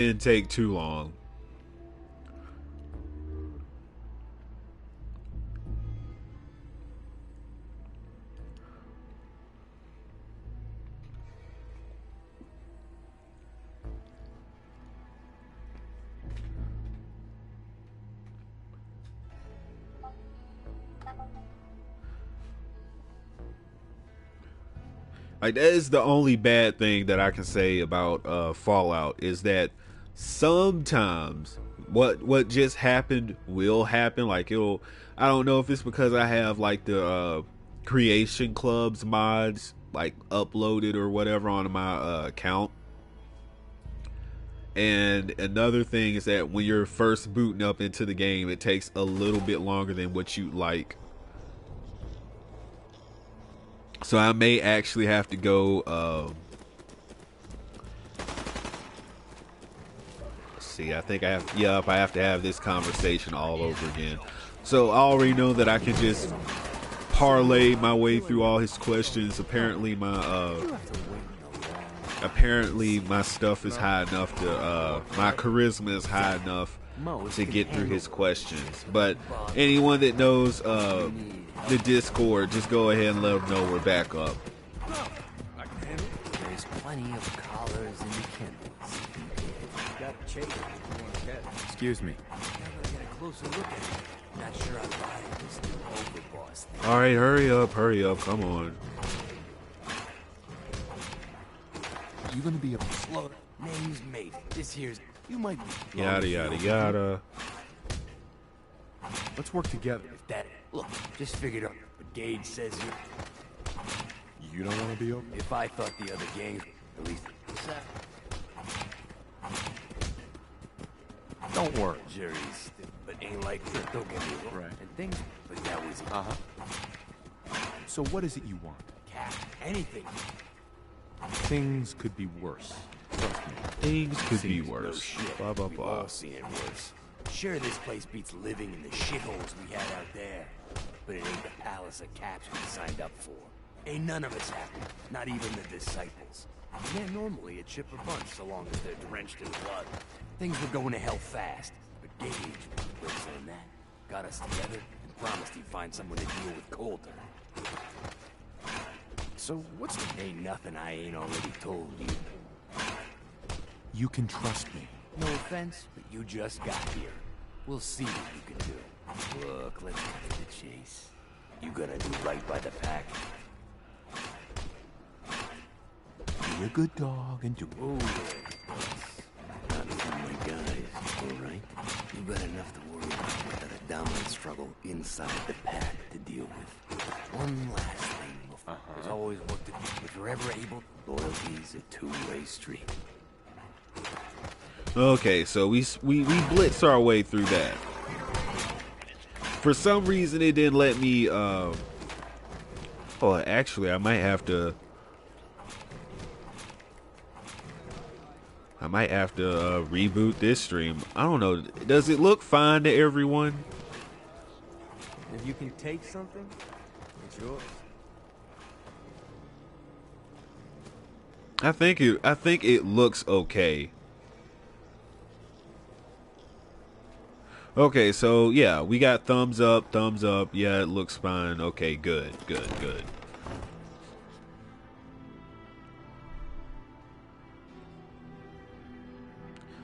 Didn't take too long. Like, that is the only bad thing that I can say about Fallout, is that sometimes what just happened will happen. Like, it'll, I don't know if it's because I have like the creation clubs mods like uploaded or whatever on my account. And another thing is that when you're first booting up into the game, it takes a little bit longer than what you'd like. So I may actually have to go, let's see, I think I have, yep, I have to have this conversation all over again. So I already know that I can just parlay my way through all his questions. Apparently my stuff is high enough to, my charisma is high enough to get through his questions. But anyone that knows, the Discord, just go ahead and let them know we're back up. There's plenty of collars in the kennels. Got Chase. Excuse me. Get a closer look at it. Not sure I buy this new overboss thing. All right, hurry up, come on. You gonna be a Slow. Name's Mate. This here's. You might be. Yada yada yada. Let's work together. If that. Look, just figured out. But Gage says You don't want to be open? if I thought the other gangs, at least. Don't worry. Jerry's, but ain't like don't get me wrong. Right. And things, but that was So what is it you want? cat. Anything. Things could be worse. Trust me. Things could be No worse. shit. Blah blah We've blah. all seen it worse. Sure, this place beats living in the shitholes we had out there, but it ain't the palace of caps we signed up for. Ain't none of us happy, not even the disciples. And they're normally a chipper bunch so long as they're drenched in blood. Things were going to hell fast, but Gage, works on that, got us together and promised he'd find someone to deal with Coulter. So what's the... Ain't nothing I ain't already told you. You can trust me. No offense, but you just got here. We'll see what you can do. Look, let's cut to the chase. You gonna do right by the pack? Be a good dog and do it. Oh, yeah. Not for my guys, all right? You got enough to worry about without a dominant struggle inside the pack to deal with. One last thing. There's always work to do. If you're ever able, loyalty's a two-way street. Okay, so we blitzed our way through that. For some reason, it didn't let me. Oh, actually, I might have to. Reboot this stream. I don't know. Does it look fine to everyone? If you can take something, it's yours. I think it looks okay. Okay, so yeah, we got thumbs up, thumbs up. Yeah, it looks fine. Okay, good.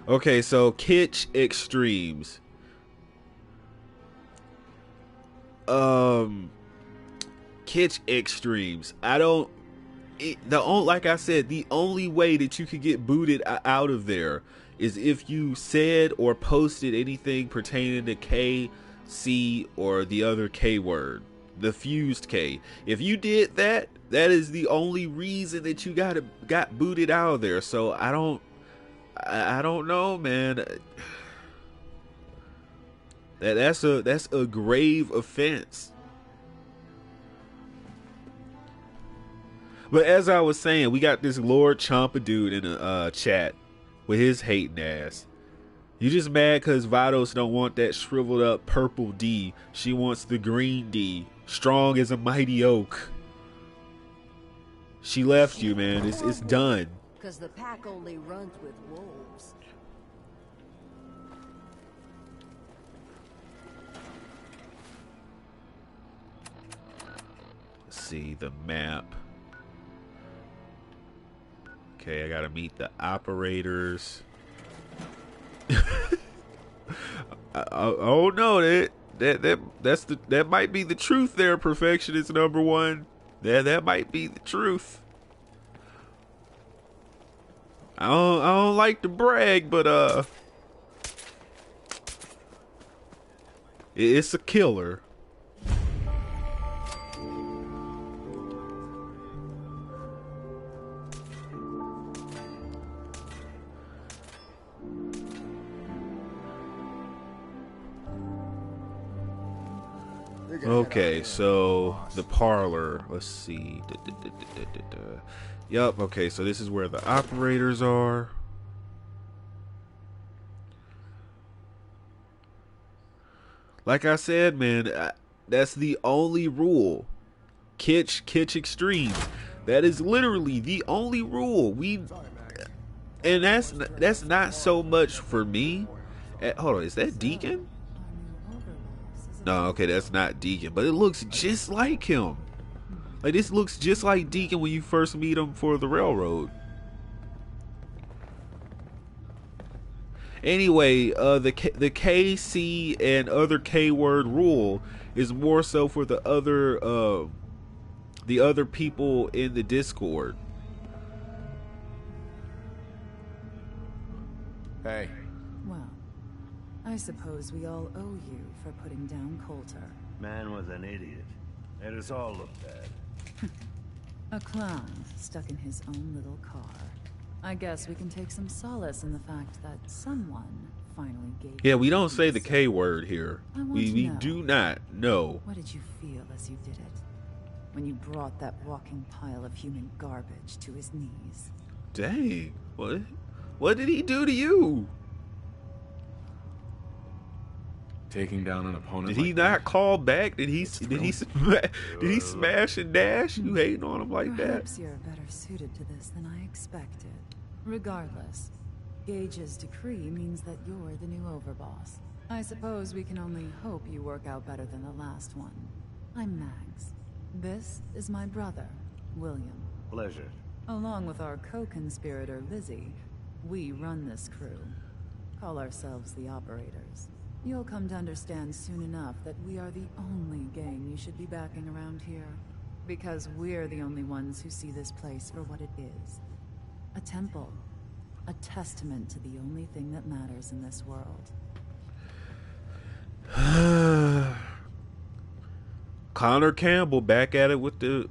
Okay, so Kitsch Extremes. Kitsch Extremes. Like I said, the only way that you could get booted out of there is if you said or posted anything pertaining to K, C, or the other K word, the fused K. If you did that, that is the only reason that you got booted out of there. So I don't know, man. That's a grave offense. But as I was saying, we got this Lord Champa dude in a chat with his hating ass. You just mad because Vados don't want that shriveled up purple D. She wants the green D. Strong as a mighty oak. She left you, man. It's done. Because the pack only runs with wolves. see the map. Okay, I gotta meet the operators. Oh no, that might be the truth there, Perfectionist number one. That might be the truth. I don't like to brag, but it's a killer. Okay, so the parlor. Let's see. Yup. Okay, so this is where the operators are. Like I said, man, that's the only rule. Kitsch Extreme. That is literally the only rule. And that's not so much for me. Hold on, is that Deacon? No, okay, that's not Deacon, but it looks just like him. Like, this looks just like Deacon when you first meet him for the railroad. Anyway, the KC and other K-word rule is more so for the other people in the Discord. Hey. Well, I suppose we all owe you for putting down Coulter. Man was an idiot. Made us all look bad. A clown stuck in his own little car. I guess we can take some solace in the fact that someone finally gave. Yeah, we don't say the K word here. We know, do not know. What did you feel as you did it? When you brought that walking pile of human garbage to his knees? Dang, what did he do to you? Taking down an opponent. Did he not call back? Did he smash and dash? You hating on him like that? Perhaps you're better suited to this than I expected. Regardless, Gage's decree means that you're the new overboss. I suppose we can only hope you work out better than the last one. I'm Mags. This is my brother, William. Pleasure. Along with our co-conspirator, Lizzie, we run this crew. Call ourselves the Operators. You'll come to understand soon enough that we are the only gang you should be backing around here. Because we're the only ones who see this place for what it is. A temple. A testament to the only thing that matters in this world. Connor Campbell back at it with the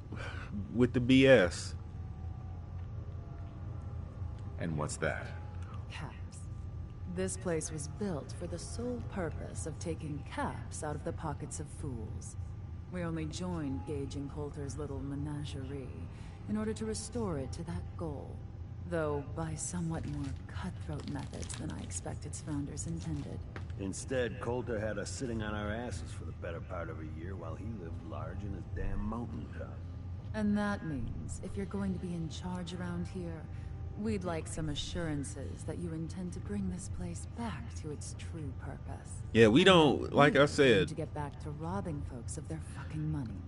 BS. And what's that? Caps. This place was built for the sole purpose of taking caps out of the pockets of fools. We only joined Gage and Coulter's little menagerie in order to restore it to that goal, though by somewhat more cutthroat methods than I expect its founders intended. Instead, Coulter had us sitting on our asses for the better part of a year while he lived large in his damn mountaintop. And that means, if you're going to be in charge around here, we'd like some assurances that you intend to bring this place back to its true purpose. Yeah, we don't, like I said, to get back to robbing folks of their fucking money.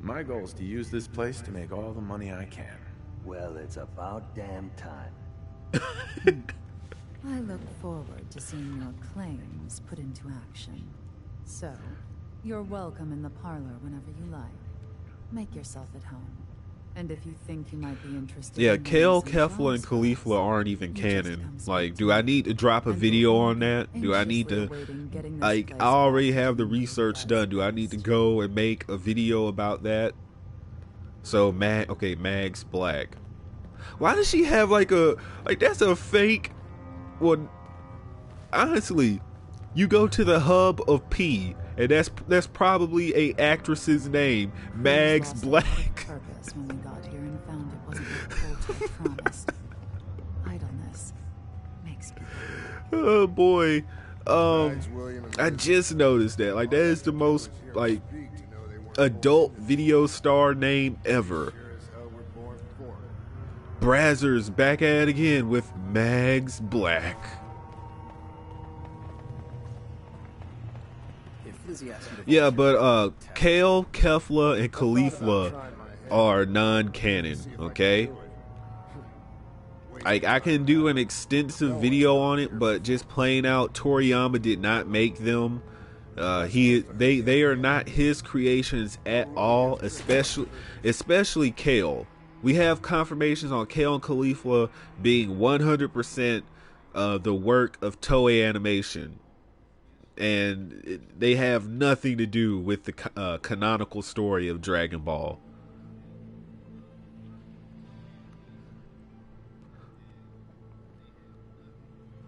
My goal is to use this place to make all the money I can. Well, it's about damn time. I look forward to seeing your claims put into action. So, you're welcome in the parlor whenever you like. Make yourself at home. And if you think you might be interested yeah, in Kale, some Kefla, and transfers, Khalifa aren't even you just canon. come Like, speak do to I me. need to drop a And video we'll on that? Do I need anxiously to, awaiting getting this like, place I already back have the to new research life. done. Do I need to go and make a video about that? So, Mags Black. Why does she have, like, that's a fake, well, honestly, you go to the hub of P, and that's probably a actress's name, Mags Black. Purpose when we got here and found it wasn't what Coulter promised. Idleness makes people. Oh boy, I just noticed that. Like, that is the most like adult video star name ever. Brazzers back at it again with Mags Black. If Yeah, but Kale, Kefla, and Khalifa are non-canon, okay? Like, I can do an extensive video on it, but just plain out, Toriyama did not make them. They are not his creations at all, especially Kale. We have confirmations on Kale and Khalifa being 100% the work of Toei Animation, and they have nothing to do with the canonical story of Dragon Ball.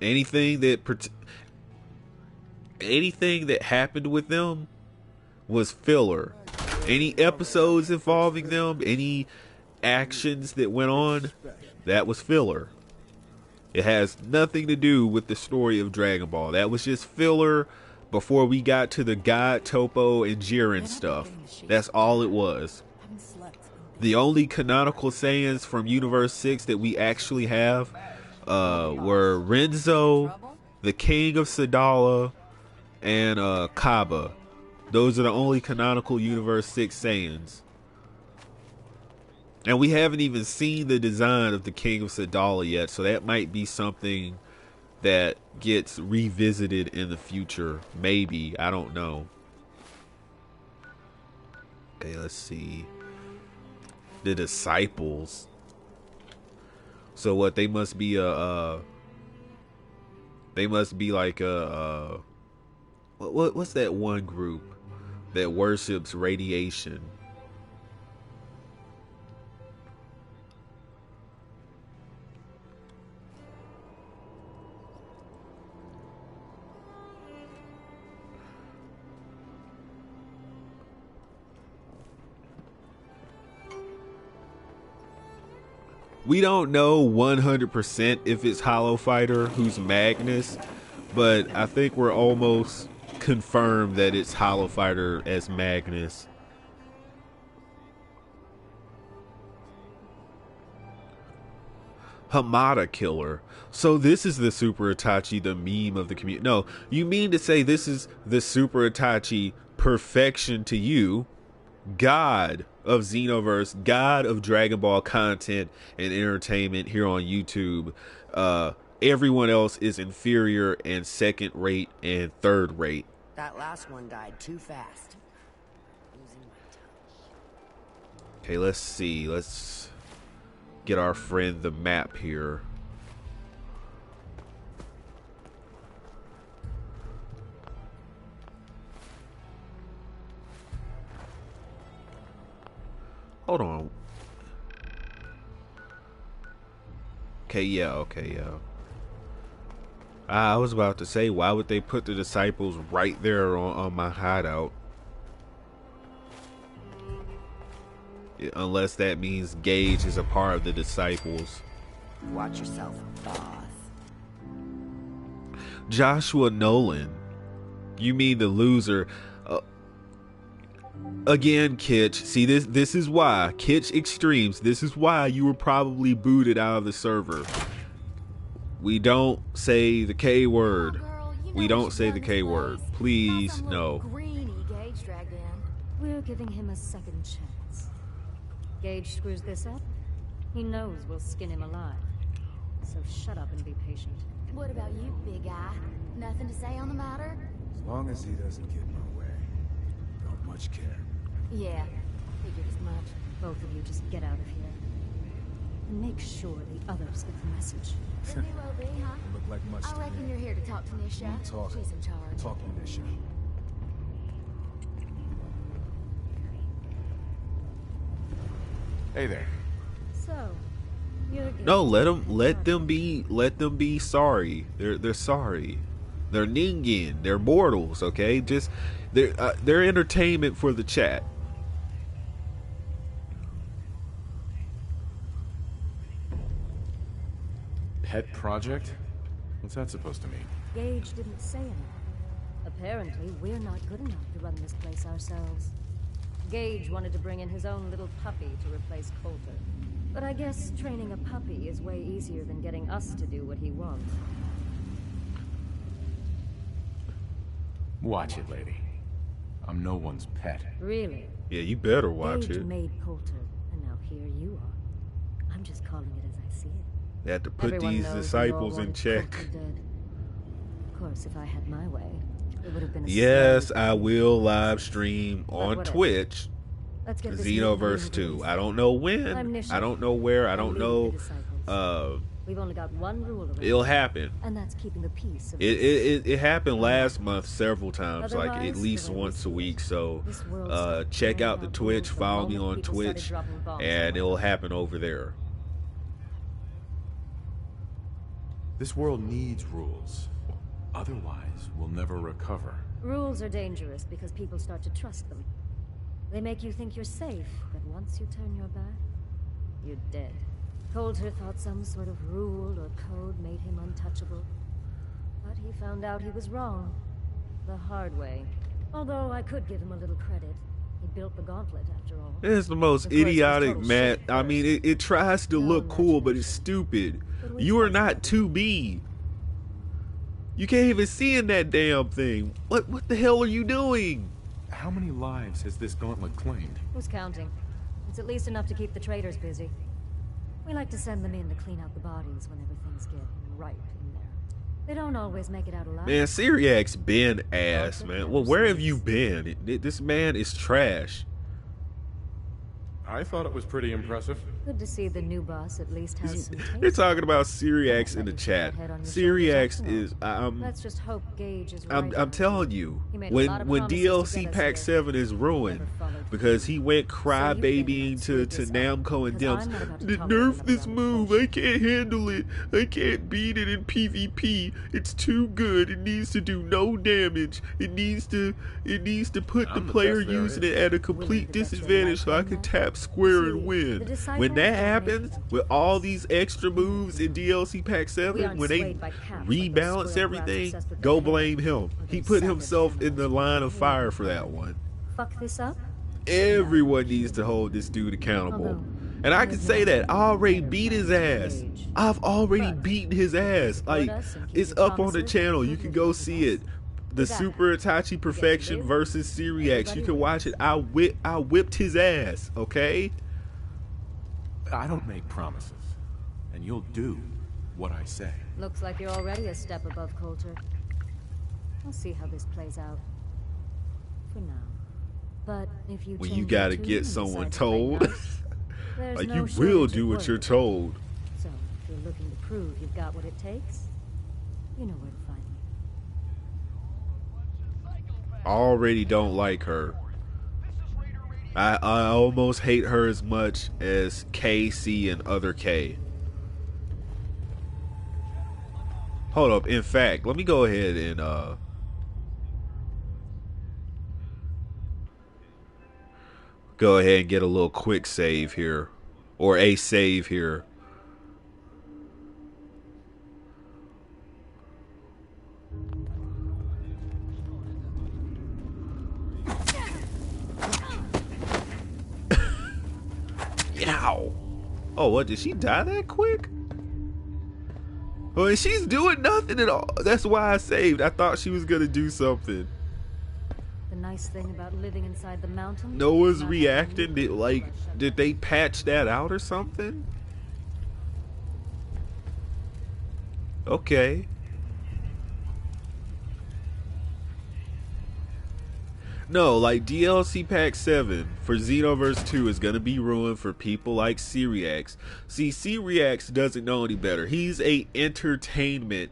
Anything that happened with them was filler. Any episodes involving them, any actions that went on, that was filler. It has nothing to do with the story of Dragon Ball. That was just filler before we got to the God, Topo, and Jiren stuff. That's all it was. The only canonical Saiyans from Universe 6 that we actually have were Renzo, the King of Sadala, and Kaba. Those are the only canonical Universe 6 Saiyans. And we haven't even seen the design of the King of Sadala yet, so that might be something that gets revisited in the future. Maybe. I don't know. Okay, let's see. The disciples. So what, they must be like what's that one group that worships radiation? We don't know 100% if it's Hollow Fighter who's Magnus, but I think we're almost confirmed that it's Hollow Fighter as Magnus. Hamada Killer. So this is the Super Itachi, the meme of the community. No, you mean to say this is the Super Itachi perfection to you, God of Xenoverse, God of Dragon Ball content and entertainment here on YouTube. Everyone else is inferior and second rate and third rate. That last one died too fast. Losing my touch. Okay, let's see. Let's get our friend the map here. Hold on. Okay, yeah. I was about to say, why would they put the disciples right there on my hideout? Unless that means Gage is a part of the disciples. Watch yourself, boss. Joshua Nolan. You mean the loser? Again, Kitsch. See, this is why. Kitsch Extremes. This is why you were probably booted out of the server. We don't say the K word. We don't say the K word. Please, no. We're giving him a second chance. Gage screws this up, he knows we'll skin him alive. So shut up and be patient. What about you, big guy? Nothing to say on the matter? As long as he doesn't get in my way. Don't much care. Yeah, figured as much. Both of you just get out of here. And make sure the others get the message. It may well be, huh? Look like much I reckon you're here to talk to Nisha. Talk. She's in charge. Talk to Nisha. Hey there. So, you're No, let them be sorry. They're sorry. They're ningen. They're mortals. Okay, just they're entertainment for the chat. Pet project? What's that supposed to mean? Gage didn't say anything. Apparently, we're not good enough to run this place ourselves. Gage wanted to bring in his own little puppy to replace Coulter. But I guess training a puppy is way easier than getting us to do what he wants. Watch it, lady. I'm no one's pet. Really? Yeah, you better watch Gage it. made Coulter, and now here you are. I'm just calling it as I see it. They had to put Everyone these knows we all disciples in wanted check. Coulter dead. Of course, if I had my way, it would have been a Yes, slow I fade. will live stream But on whatever. Twitch Let's get this new Xenoverse moving 2. released. I don't know I'm when. Nisha. I don't know where. I I'll don't lead know. the disciples. We've only got one rule around It'll here, happen. and that's keeping the peace. Of It happened last month several times, like at Otherwise, least the way we once a see it, week. So this world stopped check carrying out the out Twitch, rules the follow me moment on people started Twitch, dropping bombs and on it'll us. happen over there. This world needs rules. Otherwise, we'll never recover. Rules are dangerous because people start to trust them. They make you think you're safe, but once you turn your back, you're dead. Coulter thought some sort of rule or code made him untouchable. But he found out he was wrong. The hard way. Although I could give him a little credit. He built the gauntlet, after all. It's the most Of course, it was idiotic total match. shit I mean, first. it tries to No look cool, but it's imagination. stupid. But we You are trust not 2B. You can't even see in that damn thing. What the hell are you doing? How many lives has this gauntlet claimed? Who's counting? It's at least enough to keep the traders busy. We like to send them in to clean out the bodies whenever things get ripe in there. They don't always make it out alive. Man, SeeReacts been ass, man. Well, where have you been? This man is trash. I thought it was pretty impressive. Good to see the new boss at least has some taste. They're talking about SeeReacts in Let the you put chat. that head on your SeeReacts shoulders is Let's just hope Gage is right I'm on telling you, He made a when lot of when promises to DLC get us Pack here. 7 is ruined Never followed because through. he went So you crybabying can to this up, Namco and 'cause them. I'm not about to Nerf tolerate this another move. bullshit." I can't handle it. I can't beat it in PvP. It's too good. It needs to do no damage. It needs to put I'm the the player best there using is. it at a Willing complete to bet your disadvantage life so I on can that? tap square See, and win. the disciples When that don't make happens, them. with all these extra moves in DLC Pack 7, aren't when they swayed by caps like those rebalance squirrel brats everything, obsessed with go the hair, blame him. or He those put savage himself in the animals line who of hate fire you. for that one. Fuck this up? Everyone needs to hold this dude accountable. Although, And I can there's say no that. I already better beat his plan than ass. Gage. I've already But beaten his ass. support Like, us and keep it's your up on the promises, channel. You we'll can live go with see us. it. The We got Super that. Itachi Perfection live, versus SeeReacts. You everybody can watch it. wins. I whipped his ass, okay? I don't make promises. And you'll do what I say. Looks like you're already a step above Coulter. We'll see how this plays out. For now. But if you When change you your gotta tune get and someone decide to play told. nice, there's Like, no you will shortage do of what you're work. told. So, if you're looking to prove you've got what it takes, you know where to find me. I already don't like her. I almost hate her as much as KC and other K. Hold up. In fact, let me go ahead and go ahead and get a little quick save here, or a save here. Yow. Oh, what? Did she die that quick? Well, she's doing nothing at all. That's why I saved. I thought she was gonna do something. The nice thing about living inside the mountains. No one's not reacting. having Did they patch that out or something? Okay. No, like DLC Pack 7 for Xenoverse 2 is going to be ruined for people like SeeReacts. See, SeeReacts doesn't know any better. He's a entertainment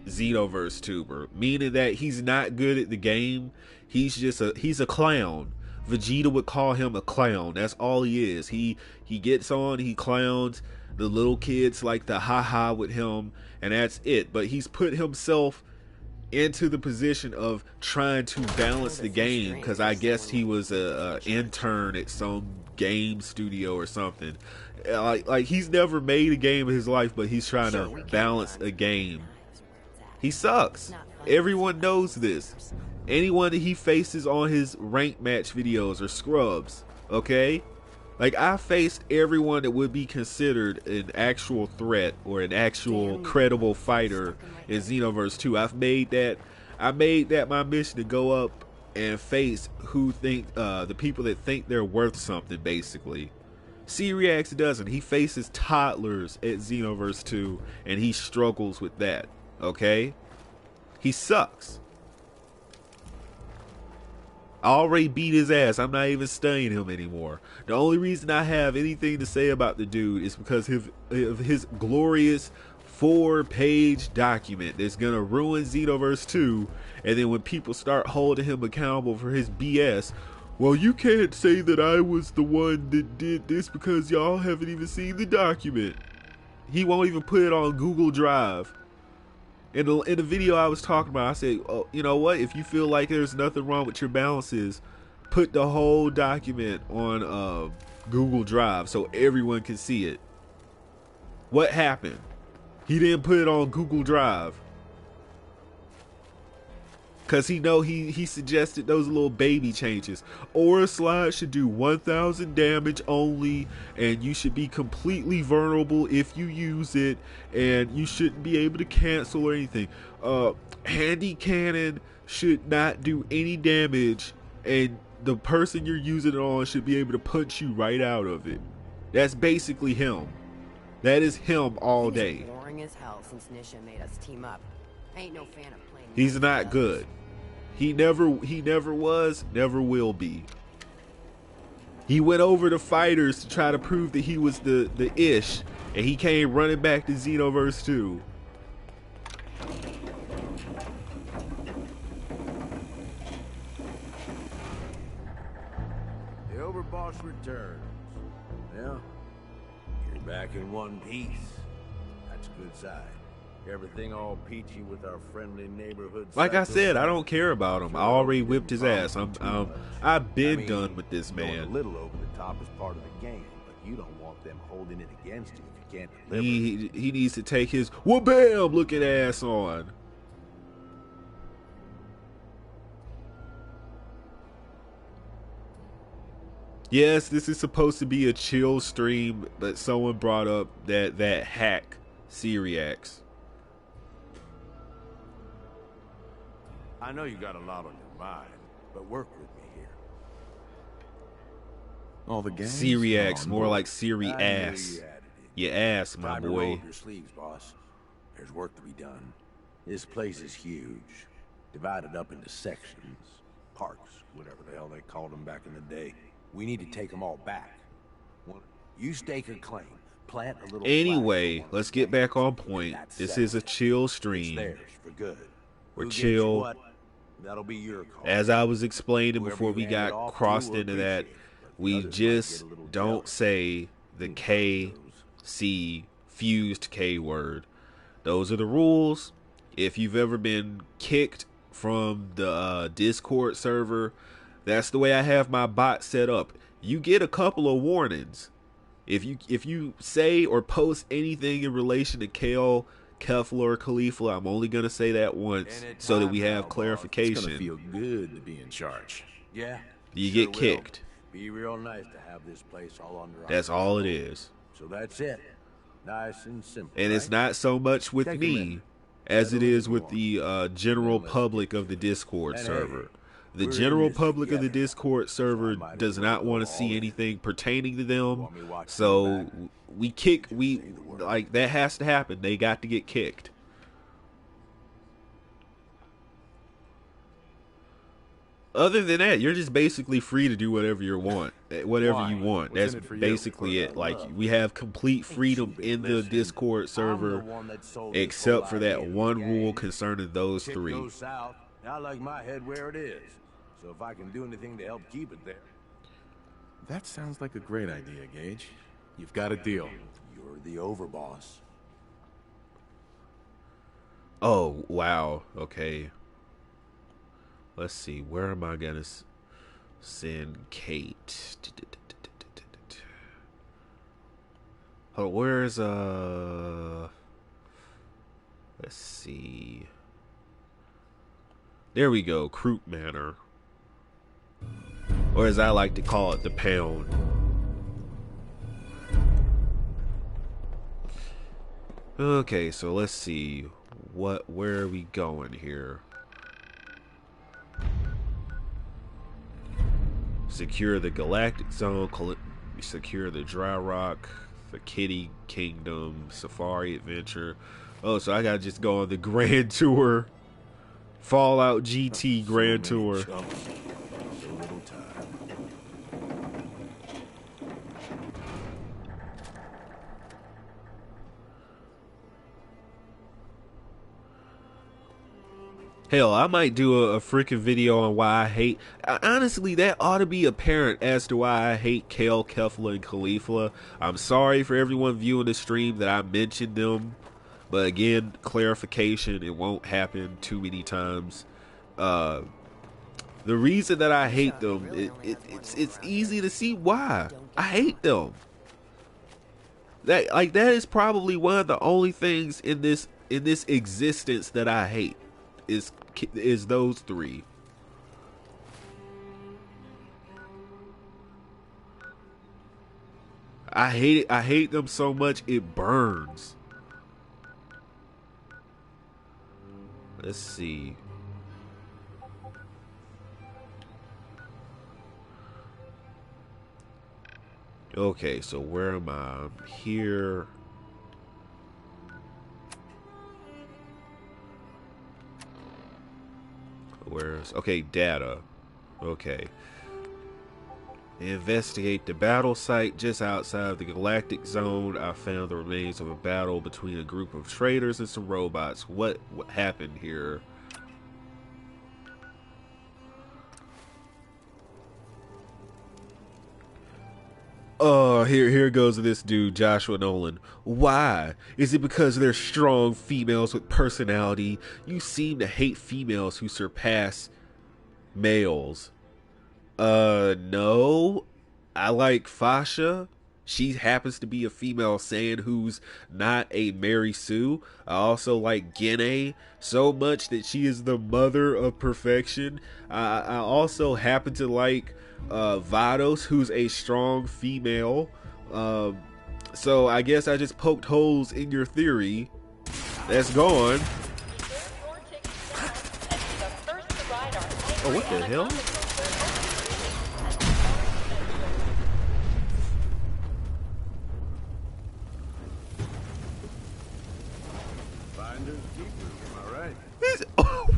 Xenoverse tuber, meaning that he's not good at the game. He's a clown. Vegeta would call him a clown. That's all he is. He gets on, he clowns. The little kids like to ha-ha with him, and that's it. But he's put himself into the position of trying to balance the game, because I guess he was a intern at some game studio or something. Like he's never made a game in his life, but he's trying to balance a game. He sucks. Everyone knows this. Anyone that he faces on his rank match videos are scrubs. Okay? Like, I faced everyone that would be considered an actual threat or an actual credible fighter in Xenoverse 2. I made that my mission to go up and face who think the people that think they're worth something. Basically, SeeReacts doesn't. He faces toddlers at Xenoverse 2, and he struggles with that. Okay, he sucks. I already beat his ass. I'm not even studying him anymore. The only reason I have anything to say about the dude is because of his glorious 4-page document that's gonna ruin Xenoverse 2. And then when people start holding him accountable for his BS, well, you can't say that I was the one that did this because y'all haven't even seen the document. He won't even put it on Google Drive. In the video I was talking about, I said, oh, you know what? If you feel like there's nothing wrong with your balances, put the whole document on Google Drive so everyone can see it. What happened? He didn't put it on Google Drive. Because he suggested those little baby changes. Aura slide should do 1,000 damage only, and you should be completely vulnerable if you use it, and you shouldn't be able to cancel or anything. Handy cannon should not do any damage, and the person you're using it on should be able to punch you right out of it. That's basically him. That is him all day. It's boring as hell since Nisha made us team up. I ain't no fan of playing. He's not good. He never was, never will be. He went over to fighters to try to prove that he was the ish, and he came running back to Xenoverse 2. The Overboss returns. Yeah, you're back in one piece. That's a good sign. Everything all peachy with our friendly neighborhood. Like I said, I don't care about him. I already whipped his ass. I've been done with this man. A little over the top is part of the game, but you don't want them holding it against you if you can't deliver. He needs to take his wha-bam looking ass on. Yes, this is supposed to be a chill stream, but someone brought up that hack SeeReacts. I know you got a lot on your mind, but work with me here. All the gangs? SeeReacts, more like I Siri knew ass. you added it. Your ass, my Time to roll boy. up your sleeves, boss. There's work to be done. This place is huge, divided up into sections, parks, whatever the hell they called them back in the day. We need to take them all back. You stake a claim, plant a little. Anyway, let's get back on point. This is a chill It's stream. theirs for good. We're Who gets chill. what, that'll be your call. As I was explaining Whoever before you we hand it got off to crossed will into that, appreciate it, but we others might just get a little don't jealous. say the You know K, how it goes. C, fused K word. Those are the rules. If you've ever been kicked from the Discord server, that's the way I have my bot set up. You get a couple of warnings. If you say or post anything in relation to Kale, Kefla, or Khalifa, I'm only gonna say that once so that we have It's clarification. gonna feel good to be in charge. Yeah. You sure get will. kicked. Be real nice to have this place all under our That's all it is. So that's it. Nice and simple. And it's right? not so much with Take a me minute. as it Settle is it with on. the general Then let's public get of the to it. Discord And hey, server. The we're in general this public of the together, Discord server might as does well not go want to all see in. anything pertaining to You them. want me watching So your back? we like that has to happen. They got to get kicked. Other than that, you're just basically free to do whatever you want. Whatever you want. What's That's in it for you? basically it. Like, we have complete freedom in the Listen, Discord I'm server, the one that sold this except whole for that idea to one the rule gang. concerning those Shit three. goes south. I like my head where it is. So if I can do anything to help keep it there, That sounds like a great idea, Gage. You've got a deal. you're the overboss. Oh, wow. Okay. Let's see. Where am I going to send Kate? Oh, where's, let's see. There we go. Croute Manor. Or as I like to call it, the Pound. Okay, so let's see. Where are we going here? Secure the Galactic Zone, secure the Dry Rock, the Kitty Kingdom, Safari Adventure. Oh, so I gotta just go on the Grand Tour. Fallout GT Grand Tour. So little time. Hell, I might do a freaking video on why I hate... Honestly, that ought to be apparent as to why I hate Kale, Kefla, and Khalifa. I'm sorry for everyone viewing the stream that I mentioned them. But again, clarification, it won't happen too many times. The reason that I hate them, it's easy to see why. I hate them. That is probably one of the only things in this existence that I hate. Is those three. I hate it. I hate them so much it burns. Let's see. Okay, so where am I? I'm here. Where's... Okay, data. Okay. Investigate the battle site just outside of the Galactic Zone. I found the remains of a battle between a group of traders and some robots. What happened here? Oh, here goes this dude, Joshua Nolan. Why? Is it because they're strong females with personality? You seem to hate females who surpass males. No. I like Fasha. She happens to be a female Saiyan who's not a Mary Sue. I also like Gene so much that she is the mother of perfection. I also happen to like Vados, who's a strong female. So I guess I just poked holes in your theory. That's gone. Oh, what the hell?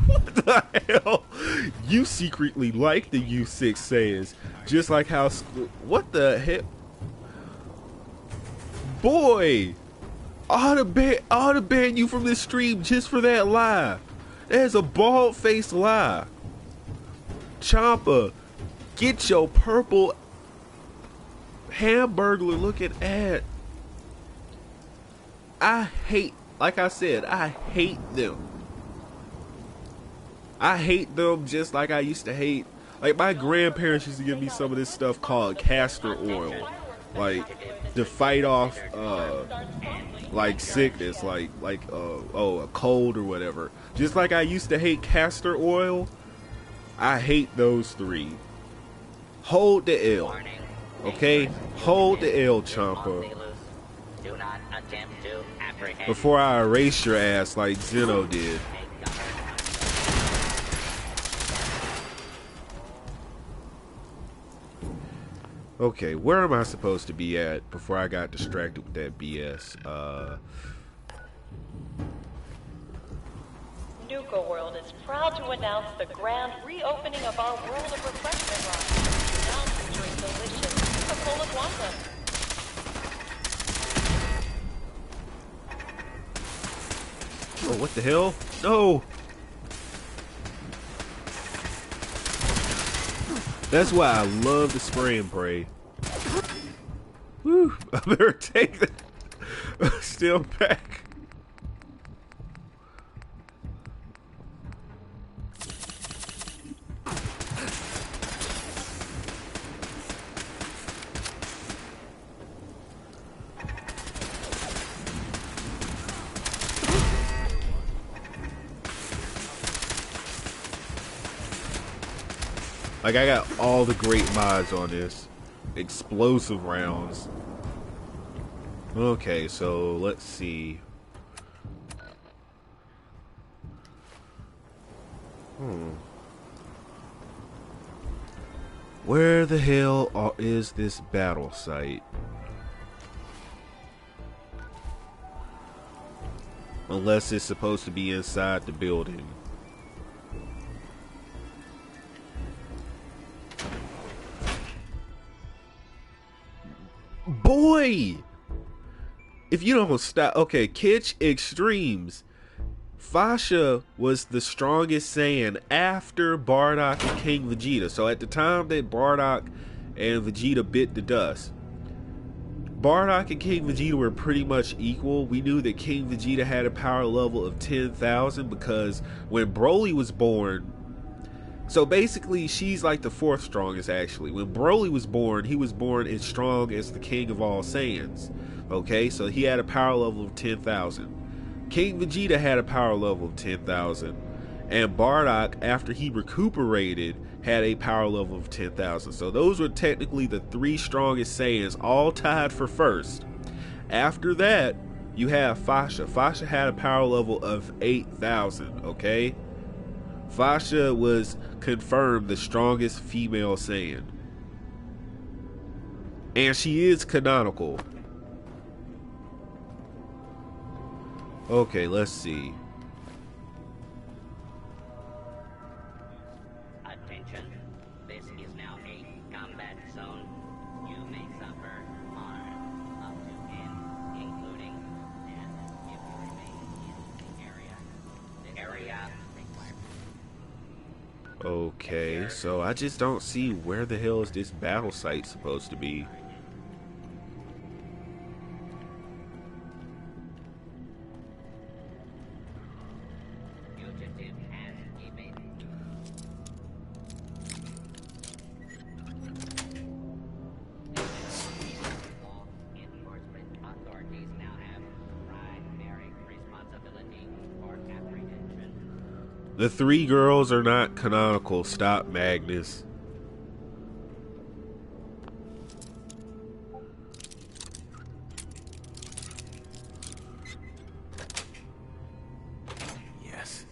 What the hell? You secretly like the U6 Saiyans, just like how... What the hell? Boy! I ought to ban you from this stream just for that lie. That is a bald-faced lie. Champa, get your purple hamburger looking at. I hate... Like I said, I hate them. I hate them just like I used to hate... Like, my grandparents used to give me some of this stuff called castor oil. Like, to fight off, like, sickness. Like, a cold or whatever. Just like I used to hate castor oil, I hate those three. Hold the L. Okay? Hold the L, Champa. Before I erase your ass like Zeno did. Okay, where am I supposed to be at before I got distracted with that BS? Nuka World is proud to announce the grand reopening of our World of Refreshment line, now featuring delicious Coca-Cola Quantum. Oh, what the hell? No! That's why I love to spray and pray. Whew, I better take that. Still back. Like, I got all the great mods on this. Explosive rounds. Okay, so let's see. Where the hell is this battle site? Unless it's supposed to be inside the building. Boy! If you don't stop. Okay, Kitsch Extremes. Fasha was the strongest Saiyan after Bardock and King Vegeta. So at the time that Bardock and Vegeta bit the dust, Bardock and King Vegeta were pretty much equal. We knew that King Vegeta had a power level of 10,000 because when Broly was born, so basically she's like the fourth strongest actually. When Broly was born, he was born as strong as the king of all Saiyans. Okay, so he had a power level of 10,000. King Vegeta had a power level of 10,000. And Bardock, after he recuperated, had a power level of 10,000. So those were technically the three strongest Saiyans, all tied for first. After that, you have Fasha. Fasha had a power level of 8,000, okay? Fasha was confirmed the strongest female Saiyan. And she is canonical. Okay, let's see. Attention. This is now a combat zone. You may suffer harm up to 10, including death if you remain in the area. The area requires. Okay, so I just don't see where the hell is this battle site supposed to be. The three girls are not canonical. Stop, Magnus. Yes.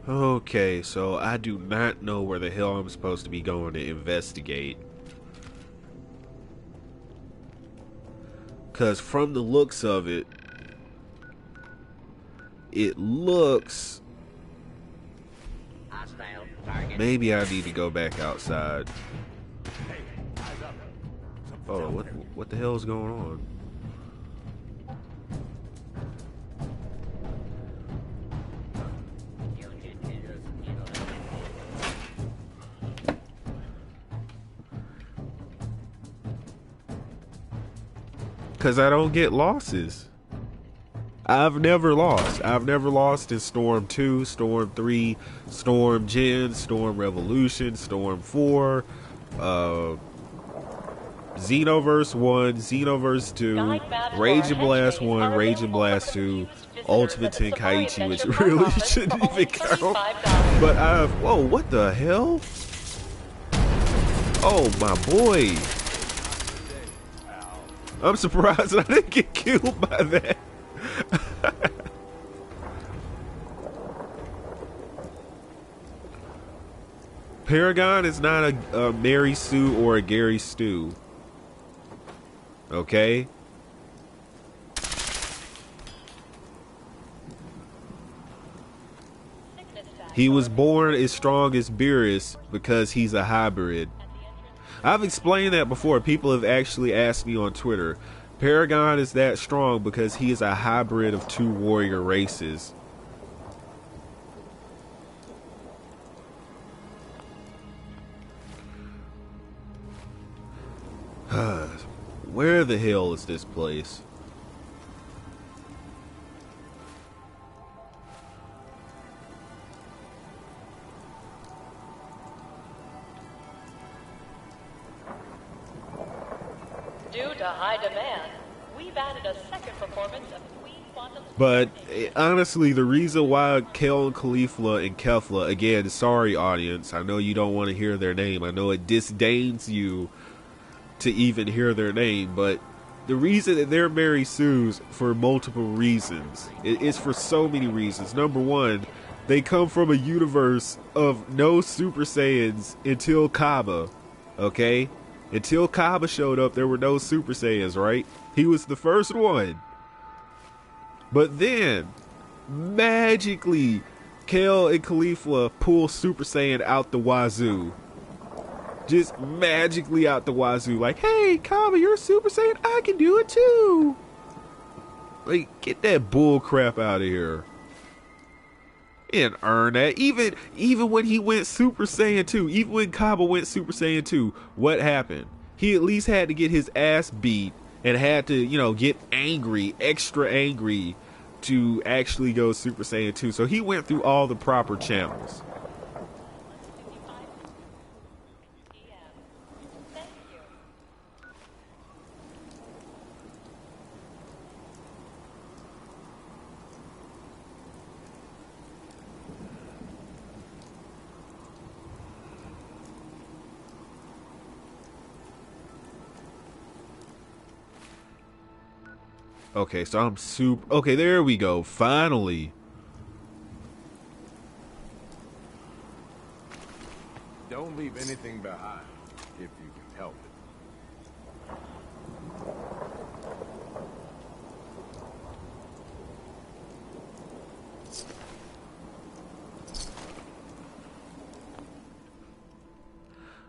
Okay, so I do not know where the hell I'm supposed to be going to investigate. Because from the looks of it, it looks... Maybe I need to go back outside. Oh, what the hell is going on? Because I don't get losses. I've never lost. I've never lost in Storm 2, Storm 3, Storm Gen, Storm Revolution, Storm 4, Xenoverse 1, Xenoverse 2, Rage and Blast 1, Rage and Blast 2, Ultimate Tenkaichi, which really shouldn't even count. But whoa, what the hell? Oh, my boy. I'm surprised I didn't get killed by that. Paragon is not a Mary Sue or a Gary Stu. Okay? He was born as strong as Beerus because he's a hybrid. I've explained that before. People have actually asked me on Twitter. Paragon is that strong because he is a hybrid of two warrior races. Where the hell is this place? Due to high demand, we've added a second performance of Queen Quantum. But honestly, the reason why Kel and Caulifla and Kefla, again, sorry audience, I know you don't want to hear their name. I know it disdains you to even hear their name, but the reason that they're Mary Sue's for multiple reasons. It's for so many reasons. Number one, they come from a universe of no Super Saiyans until Kaba, okay? Until Kaba showed up, there were no Super Saiyans, right? He was the first one. But then, magically, Kel and Caulifla pull Super Saiyan out the wazoo. Just magically out the wazoo. Like, hey, Kaba, you're a Super Saiyan? I can do it too. Like, get that bull crap out of here. He didn't earn that. Even when he went Super Saiyan 2, even when Kaba went Super Saiyan 2, what happened? He at least had to get his ass beat and had to, you know, get angry, extra angry to actually go Super Saiyan 2. So he went through all the proper channels. Okay, so I'm super... Okay, there we go. Finally. Don't leave anything behind, if you can help it.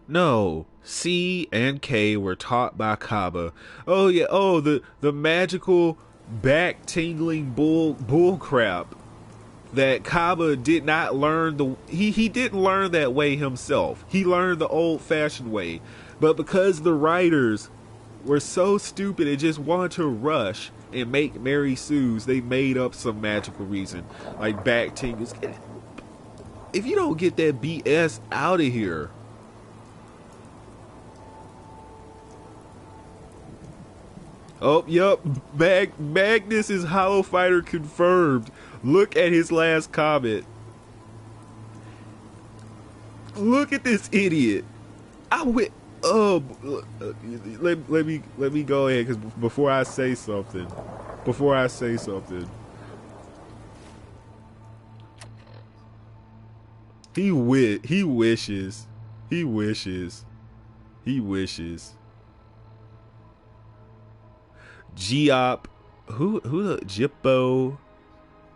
No, C and K were taught by Kaba. Oh yeah, oh the magical back tingling bull crap that Kaba did not learn. He didn't learn that way himself. He learned the old fashioned way. But because the writers were so stupid and just wanted to rush and make Mary Sue's, they made up some magical reason like back tingles. If you don't get that BS out of here. Oh, yep. Magnus is Hollow Fighter confirmed. Look at his last comment. Look at this idiot. I went. Let me go ahead, because before I say something, he wishes. Geop, who the Zippo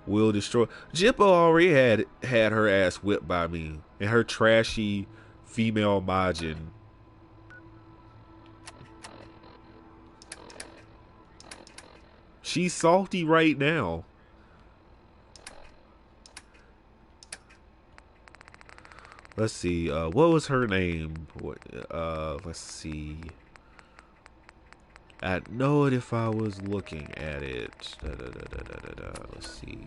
will destroy. Zippo already had her ass whipped by me and her trashy female Majin. She's salty right now. Let's see. What was her name? Let's see. I'd know it if I was looking at it. Let's see.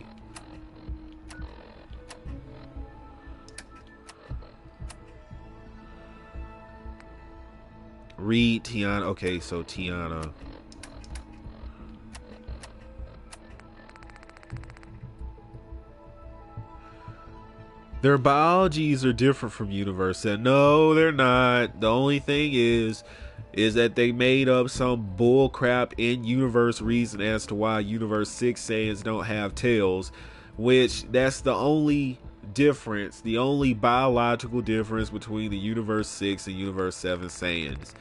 Read Tiana. Okay, so Tiana. Their biologies are different from Universe. And no, they're not. The only thing is that they made up some bull crap in Universe reason as to why Universe 6 Saiyans don't have tails, which that's the only difference, the only biological difference between the Universe 6 and Universe 7 Saiyans.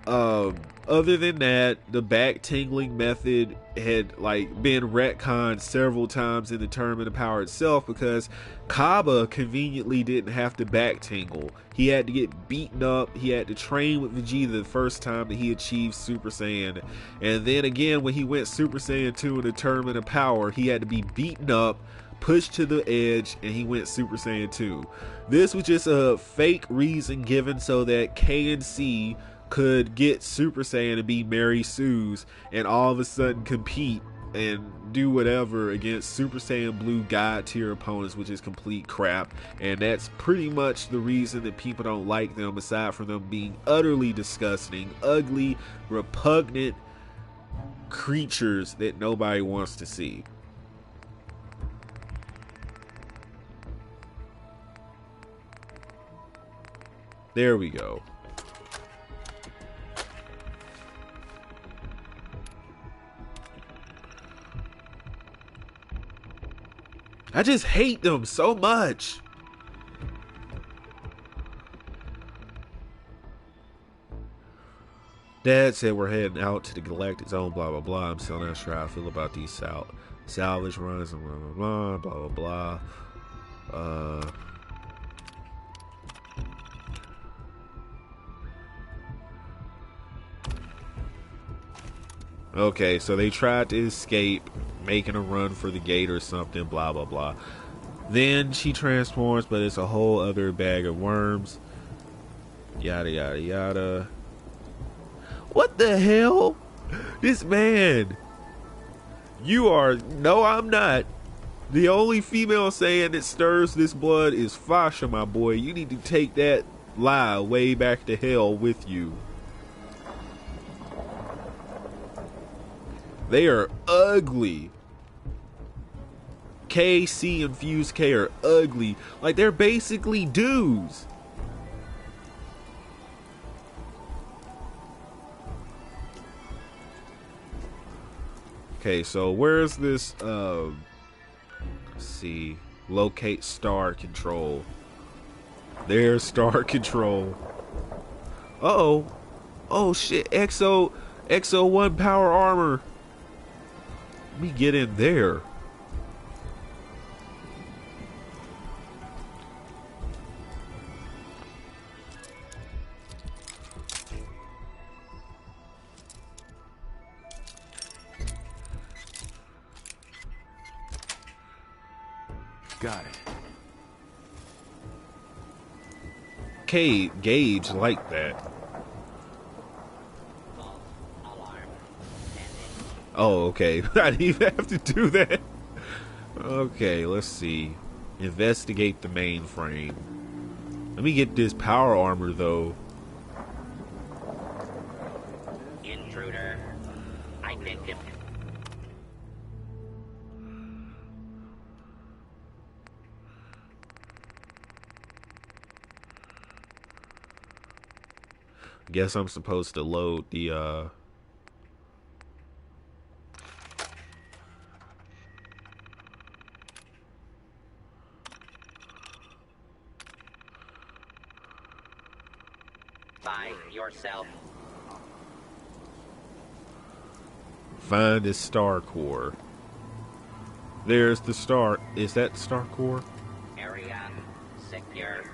Other than that, the back tingling method had like been retconned several times in the Tournament of Power itself, because Kaba conveniently didn't have to back tingle. He had to get beaten up. He had to train with Vegeta the first time that he achieved Super Saiyan, and then again when he went Super Saiyan 2 in the Tournament of Power, he had to be beaten up, pushed to the edge, and he went Super Saiyan 2. This was just a fake reason given so that K and C could get Super Saiyan and be Mary Sue's and all of a sudden compete and do whatever against Super Saiyan Blue God tier opponents, which is complete crap. And that's pretty much the reason that people don't like them, aside from them being utterly disgusting, ugly, repugnant, creatures that nobody wants to see. There we go. I just hate them so much. Dad said we're heading out to the galactic zone, blah, blah, blah. I'm still not sure how I feel about these salvage runs and blah, blah, blah, blah, blah. Okay, so they tried to escape, making a run for the gate or something, blah, blah, blah. Then she transforms, but it's a whole other bag of worms. Yada, yada, yada. What the hell? This man. You are... No, I'm not. The only female saying that stirs this blood is Fasha, my boy. You need to take that lie way back to hell with you. They are ugly. K, C, and Fuse K are ugly. Like, they're basically dudes. Okay, so where's this, let's see, locate star control. There's star control. Uh-oh. Oh, shit, Exo 1 power armor. Let me get in there. Got it. Gauge like that. Oh, okay. I didn't even have to do that. Okay, let's see. Investigate the mainframe. Let me get this power armor, though. Intruder. Identified. Guess I'm supposed to load the, By yourself. find this star core. There's the star. Is that the star core? Area secure.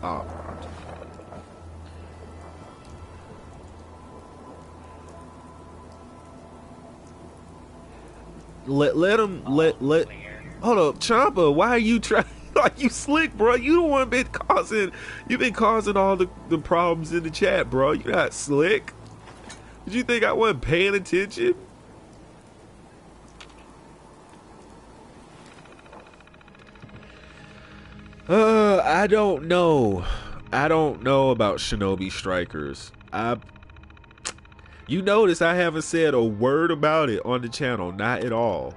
Oh. Let him hold up, Champa, why are you trying? Like, you slick, bro. You the one you've been causing all the problems in the chat, bro. You're not slick. Did you think I wasn't paying attention? I don't know. I don't know about Shinobi Strikers. You notice I haven't said a word about it on the channel, not at all.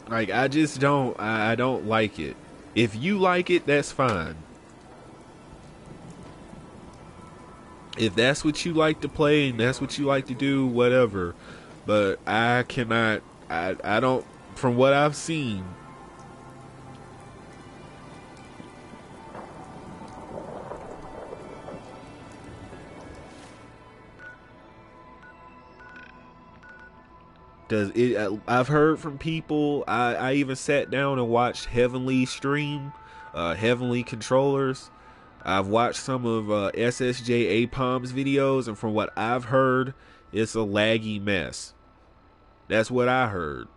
Like, I just don't, I don't like it. If you like it, that's fine. If that's what you like to play and that's what you like to do, whatever. But I cannot, I don't, from what I've seen, does it, I've heard from people, I even sat down and watched Heavenly stream, Heavenly controllers. I've watched some of SSJ APOM's videos, and from what I've heard, it's a laggy mess. That's what I heard.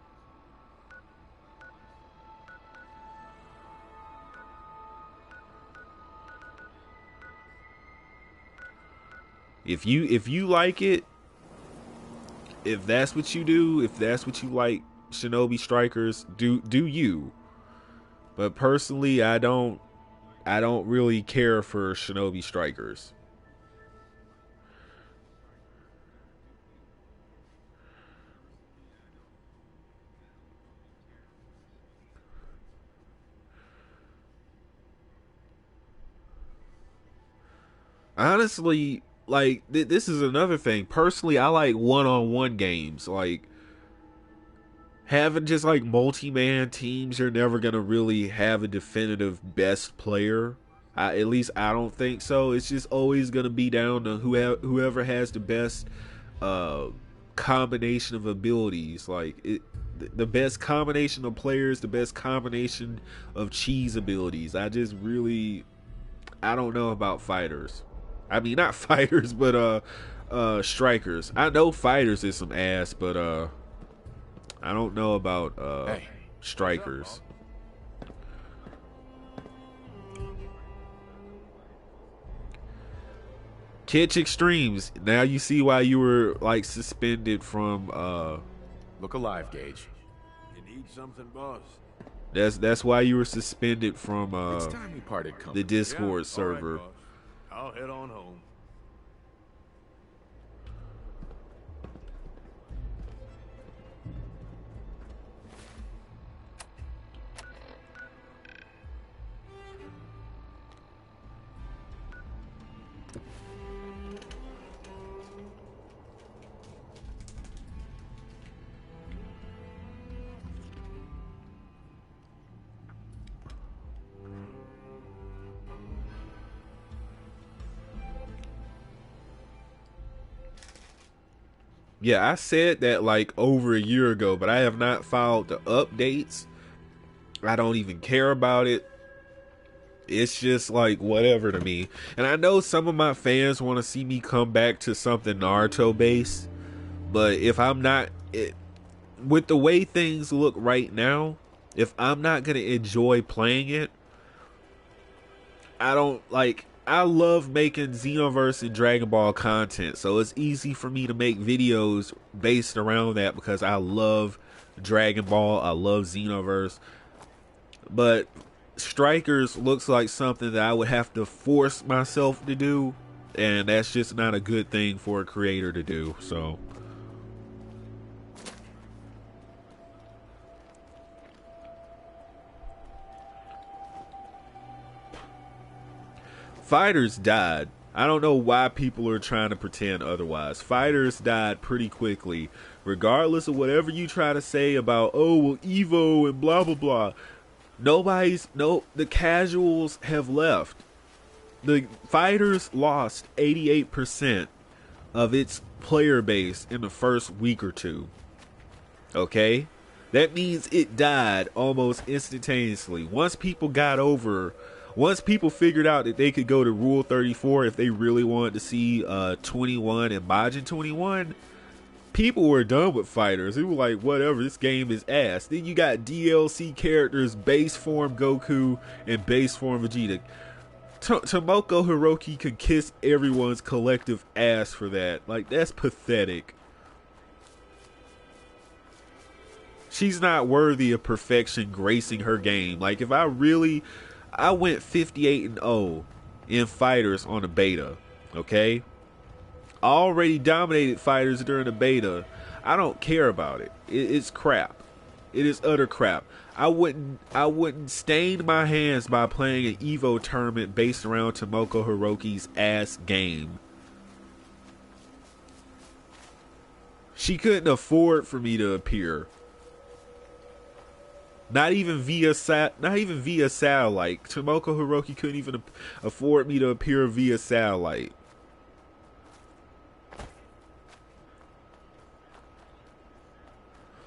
If you like it, if that's what you do, if that's what you like, Shinobi Strikers, do you. But personally, I don't really care for Shinobi Strikers. Honestly, like this is another thing. Personally, I like one-on-one games. Like having just like multi-man teams, you're never gonna really have a definitive best player. At least I don't think so. It's just always gonna be down to whoever has the best combination of abilities. Like the best combination of players, the best combination of cheese abilities. I don't know about fighters. I mean, not fighters, but strikers. I know fighters is some ass, but I don't know about strikers. Kitsch Extremes. Now you see why you were like suspended from Look alive, Gage. You need something, boss? That's why you were suspended from It's time we parted company. the Discord server. All right, boss. I'll head on home. Yeah, I said that like over a year ago, but I have not followed the updates. I don't even care about it. It's just like whatever to me. And I know some of my fans want to see me come back to something Naruto based, but if I'm not, with the way things look right now, if I'm not gonna enjoy playing it, I love making Xenoverse and Dragon Ball content, so it's easy for me to make videos based around that because I love Dragon Ball, I love Xenoverse. But Strikers looks like something that I would have to force myself to do, and that's just not a good thing for a creator to do. So Fighters died. I don't know why people are trying to pretend otherwise. Fighters died pretty quickly. Regardless of whatever you try to say about, oh, well, Evo and blah, blah, blah. The casuals have left. The Fighters lost 88% of its player base in the first week or two. Okay? That means it died almost instantaneously. Once people figured out that they could go to Rule 34 if they really wanted to see 21 and Majin 21, people were done with Fighters. They were like, whatever, this game is ass. Then you got DLC characters, base form Goku and base form Vegeta. Tomoko Hiroki could kiss everyone's collective ass for that. Like, that's pathetic. She's not worthy of perfection gracing her game. Like, if I went 58-0 in Fighters on the beta, okay? I already dominated Fighters during the beta. I don't care about it. It's crap. It is utter crap. I wouldn't stain my hands by playing an Evo tournament based around Tomoko Hiroki's ass game. She couldn't afford for me to appear. Not even via satellite. Tomoko Hiroki couldn't even afford me to appear via satellite.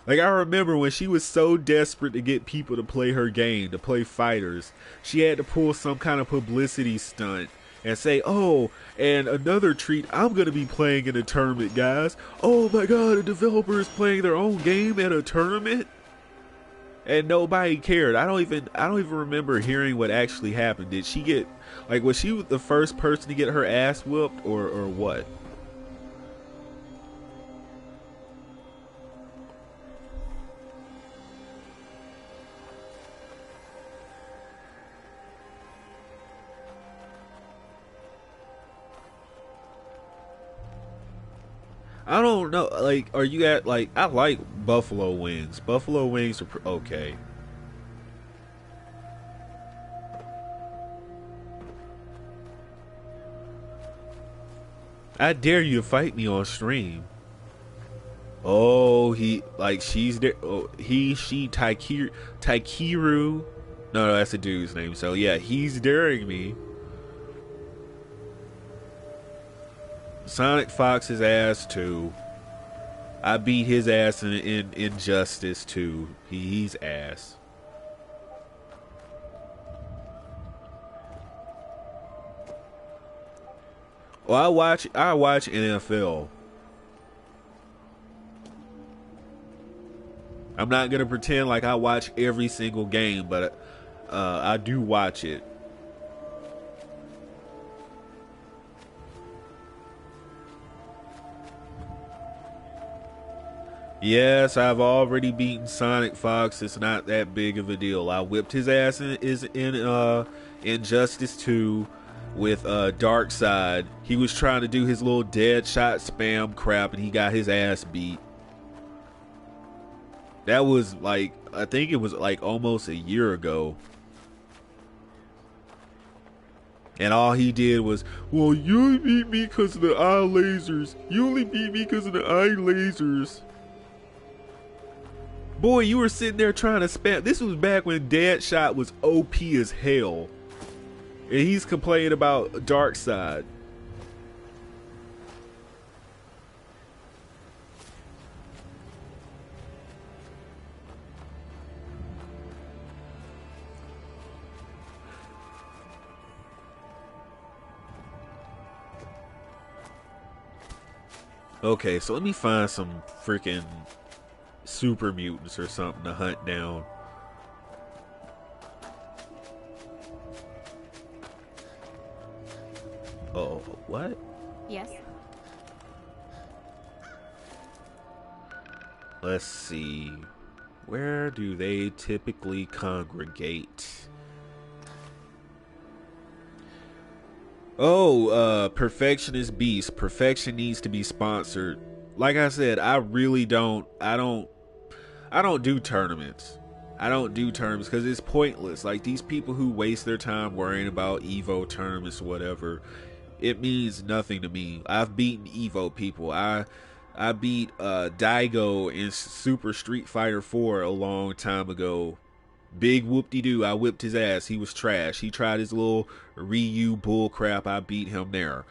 Like, I remember when she was so desperate to get people to play her game, to play Fighters, she had to pull some kind of publicity stunt and say, oh, and another treat, I'm going to be playing in a tournament, guys. Oh my god, a developer is playing their own game at a tournament? And nobody cared. I don't even remember hearing what actually happened. Did she get, like, was she the first person to get her ass whooped or what? I don't know. Like, are you at like? I like buffalo wings. Buffalo wings are okay. I dare you to fight me on stream. Oh, she's there. Oh, she, Taikiru. No, that's a dude's name. So yeah, he's daring me. Sonic Fox's ass too. I beat his ass in Injustice too. He's ass. Well, I watch NFL. I'm not gonna pretend like I watch every single game, but I do watch it. Yes, I've already beaten Sonic Fox. It's not that big of a deal. I whipped his ass in Injustice 2 with Darkseid. He was trying to do his little dead shot spam crap, and he got his ass beat. That was like, I think it was like almost a year ago. And all he did was, well, you only beat me because of the eye lasers. You only beat me because of the eye lasers. Boy, you were sitting there trying to spam. This was back when Deadshot was OP as hell. And he's complaining about Darkseid. Okay, so let me find some freaking super mutants or something to hunt down. Oh, what? Yes. Let's see. Where do they typically congregate? Oh, Perfectionist Beast. Perfection needs to be sponsored. Like I said, I really don't. I don't do tournaments. I don't do tournaments because it's pointless. Like, these people who waste their time worrying about Evo tournaments or whatever, it means nothing to me. I've beaten Evo people. I beat Daigo in Super Street Fighter 4 a long time ago. Big whoop-de-doo. I whipped his ass. He was trash. He tried his little Ryu bullcrap. I beat him there.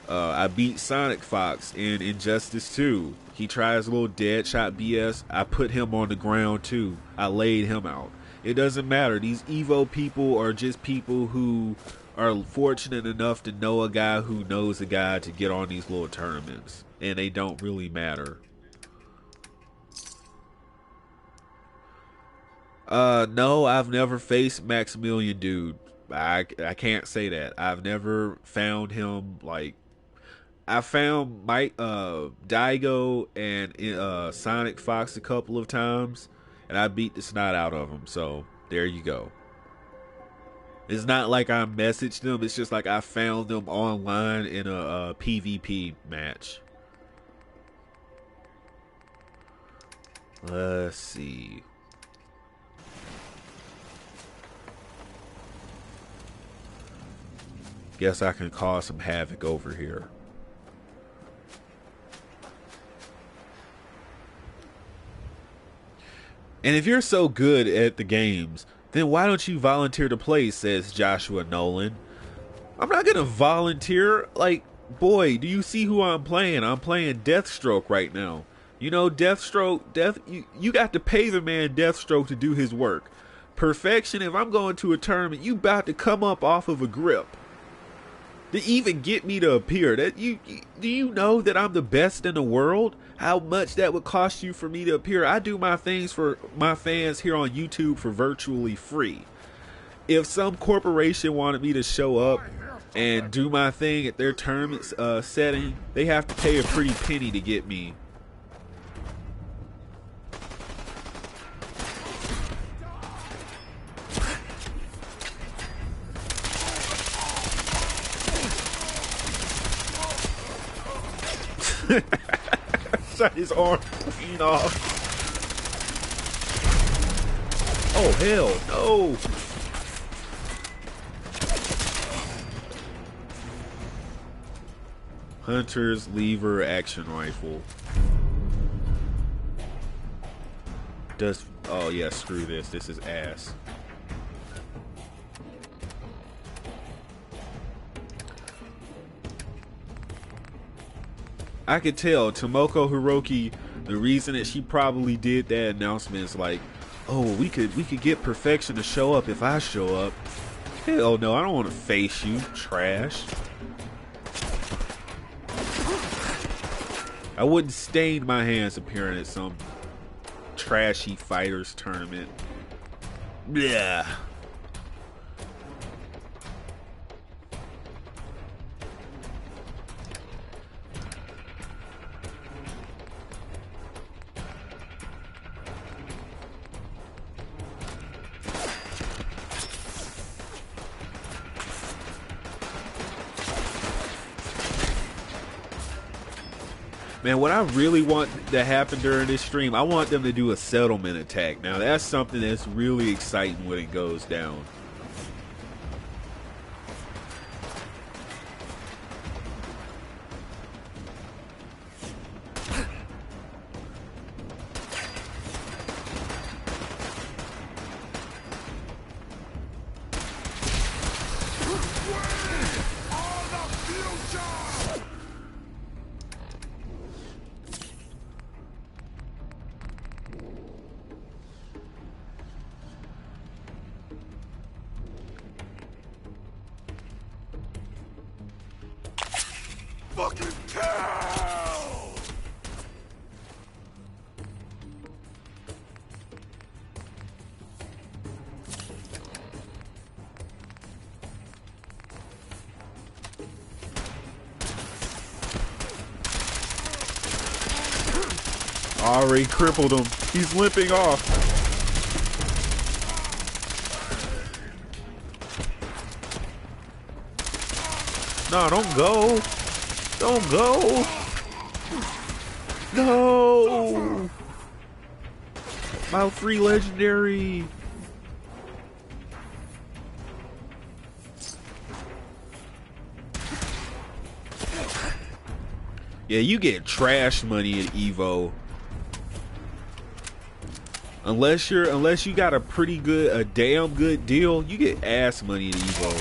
I beat Sonic Fox in Injustice 2. He tried his little Deadshot BS. I put him on the ground too. I laid him out. It doesn't matter. These Evo people are just people who are fortunate enough to know a guy who knows a guy to get on these little tournaments. And they don't really matter. No, I've never faced Maximilian Dude. I can't say that. I've never found him. Like, I found Mike Daigo and Sonic Fox a couple of times, and I beat the snot out of them. So there you go. It's not like I messaged them. It's just like I found them online in a PvP match. Let's see. Guess I can cause some havoc over here. And if you're so good at the games, then why don't you volunteer to play, says Joshua Nolan. I'm not going to volunteer. Like, boy, do you see who I'm playing? I'm playing Deathstroke right now. You know, Deathstroke, you got to pay the man Deathstroke to do his work. Perfection, if I'm going to a tournament, you about to come up off of a grip. To even get me to appear, do you know that I'm the best in the world? How much that would cost you for me to appear? I do my things for my fans here on YouTube for virtually free. If some corporation wanted me to show up and do my thing at their tournament setting, they have to pay a pretty penny to get me. shot his arm clean off. Oh hell no! Hunter's lever action rifle. Does oh yeah, screw this. This is ass. I could tell Tomoko Hiroki, the reason that she probably did that announcement is like, oh, we could get Perfection to show up if I show up. Hell no, I don't want to face you, trash. I wouldn't stain my hands appearing at some trashy fighters tournament. Yeah. Man, what I really want to happen during this stream, I want them to do a settlement attack. Now, that's something that's really exciting when it goes down. Already crippled him. He's limping off. No, don't go. Don't go. No. My free legendary. Yeah, you get trash money at Evo. Unless you got a damn good deal, you get ass money at Evo.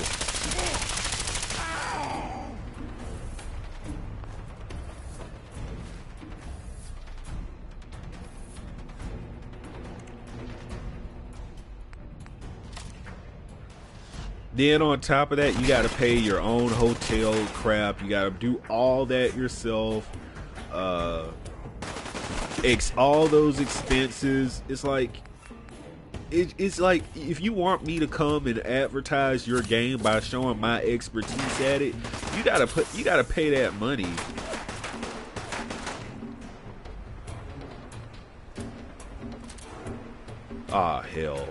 Then on top of that, you got to pay your own hotel crap. You got to do all that yourself. All those expenses. It's like if you want me to come and advertise your game by showing my expertise at it, you gotta pay that money. Ah, hell.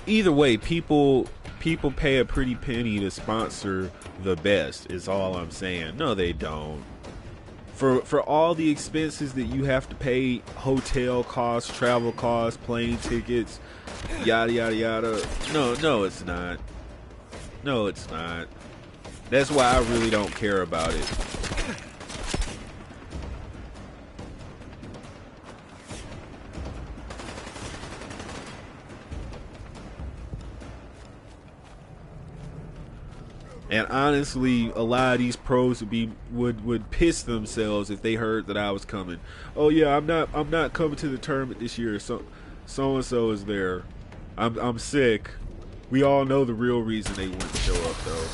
Either way, people pay a pretty penny to sponsor the best, is all I'm saying. No, they don't. For all the expenses that you have to pay, hotel costs, travel costs, plane tickets, yada yada yada. No, it's not. No, it's not. That's why I really don't care about it. And honestly, a lot of these pros would piss themselves if they heard that I was coming. Oh yeah, I'm not coming to the tournament this year. So and so is there. I'm sick. We all know the real reason they wouldn't show up though.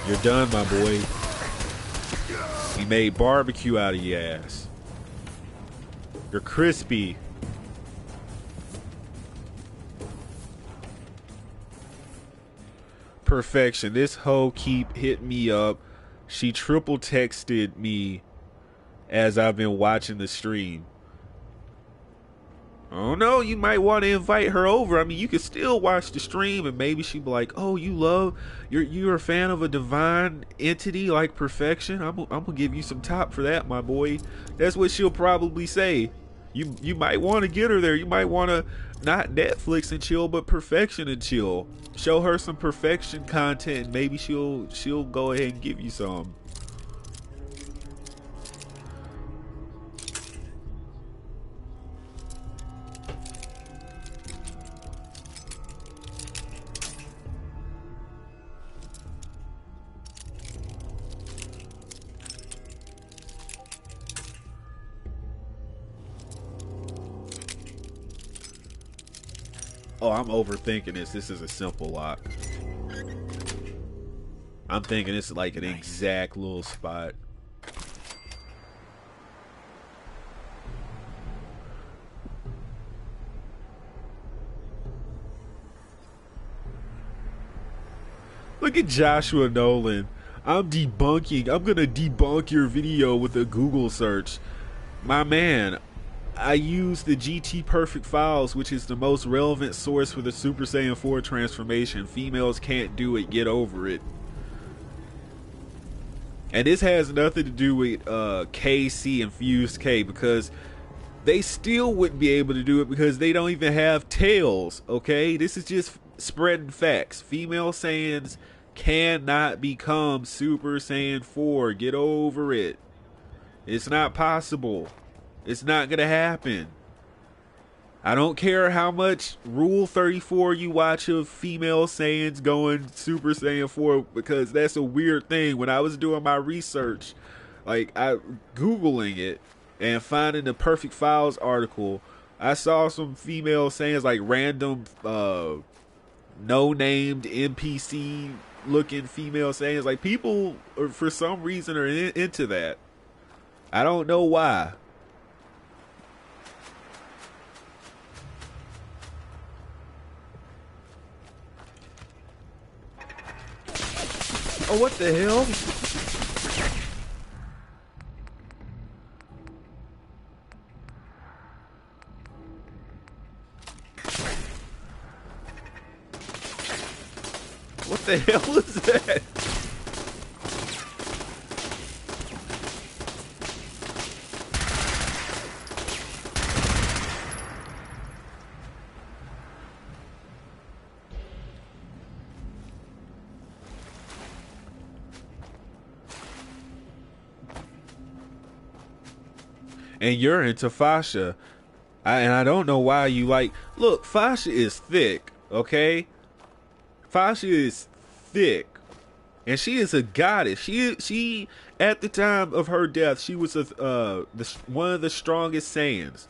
You're done, my boy. We made barbecue out of your ass. You're crispy. Perfection. This hoe keep hitting me up. She triple texted me as I've been watching the stream. I don't know, you might want to invite her over. I mean, you could still watch the stream and maybe she'd be like, oh, you're a fan of a divine entity like perfection? I'm gonna give you some top for that, my boy. That's what she'll probably say. You might want to get her there. You might want to not Netflix and chill, but perfection and chill. Show her some perfection content and maybe she'll go ahead and give you some. Oh, I'm overthinking this. This is a simple lock. I'm thinking it's like an exact little spot. Look at Joshua Nolan. I'm gonna debunk your video with a Google search. My man, I use the GT Perfect files, which is the most relevant source for the Super Saiyan 4 transformation. Females can't do it. Get over it. And this has nothing to do with KC and Fused K, because they still wouldn't be able to do it because they don't even have tails, okay? This is just spreading facts. Female Saiyans cannot become Super Saiyan 4. Get over it. It's not possible. It's not gonna happen. I don't care how much Rule 34 you watch of female Saiyans going Super Saiyan 4, because that's a weird thing. When I was doing my research, like I Googling it and finding the Perfect Files article, I saw some female Saiyans, like random no-named NPC looking female Saiyans. Like people for some reason are into that. I don't know why. Oh, what the hell? What the hell is that? And you're into Fasha. And I don't know why you like... Look, Fasha is thick, okay? Fasha is thick. And she is a goddess. She at the time of her death, she was one of the strongest Saiyans.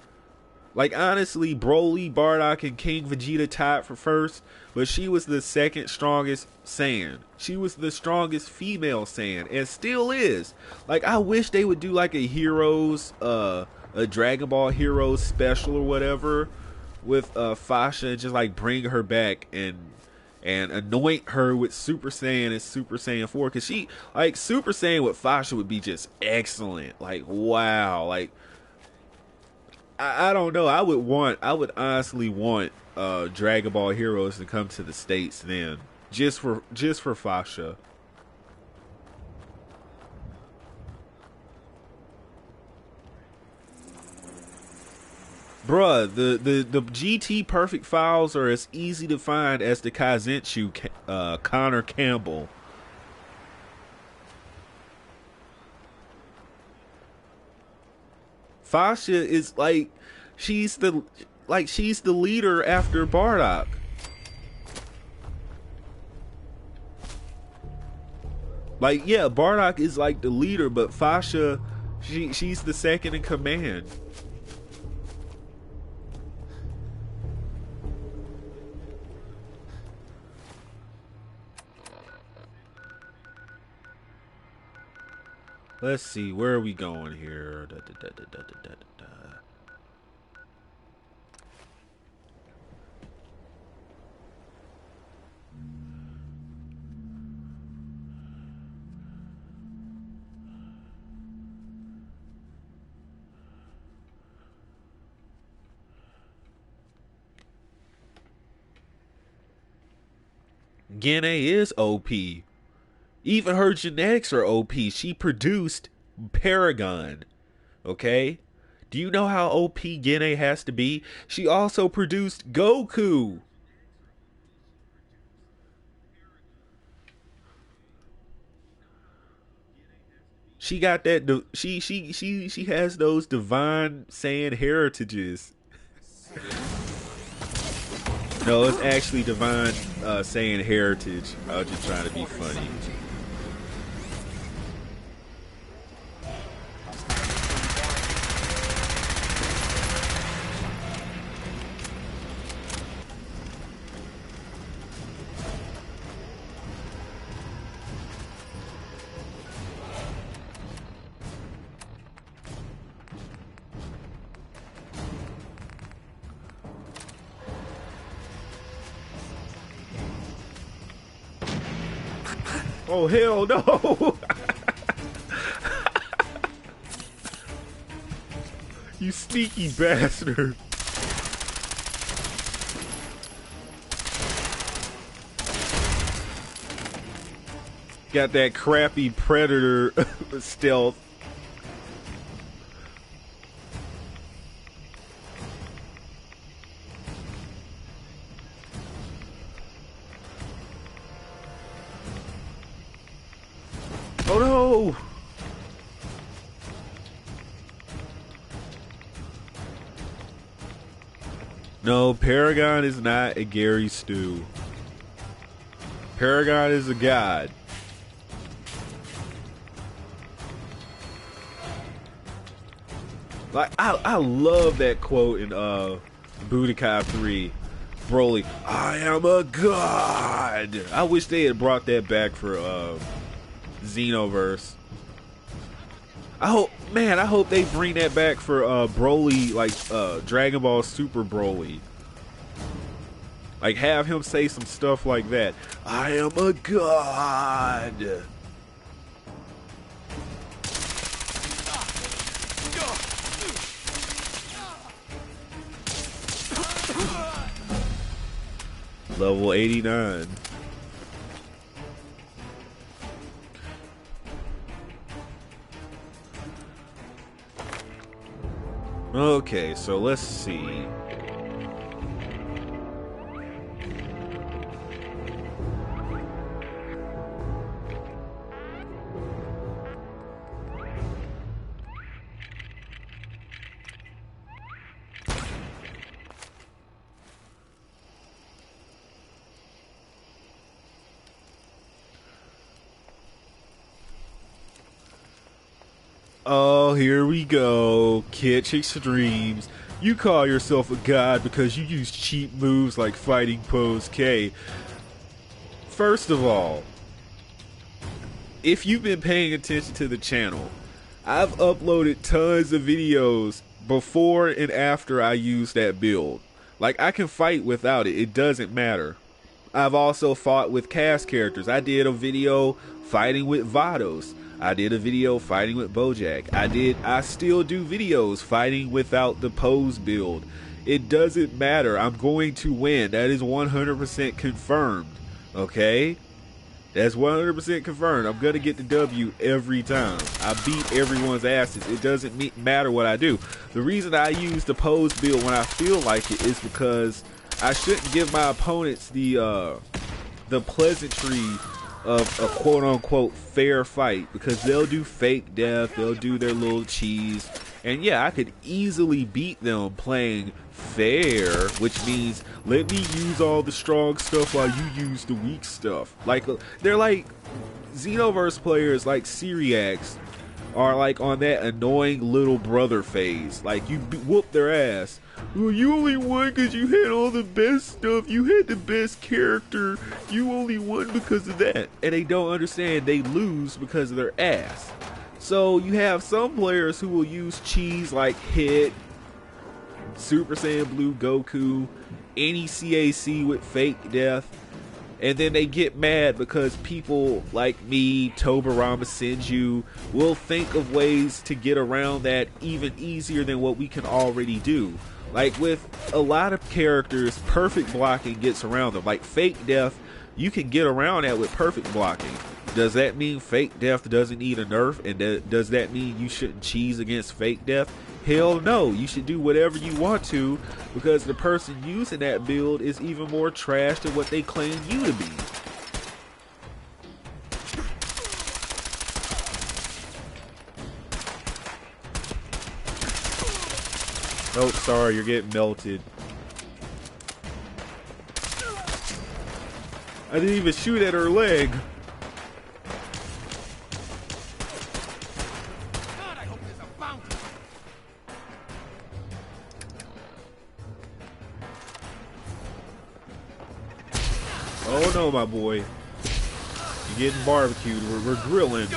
Like, honestly, Broly, Bardock, and King Vegeta tied for first. But she was the second strongest Saiyan. She was the strongest female Saiyan. And still is. Like, I wish they would do like a Heroes, a Dragon Ball Heroes special or whatever with Fasha, and just like bring her back and anoint her with Super Saiyan and Super Saiyan 4. Because she, like, Super Saiyan with Fasha would be just excellent. Like, wow. Like, I don't know. I would honestly want Dragon Ball Heroes to come to the States then. Just for Fasha. Bruh, the GT Perfect files are as easy to find as the Kaizenshuu Connor Campbell. Fasha is like she's the leader after Bardock. Like, yeah, Bardock is like the leader, but Fasha, she's the second in command. Let's see, where are we going here? Da, da, da, da, da, da, da, da. Gene is OP. Even her genetics are OP. She produced Paragon. Okay? Do you know how OP Gene has to be? She also produced Goku. She got that. She has those divine Saiyan heritages. No, it's actually divine Saiyan heritage. I was just trying to be funny. Oh, hell no! You sneaky bastard. Got that crappy predator stealth. Oh no! No, Paragon is not a Gary Stu. Paragon is a god. Like I love that quote in Budokai 3. Broly, I am a god. I wish they had brought that back for Xenoverse. I hope they bring that back for Broly, like Dragon Ball Super Broly. Like have him say some stuff like that. I am a god. Level 89. Okay, so let's see. Oh, here we go. Kitsch Extremes. You call yourself a god because you use cheap moves like Fighting Pose K. First of all, if you've been paying attention to the channel, I've uploaded tons of videos before and after I use that build. Like, I can fight without it. It doesn't matter. I've also fought with cast characters. I did a video fighting with Vados. I did a video fighting with Bojack. I still do videos fighting without the pose build. It doesn't matter. I'm going to win. That is 100% confirmed. Okay? That's 100% confirmed. I'm going to get the W every time. I beat everyone's asses. It doesn't matter what I do. The reason I use the pose build when I feel like it is because I shouldn't give my opponents the pleasantry of a quote-unquote fair fight, because they'll do fake death, they'll do their little cheese, and yeah, I could easily beat them playing fair, which means let me use all the strong stuff while you use the weak stuff. Like, they're like Xenoverse players like SeeReacts are like on that annoying little brother phase. Like, you whoop their ass. Well, you only won because you had all the best stuff. You had the best character. You only won because of that. And they don't understand they lose because of their ass. So you have some players who will use cheese like Hit, Super Saiyan Blue Goku, any CAC with fake death, and then they get mad because people like me, Tobarama Senju, will think of ways to get around that even easier than what we can already do. Like with a lot of characters, perfect blocking gets around them. Like fake death, you can get around that with perfect blocking. Does that mean fake death doesn't need a nerf? And does that mean you shouldn't cheese against fake death? Hell no, you should do whatever you want to, because the person using that build is even more trash than what they claim you to be. Oh, sorry, you're getting melted. I didn't even shoot at her leg. Oh no, my boy. You're getting barbecued. We're grilling.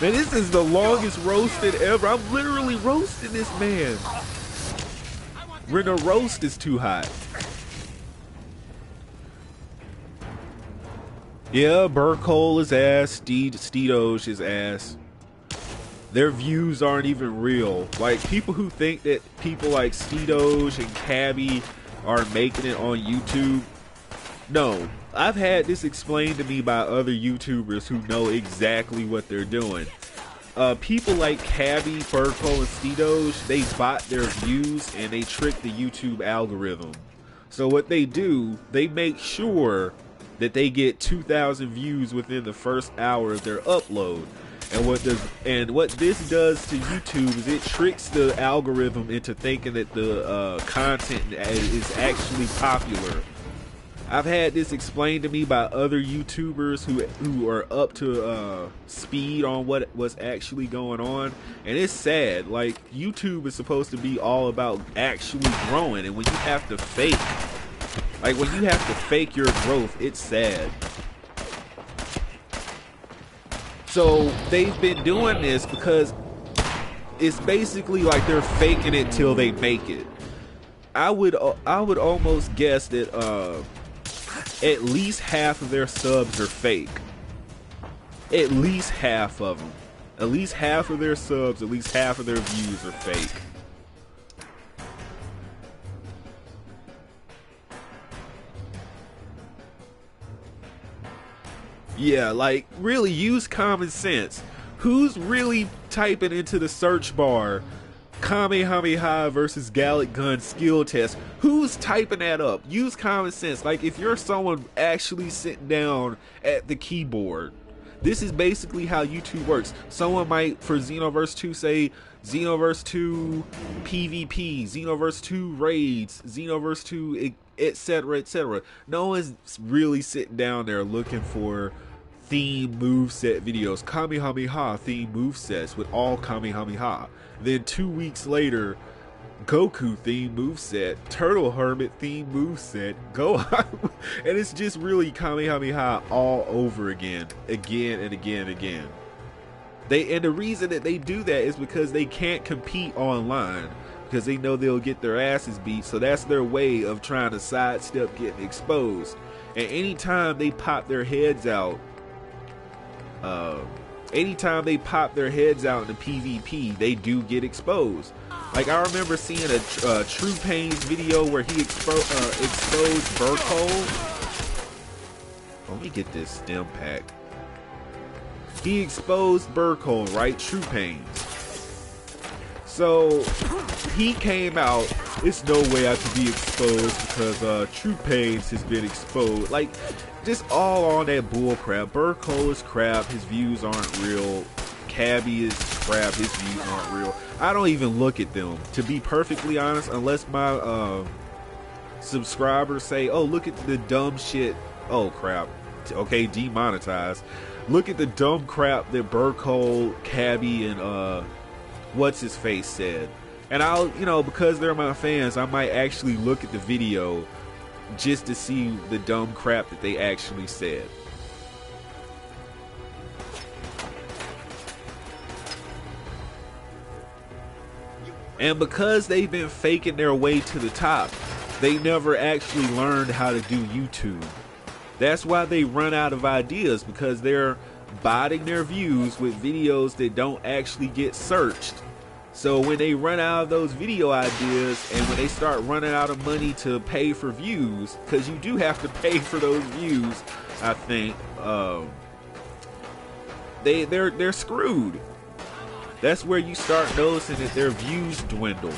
Man, this is the longest roasted ever. I'm literally roasting this man. When the roast is too hot. Yeah, Burkole is ass. Steedosh is ass. Their views aren't even real. Like, people who think that people like Steedosh and Cabby are making it on YouTube. No, I've had this explained to me by other YouTubers who know exactly what they're doing. People like Cabby, Burkole, and Steedosh, they bot their views and they trick the YouTube algorithm. So what they do, they make sure that they get 2,000 views within the first hour of their upload. And what this does to YouTube is it tricks the algorithm into thinking that the content is actually popular. I've had this explained to me by other YouTubers who are up to speed on what's actually going on, and it's sad. Like, YouTube is supposed to be all about actually growing, and when you have to fake, your growth, it's sad. So they've been doing this because it's basically like they're faking it till they make it. I would almost guess that at least half of their subs are fake. At least half of them. At least half of their subs, at least half of their views are fake. Yeah, like, really use common sense. Who's really typing into the search bar Kamehameha versus Gallic Gun skill test? Who's typing that up? Use common sense. Like, if you're someone actually sitting down at the keyboard, this is basically how YouTube works. Someone might, for Xenoverse 2, say Xenoverse 2 PvP, Xenoverse 2 raids, Xenoverse 2, etc., etc. No one's really sitting down there looking for theme moveset videos, Kamehameha theme movesets with all Kamehameha. Then 2 weeks later, Goku theme moveset, Turtle Hermit theme moveset, Gohan, and it's just really Kamehameha all over again and again and again. And the reason that they do that is because they can't compete online, because they know they'll get their asses beat. So that's their way of trying to sidestep getting exposed. And anytime they pop their heads out, in the PvP, they do get exposed. Like, I remember seeing a True Pains video where he exposed Burkole. Let me get this stem pack. He exposed Burkole, right? True Pains. So he came out, it's no way I could be exposed because True Pains has been exposed. Like, just all on that bull crap. Burkole is crap, his views aren't real. Cabby is crap, his views aren't real. I don't even look at them, to be perfectly honest, unless my subscribers say, oh, look at the dumb shit. Oh crap, okay, demonetized. Look at the dumb crap that Burkole, Cabby, and what's his face said. And I'll, because they're my fans, I might actually look at the video just to see the dumb crap that they actually said. And because they've been faking their way to the top, they never actually learned how to do YouTube. That's why they run out of ideas, because they're botting their views with videos that don't actually get searched. So when they run out of those video ideas, and when they start running out of money to pay for views, because you do have to pay for those views, I think, they're screwed. That's where you start noticing that their views dwindle.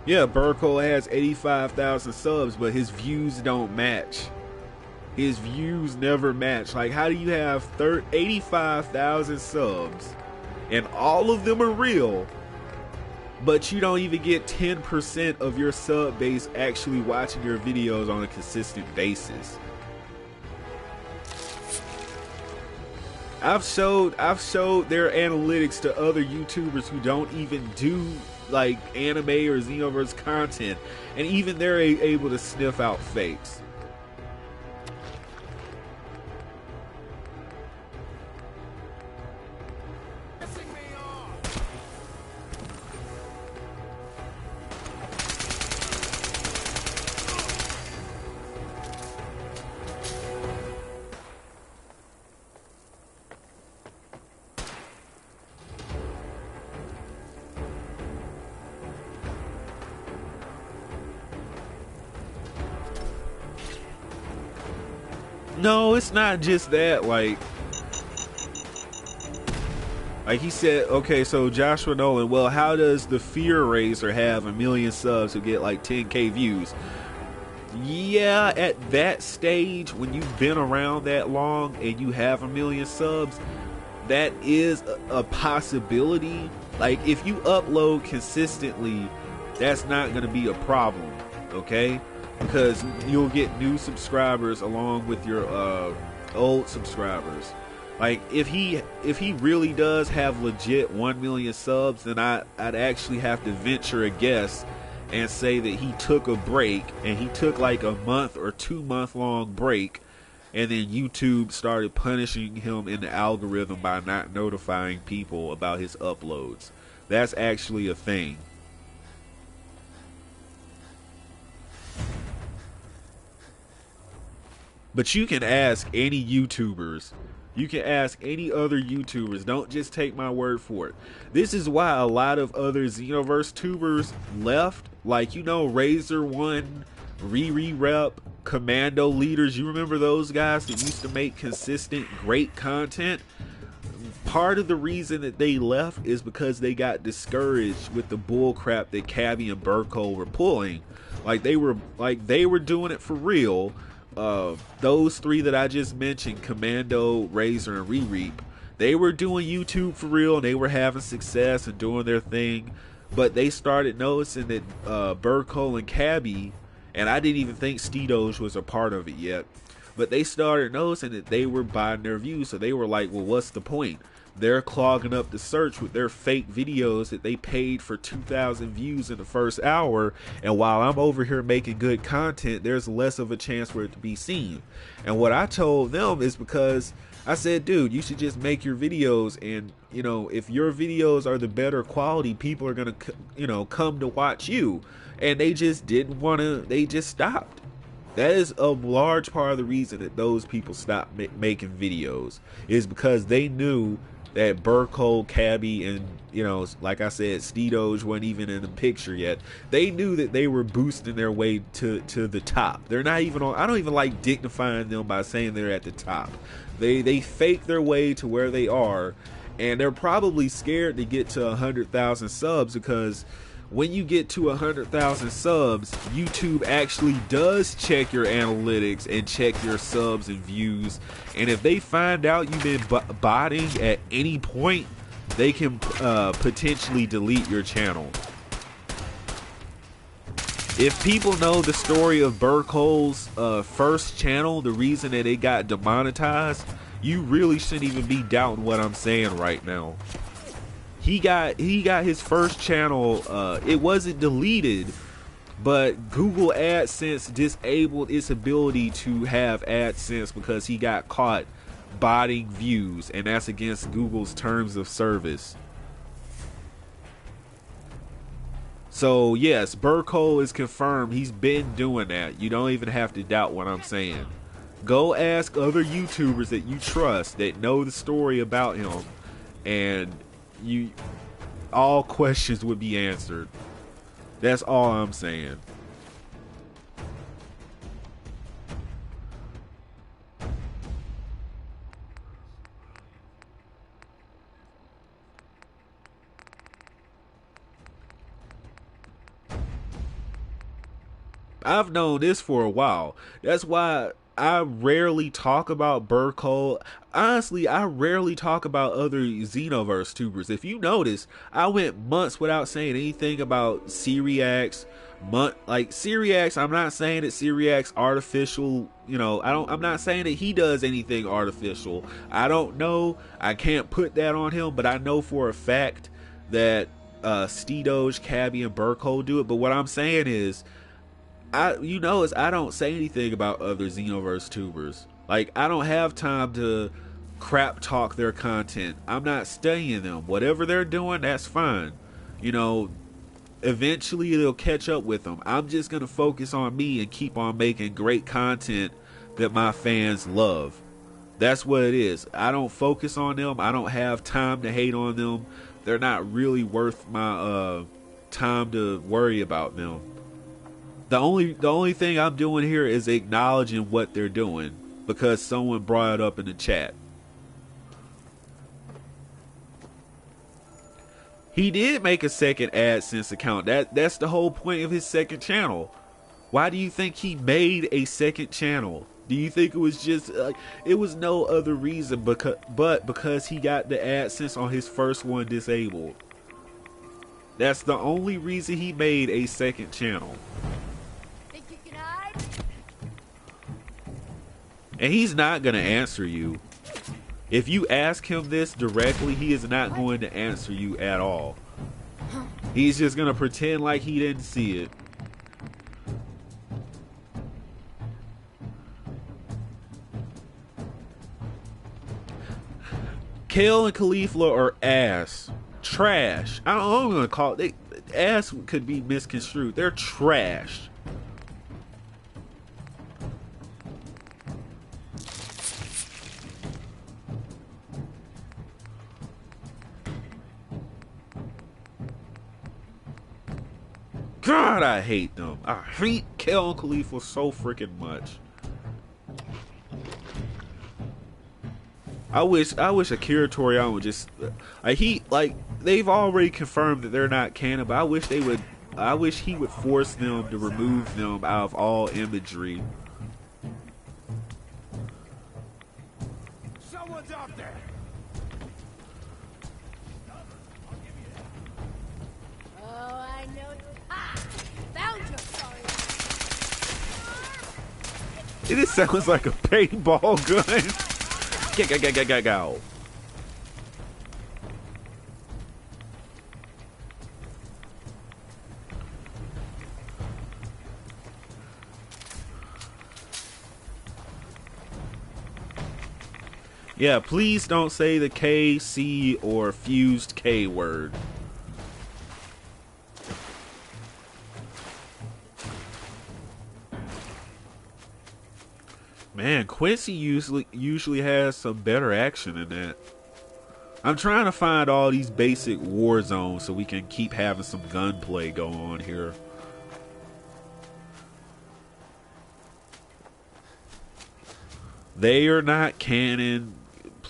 Yeah, Burko has 85,000 subs, but his views don't match. His views never match. Like, how do you have 85,000 subs, and all of them are real, but you don't even get 10% of your sub base actually watching your videos on a consistent basis? I've showed their analytics to other YouTubers who don't even do like anime or Xenoverse content, and even they're able to sniff out fakes. No, it's not just that. Like he said, okay, so Joshua Nolan, well, how does the Fear Raiser have 1 million subs to get like 10k views? Yeah, at that stage, when you've been around that long and you have 1 million subs, that is a possibility. Like, if you upload consistently, that's not going to be a problem, okay? Because you'll get new subscribers along with your old subscribers. Like, if he really does have legit 1 million subs, then I'd actually have to venture a guess and say that he took a break, and he took like a month or 2 month long break, and then YouTube started punishing him in the algorithm by not notifying people about his uploads. That's actually a thing. But you can ask any YouTubers. You can ask any other YouTubers. Don't just take my word for it. This is why a lot of other Xenoverse tubers left. Like, Razor One, Rep, Commando Leaders. You remember those guys that used to make consistent, great content? Part of the reason that they left is because they got discouraged with the bull crap that Cabby and Burko were pulling. They were doing it for real. Those three that I just mentioned, Commando, Razor, and Reap, they were doing YouTube for real, and they were having success and doing their thing. But they started noticing that Burko and Cabby, and I didn't even think Steedoge was a part of it yet, but they started noticing that they were buying their views. So they were like, well, what's the point? They're clogging up the search with their fake videos that they paid for 2,000 views in the first hour, and while I'm over here making good content, there's less of a chance for it to be seen. And what I told them is, because I said, dude, you should just make your videos, and if your videos are the better quality, people are gonna come to watch you. And they just didn't want to. They just stopped. That is a large part of the reason that those people stopped making videos, is because they knew that Burko, Cabby, and like I said, Steedoge wasn't even in the picture yet. They knew that they were boosting their way to the top. They're not even on. I don't even like dignifying them by saying they're at the top. They fake their way to where they are, and they're probably scared to get to 100,000 subs, because when you get to 100,000 subs, YouTube actually does check your analytics and check your subs and views. And if they find out you've been botting at any point, they can potentially delete your channel. If people know the story of Burkole's first channel, the reason that it got demonetized, you really shouldn't even be doubting what I'm saying right now. He got his first channel, it wasn't deleted, but Google AdSense disabled its ability to have AdSense because he got caught botting views, and that's against Google's terms of service. So yes, Burkole is confirmed. He's been doing that. You don't even have to doubt what I'm saying. Go ask other YouTubers that you trust that know the story about him, and all questions would be answered. That's all I'm saying. I've known this for a while. That's why I rarely talk about Burkole. Honestly, I rarely talk about other Xenoverse tubers. If you notice, I went months without saying anything about SeeReacts. Like SeeReacts, I'm not saying that SeeReacts artificial, I'm not saying that he does anything artificial. I don't know. I can't put that on him, but I know for a fact that Stedoge, Cabby, and Burkole do it. But what I'm saying is, I don't say anything about other Xenoverse tubers. Like, I don't have time to crap talk their content. I'm not studying them. Whatever they're doing, that's fine. Eventually it'll catch up with them. I'm just going to focus on me and keep on making great content that my fans love. That's what it is. I don't focus on them. I don't have time to hate on them. They're not really worth my time to worry about them. The only thing I'm doing here is acknowledging what they're doing because someone brought it up in the chat. He did make a second AdSense account. That's the whole point of his second channel. Why do you think he made a second channel? Do you think it was just it was no other reason but because he got the AdSense on his first one disabled? That's the only reason he made a second channel. And he's not going to answer you. If you ask him this directly, he is not going to answer you at all. He's just going to pretend like he didn't see it. Kale and Caulifla are ass. Trash. I don't know what I'm going to call it. Ass could be misconstrued. They're trash. God, I hate them. I hate Kale and Caulifla so freaking much. I wish Akira Toriyama would just they've already confirmed that they're not canon, but I wish he would force them to remove them out of all imagery. Someone's out there. It just sounds like a paintball gun. Go. Yeah, please don't say the K, C, or fused K word. Man, Quincy usually has some better action than that. I'm trying to find all these basic war zones so we can keep having some gunplay go on here. They are not canon.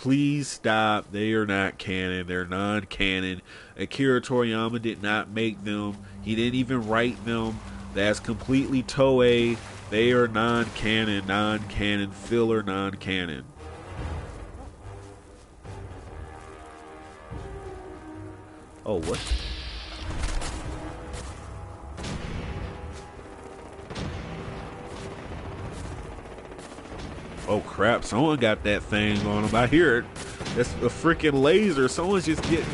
Please stop. They are not canon. They're non-canon. Akira Toriyama did not make them. He didn't even write them. That's completely Toei. They are non-canon, filler, non-canon. Oh, what? Oh crap, someone got that thing on them. I hear it. That's a freaking laser. Someone's just getting...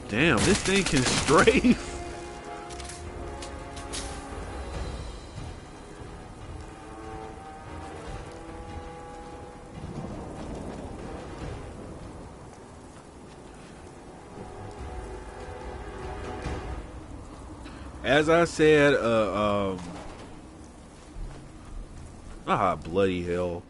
Damn, this thing can strafe. As I said, bloody hell.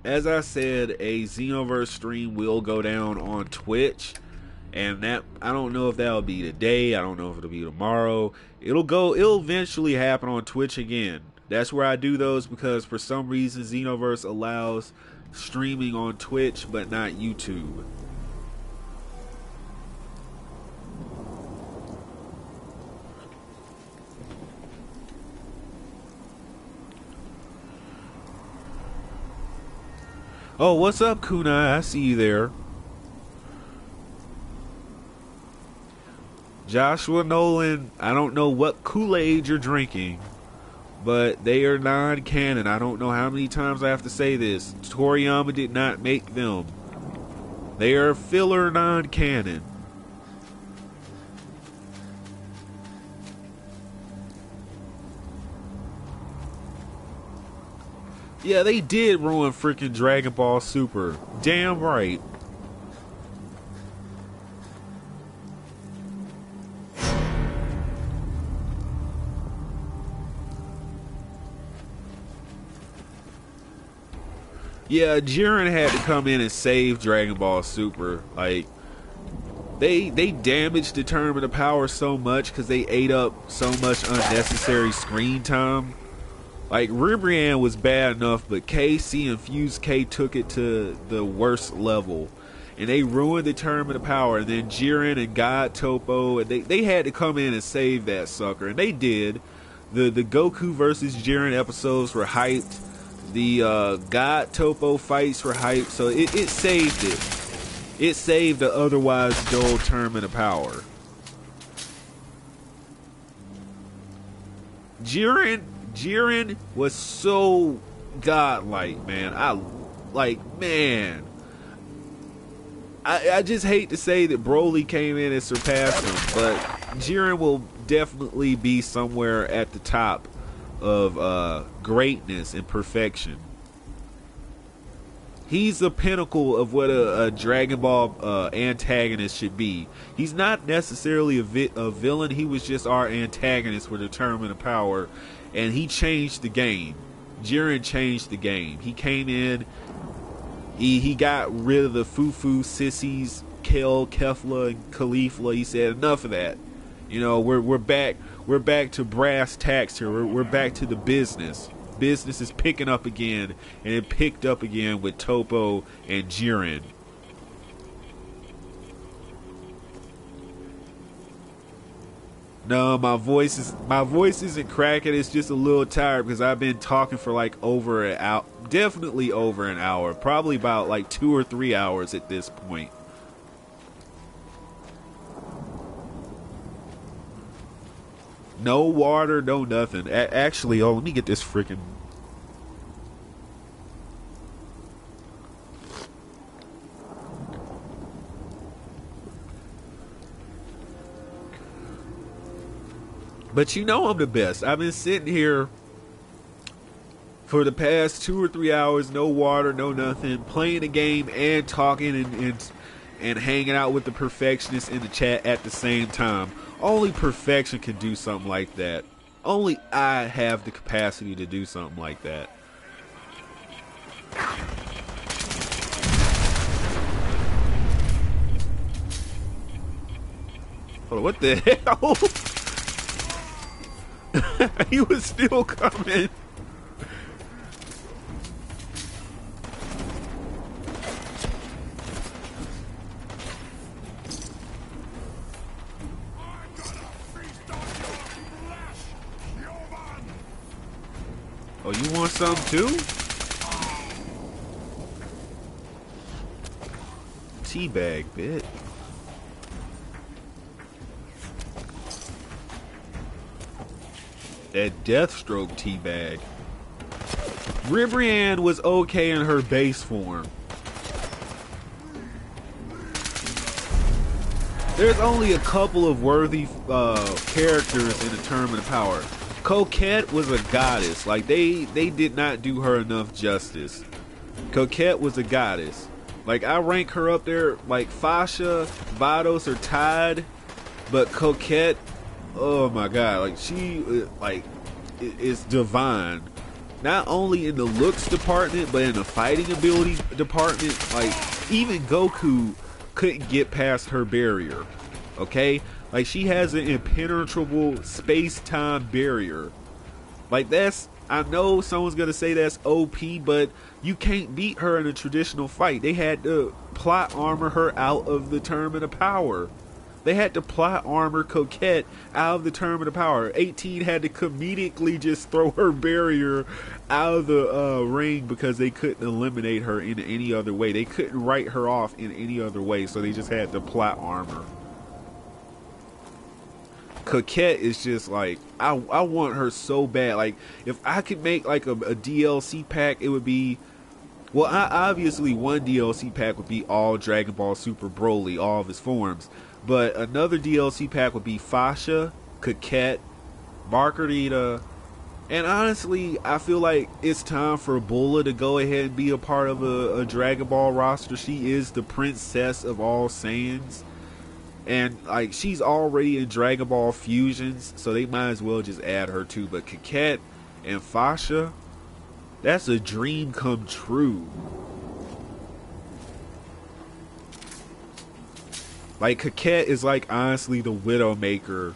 As I said, a Xenoverse stream will go down on Twitch, and that, I don't know if that'll be today, I don't know if it'll be tomorrow. It'll eventually happen on Twitch again. That's where I do those, because for some reason Xenoverse allows streaming on Twitch but not YouTube. Oh, what's up, Kunai? I see you there. Joshua Nolan, I don't know what Kool-Aid you're drinking, but they are non-canon. I don't know how many times I have to say this. Toriyama did not make them. They are filler non-canon. Yeah, they did ruin freaking Dragon Ball Super. Damn right. Yeah, Jiren had to come in and save Dragon Ball Super. Like, they damaged the Tournament of Power so much because they ate up so much unnecessary screen time. Like, Ribrianne was bad enough, but KC and Fuse K took it to the worst level. And they ruined the Tournament of Power. And then Jiren and God Topo, and they had to come in and save that sucker. And they did. The Goku versus Jiren episodes were hyped. The God Topo fights were hyped. So it saved it. It saved the otherwise dull Tournament of Power. Jiren was so godlike, man. I just hate to say that Broly came in and surpassed him, but Jiren will definitely be somewhere at the top of greatness and perfection. He's the pinnacle of what a Dragon Ball antagonist should be. He's not necessarily a villain. He was just our antagonist for the Tournament of Power. And he changed the game. Jiren changed the game. He came in. He got rid of the foo-foo sissies, Kel, Kefla, and Caulifla. He said, enough of that. You know, we're back to brass tacks here. We're back to the business. Business is picking up again, and it picked up again with Topo and Jiren. No, my voice isn't cracking. It's just a little tired because I've been talking for like over an hour, definitely over an hour, probably about like 2 or 3 hours at this point. No water, no nothing. Actually, let me get this freaking... But you know I'm the best. I've been sitting here for the past 2 or 3 hours, no water, no nothing, playing the game and talking and hanging out with the perfectionists in the chat at the same time. Only perfection can do something like that. Only I have the capacity to do something like that. Hold on, what the hell? He was still coming. Oh, you want some too? Teabag bit. That Deathstroke teabag. Ribrianne was okay in her base form. There's only a couple of worthy characters in the Tournament of Power. Coquette was a goddess. Like, they did not do her enough justice. Coquette was a goddess. Like, I rank her up there. Like, Fasha, Vados are tied, but Coquette, oh my god, like, she like is divine. Not only in the looks department, but in the fighting ability department. Like, even Goku couldn't get past her barrier. Okay? Like, she has an impenetrable space-time barrier. Like, that's, I know someone's gonna say that's OP, but you can't beat her in a traditional fight. They had to plot armor her out of the Tournament of Power. They had to plot armor Coquette out of the Tournament of Power. 18 had to comedically just throw her barrier out of the ring because they couldn't eliminate her in any other way. They couldn't write her off in any other way, so they just had to plot armor. Coquette is just like, I want her so bad. Like, if I could make like a DLC pack, it would be, well, obviously one DLC pack would be all Dragon Ball Super Broly, all of his forms. But another DLC pack would be Fasha, Coquette, Margarita, and honestly, I feel like it's time for Bulla to go ahead and be a part of a Dragon Ball roster. She is the princess of all Saiyans. And like, she's already in Dragon Ball Fusions, so they might as well just add her too. But Coquette and Fasha, that's a dream come true. Like, Coquette is like honestly the Widowmaker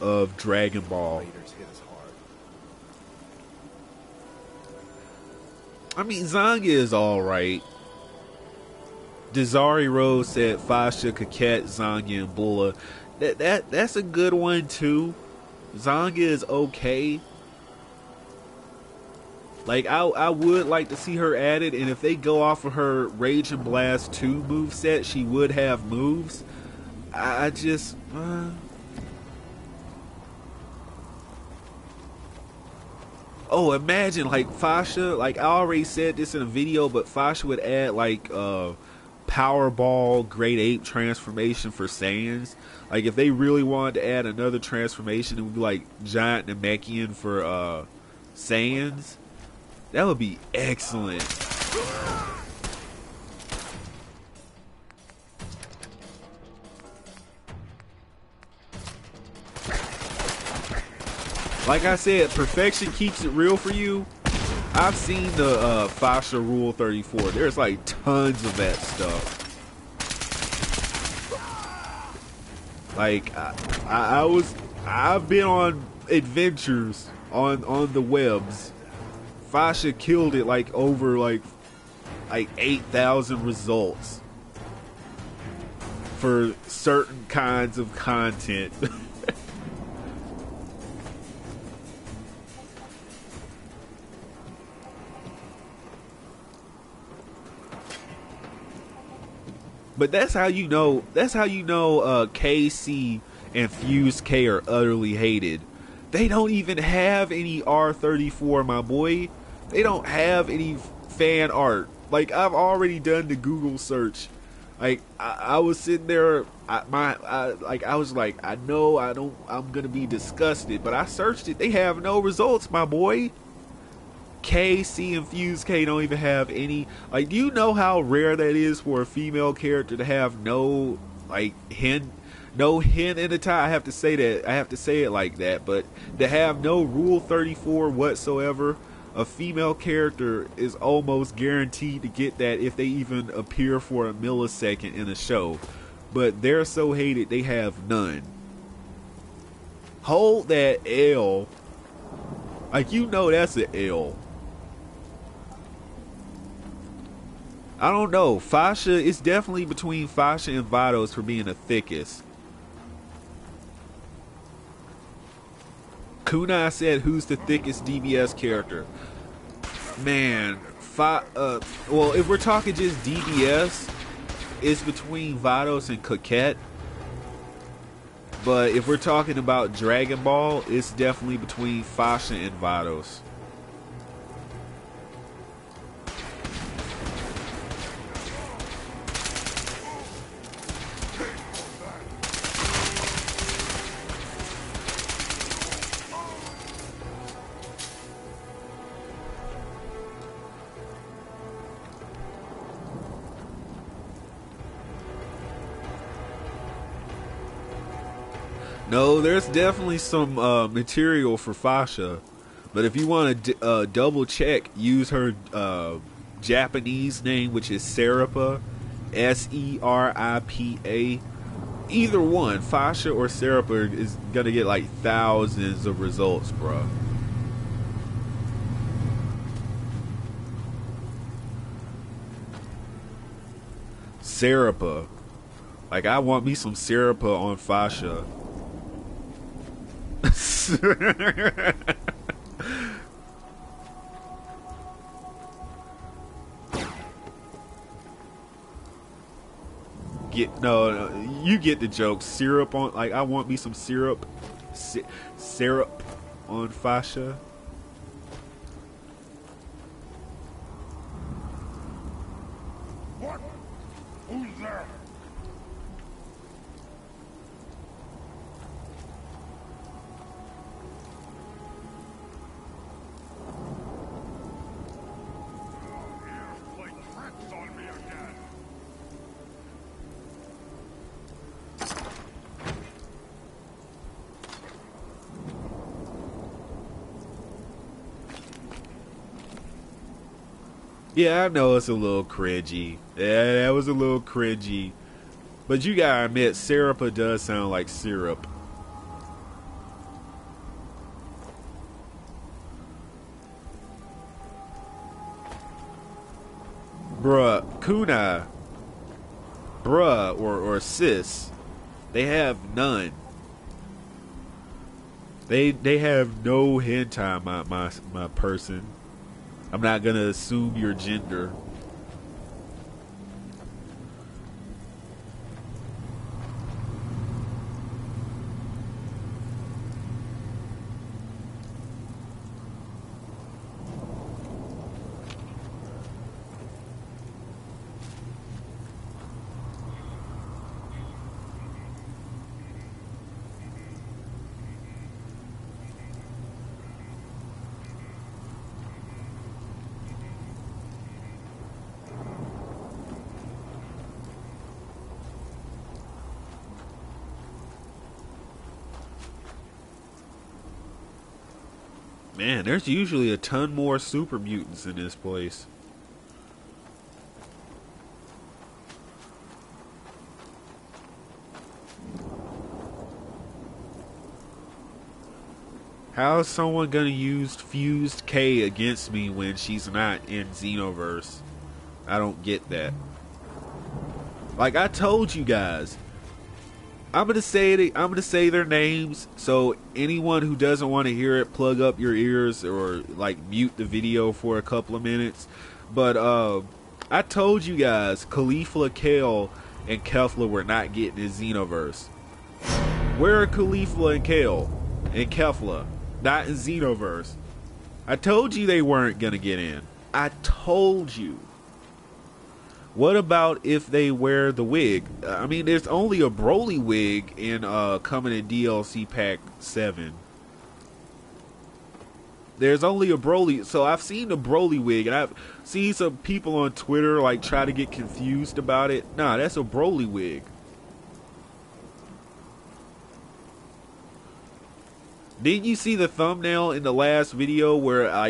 of Dragon Ball. I mean, Zanga is alright. Desari Rose said Fasha, Coquette, Zanga, and Bulla. That's a good one too. Zanga is okay. Like, I would like to see her added, and if they go off of her Rage and Blast 2 moveset, she would have moves. I just oh, imagine like Fasha, like I already said this in a video, but Fasha would add like Powerball Great Ape transformation for Saiyans. Like, if they really wanted to add another transformation, it would be like Giant Namekian for Saiyans. That would be excellent. Like I said, perfection keeps it real for you. I've seen the Fasha Rule 34. There's like tons of that stuff. Like, I've been on adventures on the webs. Fasha killed it like over like 8,000 results for certain kinds of content. But that's how you know KC and Fuse K are utterly hated. They don't even have any R34, my boy. They don't have any fan art. Like, I've already done the Google search. Like, I was sitting there, I was like, I know I'm gonna be disgusted, but I searched it. They have no results, my boy. K, C, and Fuse K don't even have any. Like, do you know how rare that is for a female character to have no like hint in the tie? I have to say that. I have to say it like that. But to have no Rule 34 whatsoever, a female character is almost guaranteed to get that if they even appear for a millisecond in a show. But they're so hated they have none. Hold that L. Like, you know that's an L. I don't know. Fasha, it's definitely between Fasha and Vados for being the thickest. Kunai said, who's the thickest DBS character? Man, well, if we're talking just DBS, it's between Vados and Coquette. But if we're talking about Dragon Ball, it's definitely between Fasha and Vados. No, there's definitely some material for Fasha, but if you want to double check, use her Japanese name, which is Seripa, Seripa. Either one, Fasha or Seripa, is gonna get like thousands of results, bro. Seripa, like, I want me some Seripa on Fasha. You get the joke. Syrup on, like, I want me some syrup. Syrup on Fasha. What? Who's there? Yeah, I know it's a little cringy. Yeah, that was a little cringy. But you gotta admit, Seripa does sound like syrup. Bruh, Kunai. Bruh, or sis. They have none. They have no hentai, my person. I'm not gonna assume your gender. Man, there's usually a ton more super mutants in this place. How is someone gonna use Fused K against me when she's not in Xenoverse? I don't get that. Like I told you guys, I'm gonna say their names, so anyone who doesn't want to hear it, plug up your ears or like mute the video for a couple of minutes. But I told you guys, Caulifla, Kale, and Kefla were not getting in Xenoverse. Where are Caulifla and Kale and Kefla? Not in Xenoverse. I told you they weren't gonna get in. I told you. What about if they wear the wig? I mean, there's only a Broly wig in coming in DLC Pack 7. There's only a Broly. So I've seen the Broly wig, and I've seen some people on Twitter like try to get confused about it. Nah, that's a Broly wig. Didn't you see the thumbnail in the last video where I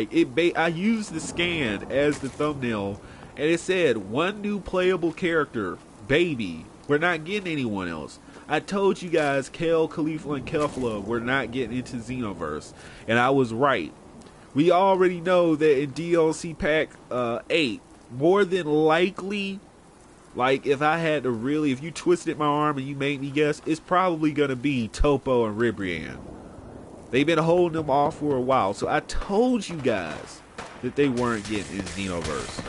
used the scan as the thumbnail, and it said one new playable character, baby. We're not getting anyone else. I told you guys, Kel, Khalifa, and Kefla were not getting into Xenoverse, and I was right. We already know that in DLC Pack 8, more than likely, like if you twisted my arm and you made me guess, it's probably gonna be Topo and Ribrianne. They've been holding them off for a while, so I told you guys that they weren't getting in Xenoverse.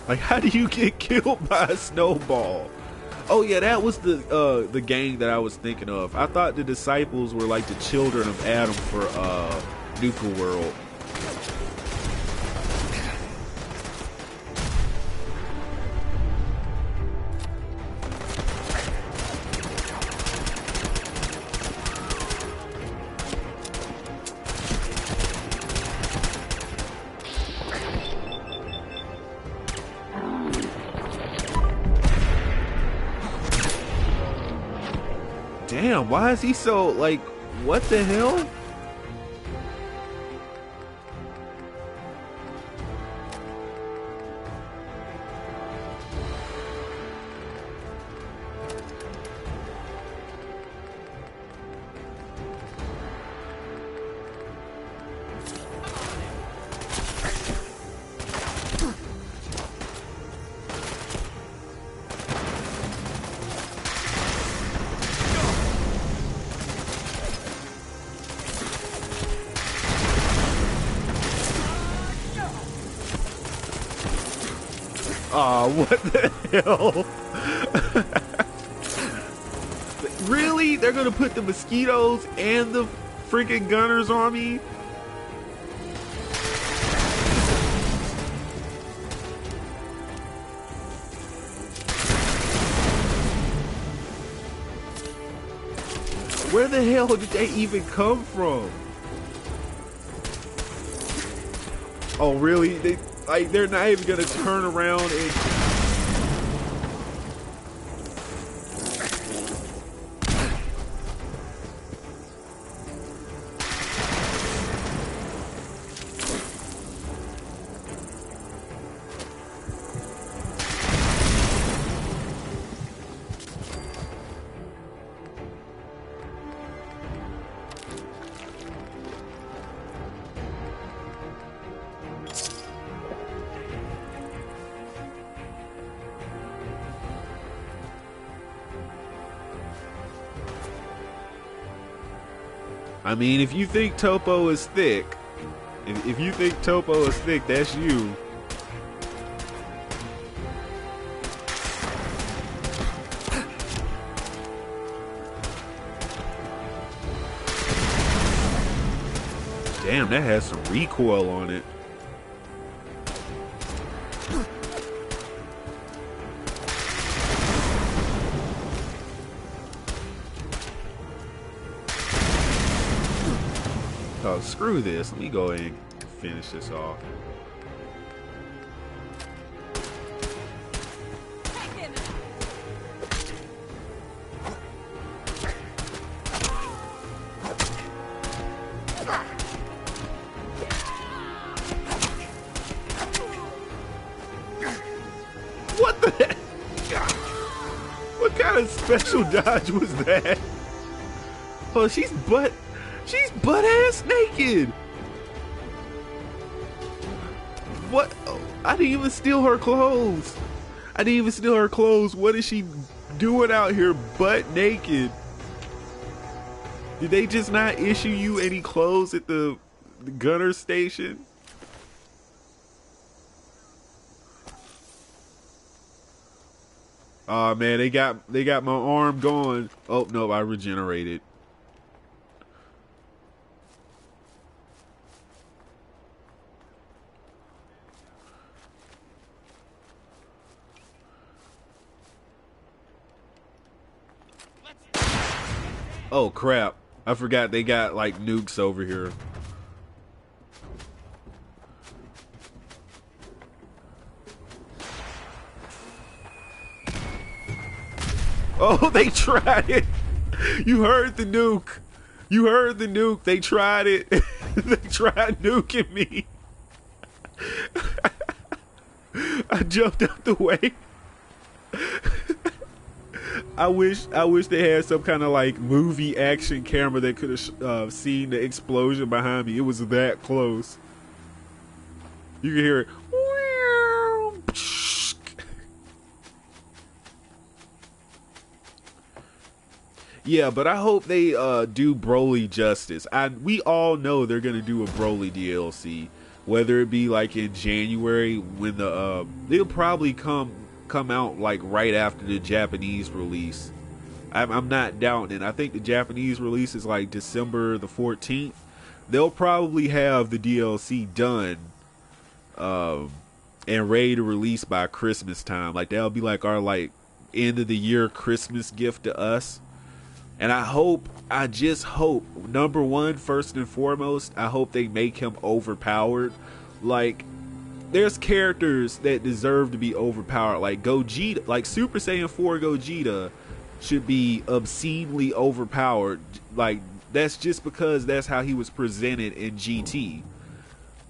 Like, how do you get killed by a snowball? Oh yeah, that was the gang that I was thinking of. I thought the disciples were like the children of Adam for Nuka World. Damn, why is he so, like, what the hell? Aw, what the hell? Really? They're gonna put the mosquitoes and the freaking gunners on me? Where the hell did they even come from? Oh, really? They're not even gonna turn around and... I mean, if you think Topo is thick, if you think Topo is thick, that's you. Damn, that has some recoil on it. Oh, screw this. Let me go ahead and finish this off. What the heck? What kind of special dodge was that? Oh, she's butt ass naked. What? Oh, I didn't even steal her clothes. What is she doing out here butt naked? Did they just not issue you any clothes at the gunner station? Oh man, they got my arm going. Oh no, I regenerated. Oh crap. I forgot they got like nukes over here. Oh, they tried it. You heard the nuke. You heard the nuke. They tried it. They tried nuking me. I jumped out the way. I wish they had some kind of like movie action camera that could have seen the explosion behind me. It was that close. You can hear it. Yeah, but I hope they do Broly justice. We all know they're gonna do a Broly DLC, whether it be like in January when they'll probably come out like right after the Japanese release. I'm not doubting it. I think the Japanese release is like December the 14th. They'll probably have the DLC done and ready to release by Christmas time. Like that'll be like our like end of the year Christmas gift to us. And I just hope, number one, first and foremost, I hope they make him overpowered. Like, there's characters that deserve to be overpowered. Like Gogeta, like Super Saiyan 4 Gogeta should be obscenely overpowered. Like, that's just because that's how he was presented in GT.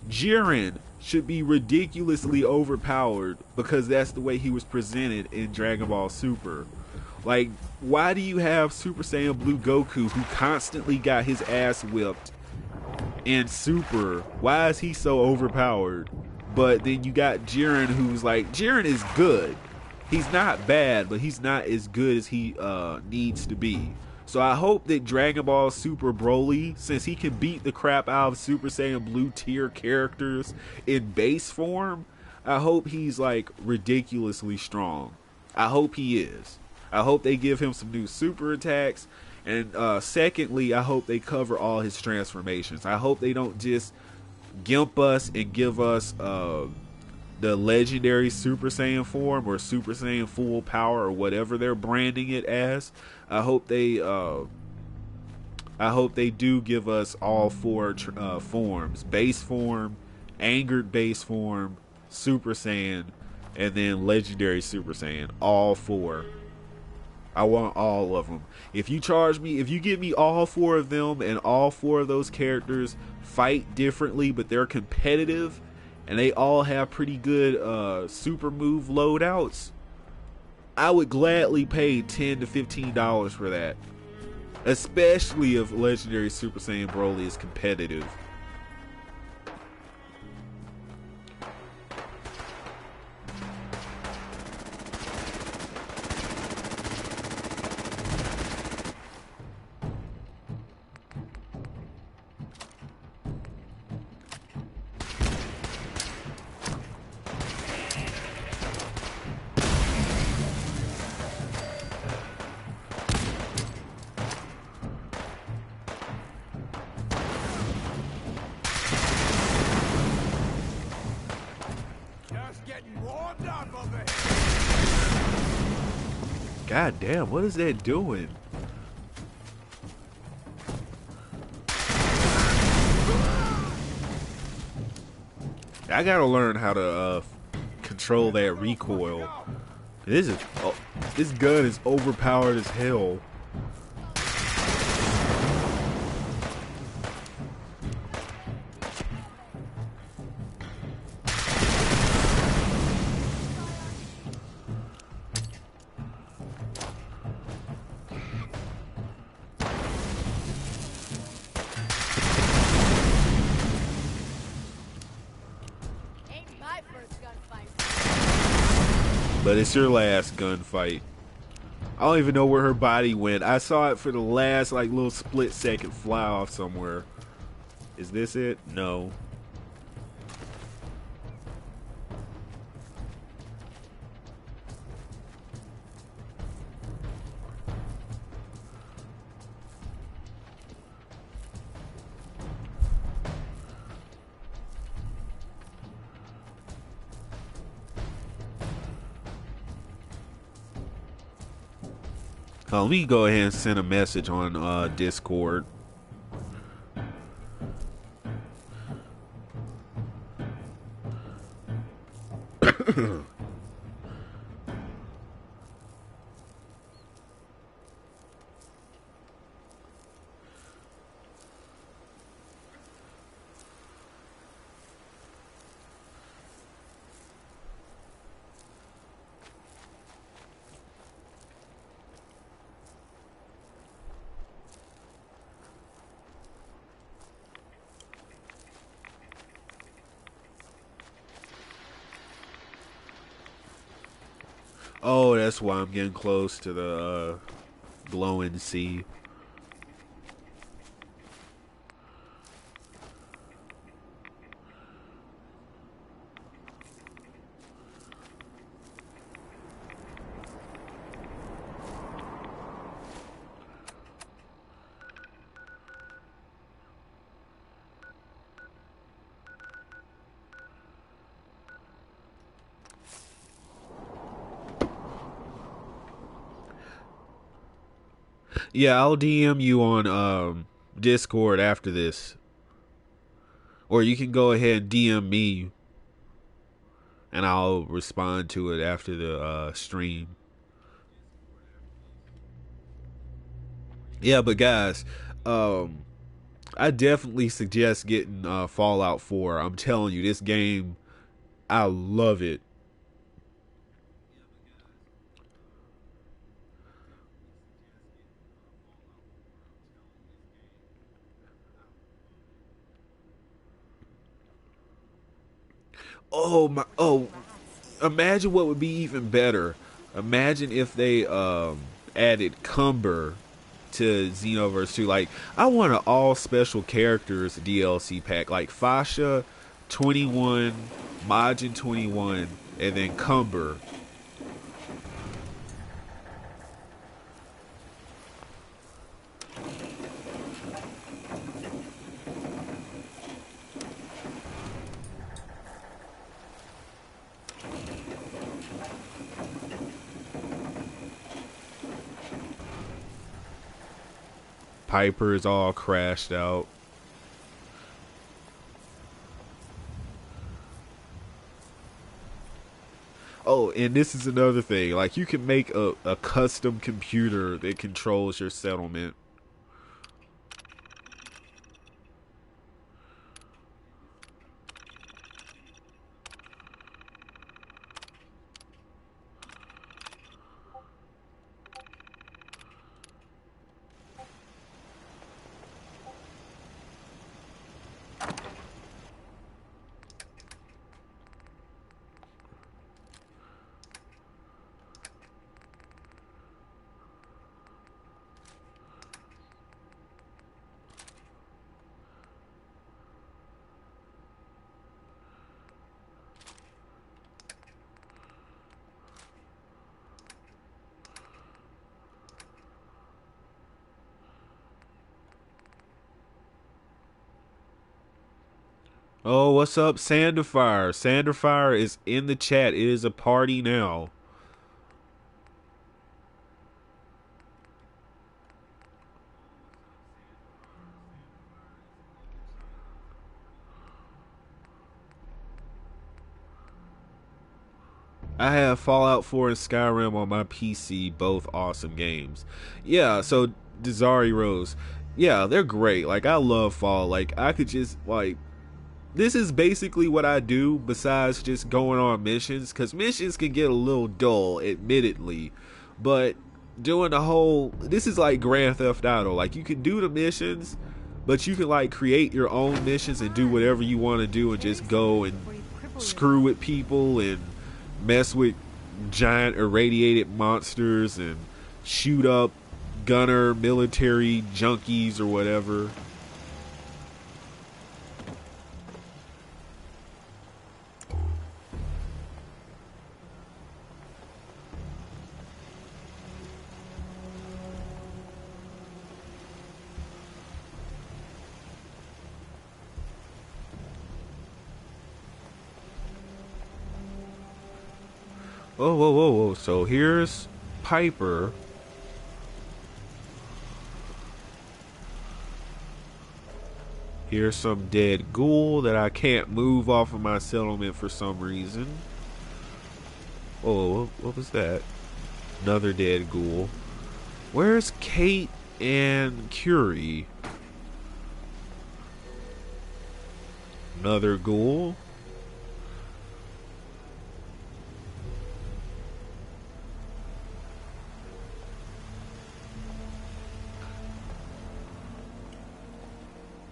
Jiren should be ridiculously overpowered because that's the way he was presented in Dragon Ball Super. Like, why do you have Super Saiyan Blue Goku who constantly got his ass whipped in Super? Why is he so overpowered? But then you got Jiren who's like, Jiren is good. He's not bad, but he's not as good as he needs to be. So I hope that Dragon Ball Super Broly, since he can beat the crap out of Super Saiyan Blue tier characters in base form, I hope he's like ridiculously strong. I hope he is. I hope they give him some new super attacks. And secondly, I hope they cover all his transformations. I hope they don't just gimp us and give us the legendary Super Saiyan form or Super Saiyan full power or whatever they're branding it as. I hope they do give us all four forms: base form, angered base form, Super Saiyan, and then legendary Super Saiyan. All four. I want all of them. If you give me all four of them and all four of those characters fight differently, but they're competitive and they all have pretty good super move loadouts, I would gladly pay $10 to $15 for that. Especially if legendary Super Saiyan Broly is competitive. God damn, what is that doing? I gotta learn how to control that recoil. This gun is overpowered as hell. But it's your last gunfight. I don't even know where her body went. I saw it for the last like little split second fly off somewhere. Is this it? No. Let me go ahead and send a message on Discord. Oh, that's why I'm getting close to the glowing sea. Yeah, I'll DM you on Discord after this. Or you can go ahead and DM me and I'll respond to it after the stream. Yeah, but guys, I definitely suggest getting Fallout 4. I'm telling you, this game, I love it. Oh my! Oh, imagine what would be even better. Imagine if they added Cumber to Xenoverse 2. Like, I want an all special characters DLC pack, like Fasha, 21, Majin 21, and then Cumber. Piper is all crashed out. Oh, and this is another thing. Like, you can make a custom computer that controls your settlement. Oh, what's up, Sanderfire? Sanderfire is in the chat. It is a party now. I have Fallout 4 and Skyrim on my PC, both awesome games. Yeah, so Desari Rose. Yeah, they're great. Like, I love Fall. Like, I could just, like, this is basically what I do besides just going on missions, because missions can get a little dull, admittedly. But doing the whole, this is like Grand Theft Auto. Like, you can do the missions, but you can, like, create your own missions and do whatever you want to do and just go and screw with people and mess with giant irradiated monsters and shoot up gunner military junkies or whatever. Whoa, whoa, whoa, whoa. So here's Piper. Here's some dead ghoul that I can't move off of my settlement for some reason. Oh, what was that? Another dead ghoul. Where's Kate and Curie? Another ghoul.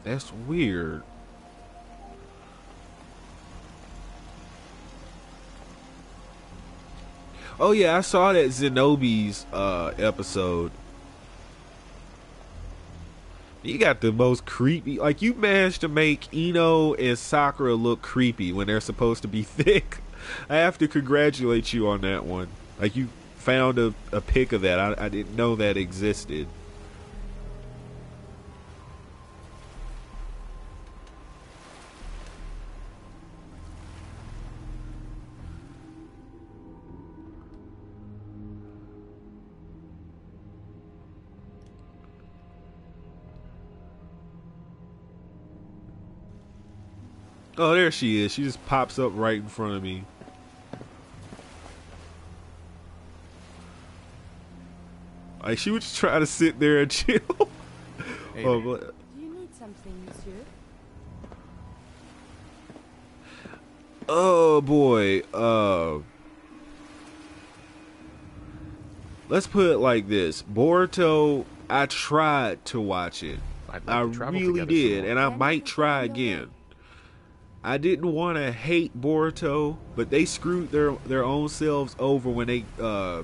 That's weird. Oh yeah, I saw that Shinobi's episode. You got the most creepy, like you managed to make Ino and Sakura look creepy when they're supposed to be thick. I have to congratulate you on that one. Like you found a pic of that. I didn't know that existed. Oh, there she is. She just pops up right in front of me. Like, she would just try to sit there and chill. Hey, oh, Do you need something, monsieur? oh, boy. Let's put it like this. Boruto, I tried to watch it. I really did, and I might try again. I didn't want to hate Boruto, but they screwed their own selves over when they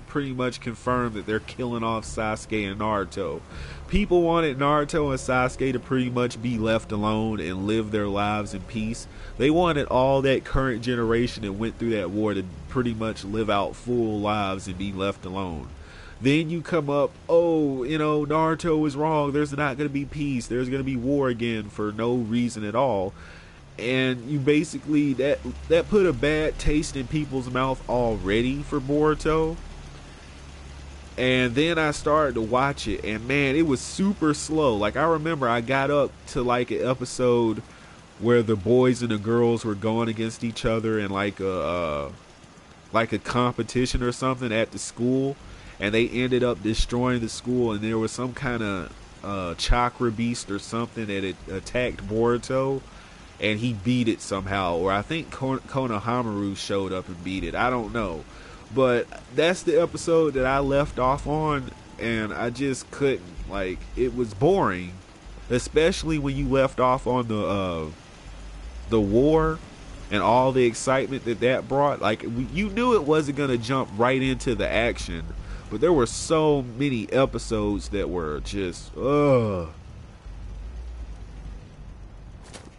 pretty much confirmed that they're killing off Sasuke and Naruto. People wanted Naruto and Sasuke to pretty much be left alone and live their lives in peace. They wanted all that current generation that went through that war to pretty much live out full lives and be left alone. Then you come up, oh, you know, Naruto was wrong. There's not going to be peace. There's going to be war again for no reason at all. And you basically, that put a bad taste in people's mouth already for Boruto. And then I started to watch it, and man, it was super slow. Like, I remember I got up to like an episode where the boys and the girls were going against each other in like a competition or something at the school, and they ended up destroying the school, and there was some kind of chakra beast or something that it attacked Boruto. And he beat it somehow, or I think Konohamaru showed up and beat it. I don't know, but that's the episode that I left off on, and I just couldn't. Like, it was boring, especially when you left off on the war and all the excitement that brought. Like, you knew it wasn't gonna jump right into the action, but there were so many episodes that were just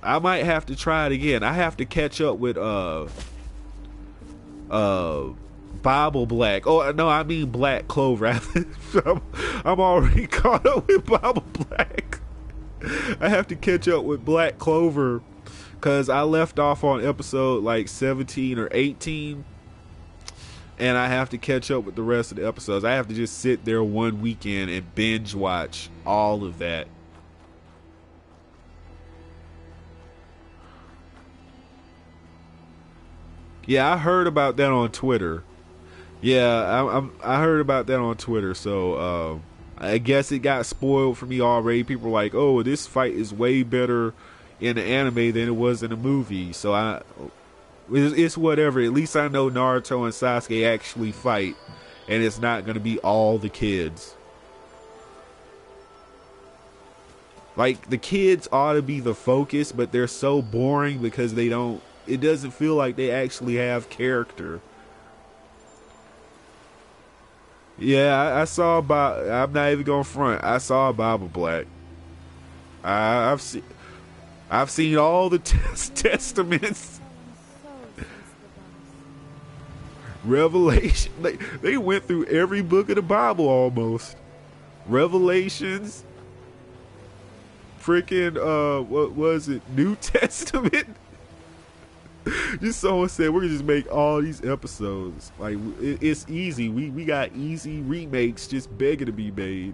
I might have to try it again. I have to catch up with Bible Black. Oh no, I mean Black Clover. I'm already caught up with Bible Black. I have to catch up with Black Clover because I left off on episode like 17 or 18, and I have to catch up with the rest of the episodes. I have to just sit there one weekend and binge watch all of that. Yeah, I heard about that on Twitter. Yeah, I heard about that on Twitter. So I guess it got spoiled for me already. People were like, "Oh, this fight is way better in the anime than it was in the movie." So it's whatever. At least I know Naruto and Sasuke actually fight, and it's not going to be all the kids. Like, the kids ought to be the focus, but they're so boring because they don't. It doesn't feel like they actually have character. Yeah, I saw about. I'm not even going front. I saw Bible Black. I've seen all the testaments. Revelation. They went through every book of the Bible almost. Revelations. Freaking what was it? New Testament. Just someone said we're gonna just make all these episodes. Like, it's easy. We got easy remakes just begging to be made.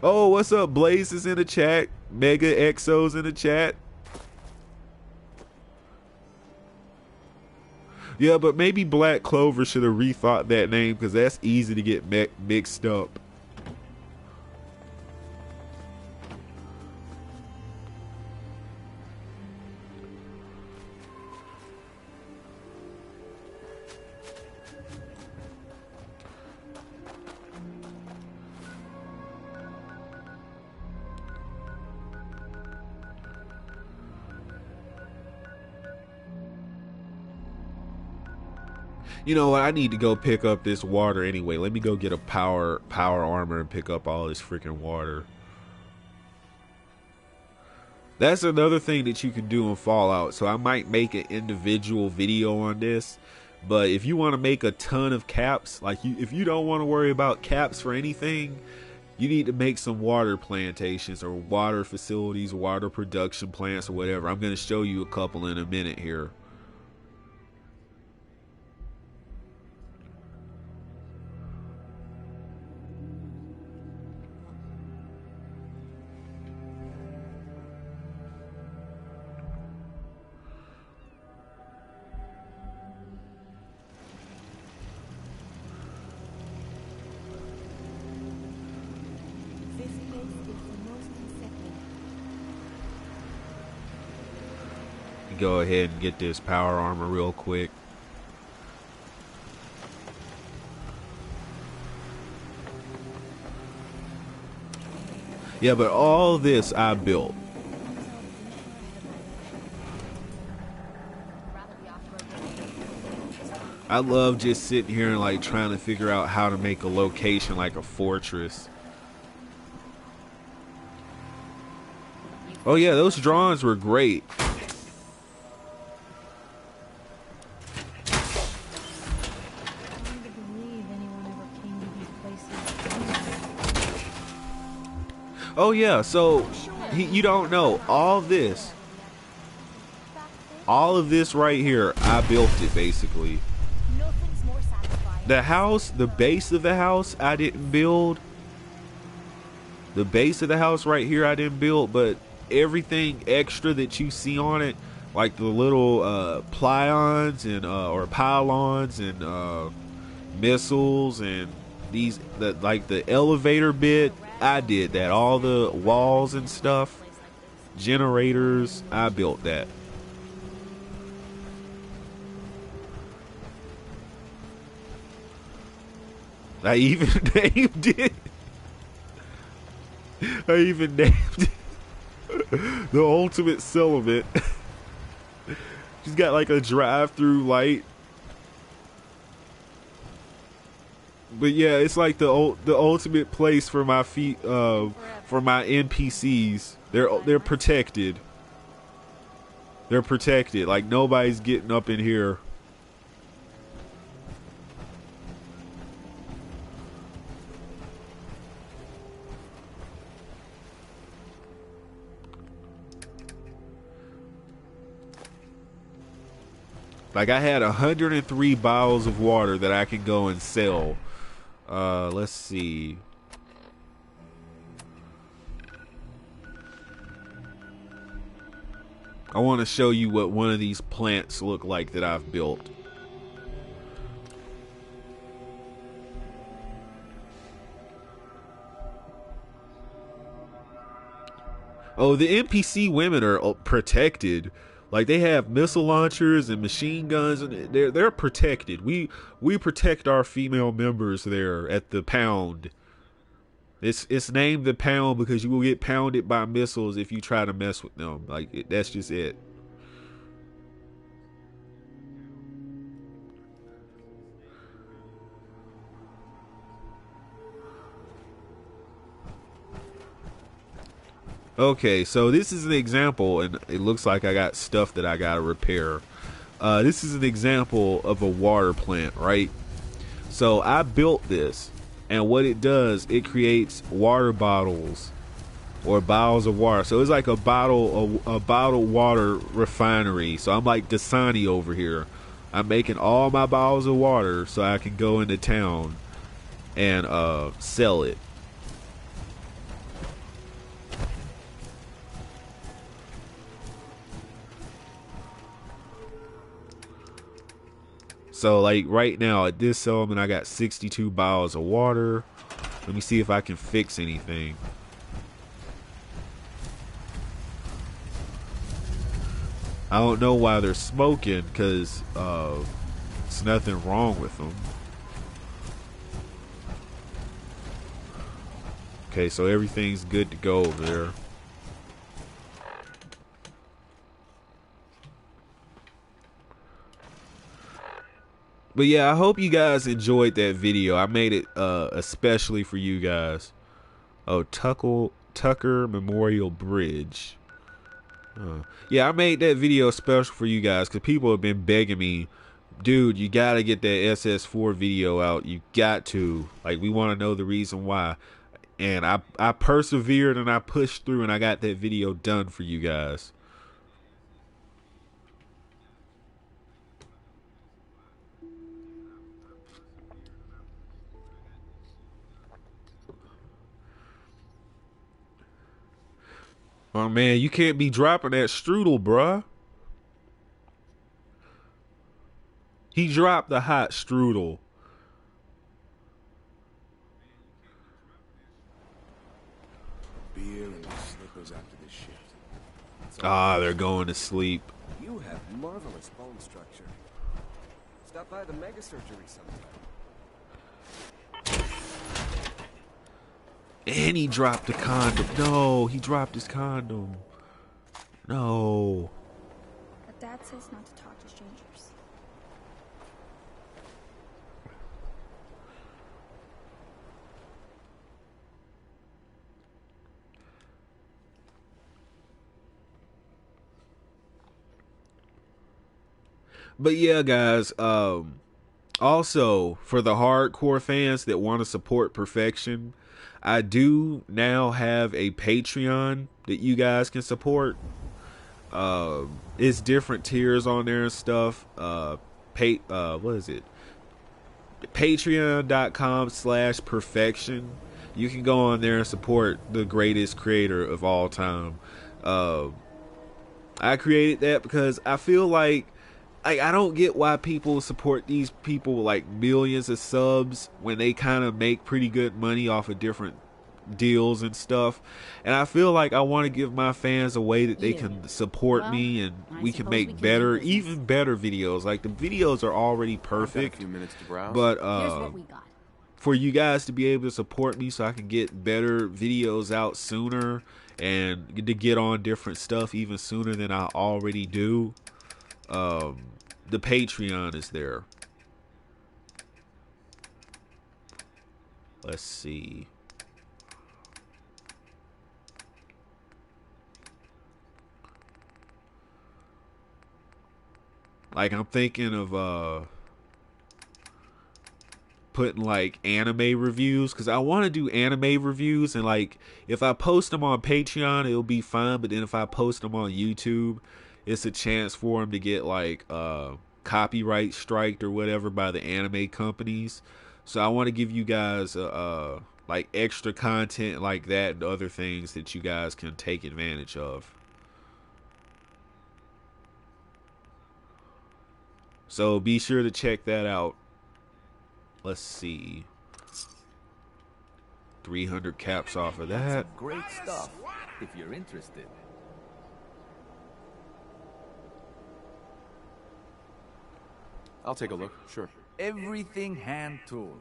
Oh, what's up? Blaze is in the chat. Mega Exo's in the chat. Yeah, but maybe Black Clover should have rethought that name because that's easy to get mixed up. You know what? I need to go pick up this water anyway. Let me go get a power armor and pick up all this freaking water. That's another thing that you can do in Fallout. So I might make an individual video on this. But if you want to make a ton of caps, like if you don't want to worry about caps for anything, you need to make some water plantations or water facilities, water production plants or whatever. I'm going to show you a couple in a minute here. Go ahead and get this power armor real quick. Yeah, but all this I built. I love just sitting here and like trying to figure out how to make a location like a fortress. Oh yeah, those drawings were great. Oh yeah, so you don't know all of this right here. I built it basically. The house, the base of the house, I didn't build. The base of the house right here, I didn't build, but everything extra that you see on it, like the little pylons and or pylons and missiles and these, like the elevator bit. I did that. All the walls and stuff, generators, I built that. I even named it. I even named it the Ultimate Celibate. She's got like a drive-through light. But yeah, it's like the ultimate place for my feet, for my NPCs. They're protected. They're protected. Like nobody's getting up in here. Like I had 103 bottles of water that I can go and sell. Let's see. I want to show you what one of these plants look like that I've built. Oh, the NPC women are protected. Like they have missile launchers and machine guns, and they're protected. We protect our female members there at the Pound. It's named the Pound because you will get pounded by missiles if you try to mess with them. Like that's just it. Okay, so this is an example, and it looks like I got stuff that I gotta repair. This is an example of a water plant, right? So I built this, and what it does, it creates water bottles or bottles of water. So it's like a bottled water refinery. So I'm like Dasani over here. I'm making all my bottles of water so I can go into town and sell it. So like right now at this element, I got 62 bottles of water. Let me see if I can fix anything. I don't know why they're smoking, because there's nothing wrong with them. Okay, so everything's good to go over there. But yeah, I hope you guys enjoyed that video. I made it especially for you guys. Oh, Tucker Memorial Bridge. Yeah, I made that video special for you guys because people have been begging me, dude, you gotta get that SS4 video out. You got to. Like, we want to know the reason why. And I persevered and I pushed through and I got that video done for you guys. Oh man, you can't be dropping that strudel, bruh. He dropped the hot strudel. Beer and slippers after this shift. Ah, they're going to sleep. You have marvelous bone structure. Stop by the mega surgery sometime. And he dropped the condom. No, he dropped his condom. No. But Dad says not to talk to strangers. But yeah, guys, also for the hardcore fans that want to support perfection, I do now have a Patreon that you guys can support. It's different tiers on there and stuff. What is it? Patreon.com/perfection. You can go on there and support the greatest creator of all time. I created that because I feel like I don't get why people support these people like millions of subs when they kind of make pretty good money off of different deals and stuff. And I feel like I want to give my fans a way that they can support me and we can make better, even better videos. Like the videos are already perfect, A few minutes to browse. but Here's what we got. for you guys to be able to support me so I can get better videos out sooner and to get on different stuff even sooner than I already do, the Patreon is there. Let's see. Like, I'm thinking of putting like anime reviews, because I want to do anime reviews, and like if I post them on Patreon it'll be fine, but then if I post them on YouTube it's a chance for them to get like copyright striked or whatever by the anime companies. So I want to give you guys like extra content like that and other things that you guys can take advantage of. So be sure to check that out. Let's see. 300 caps off of that. Great stuff, if you're interested. I'll take a look, sure. Everything hand-tooled.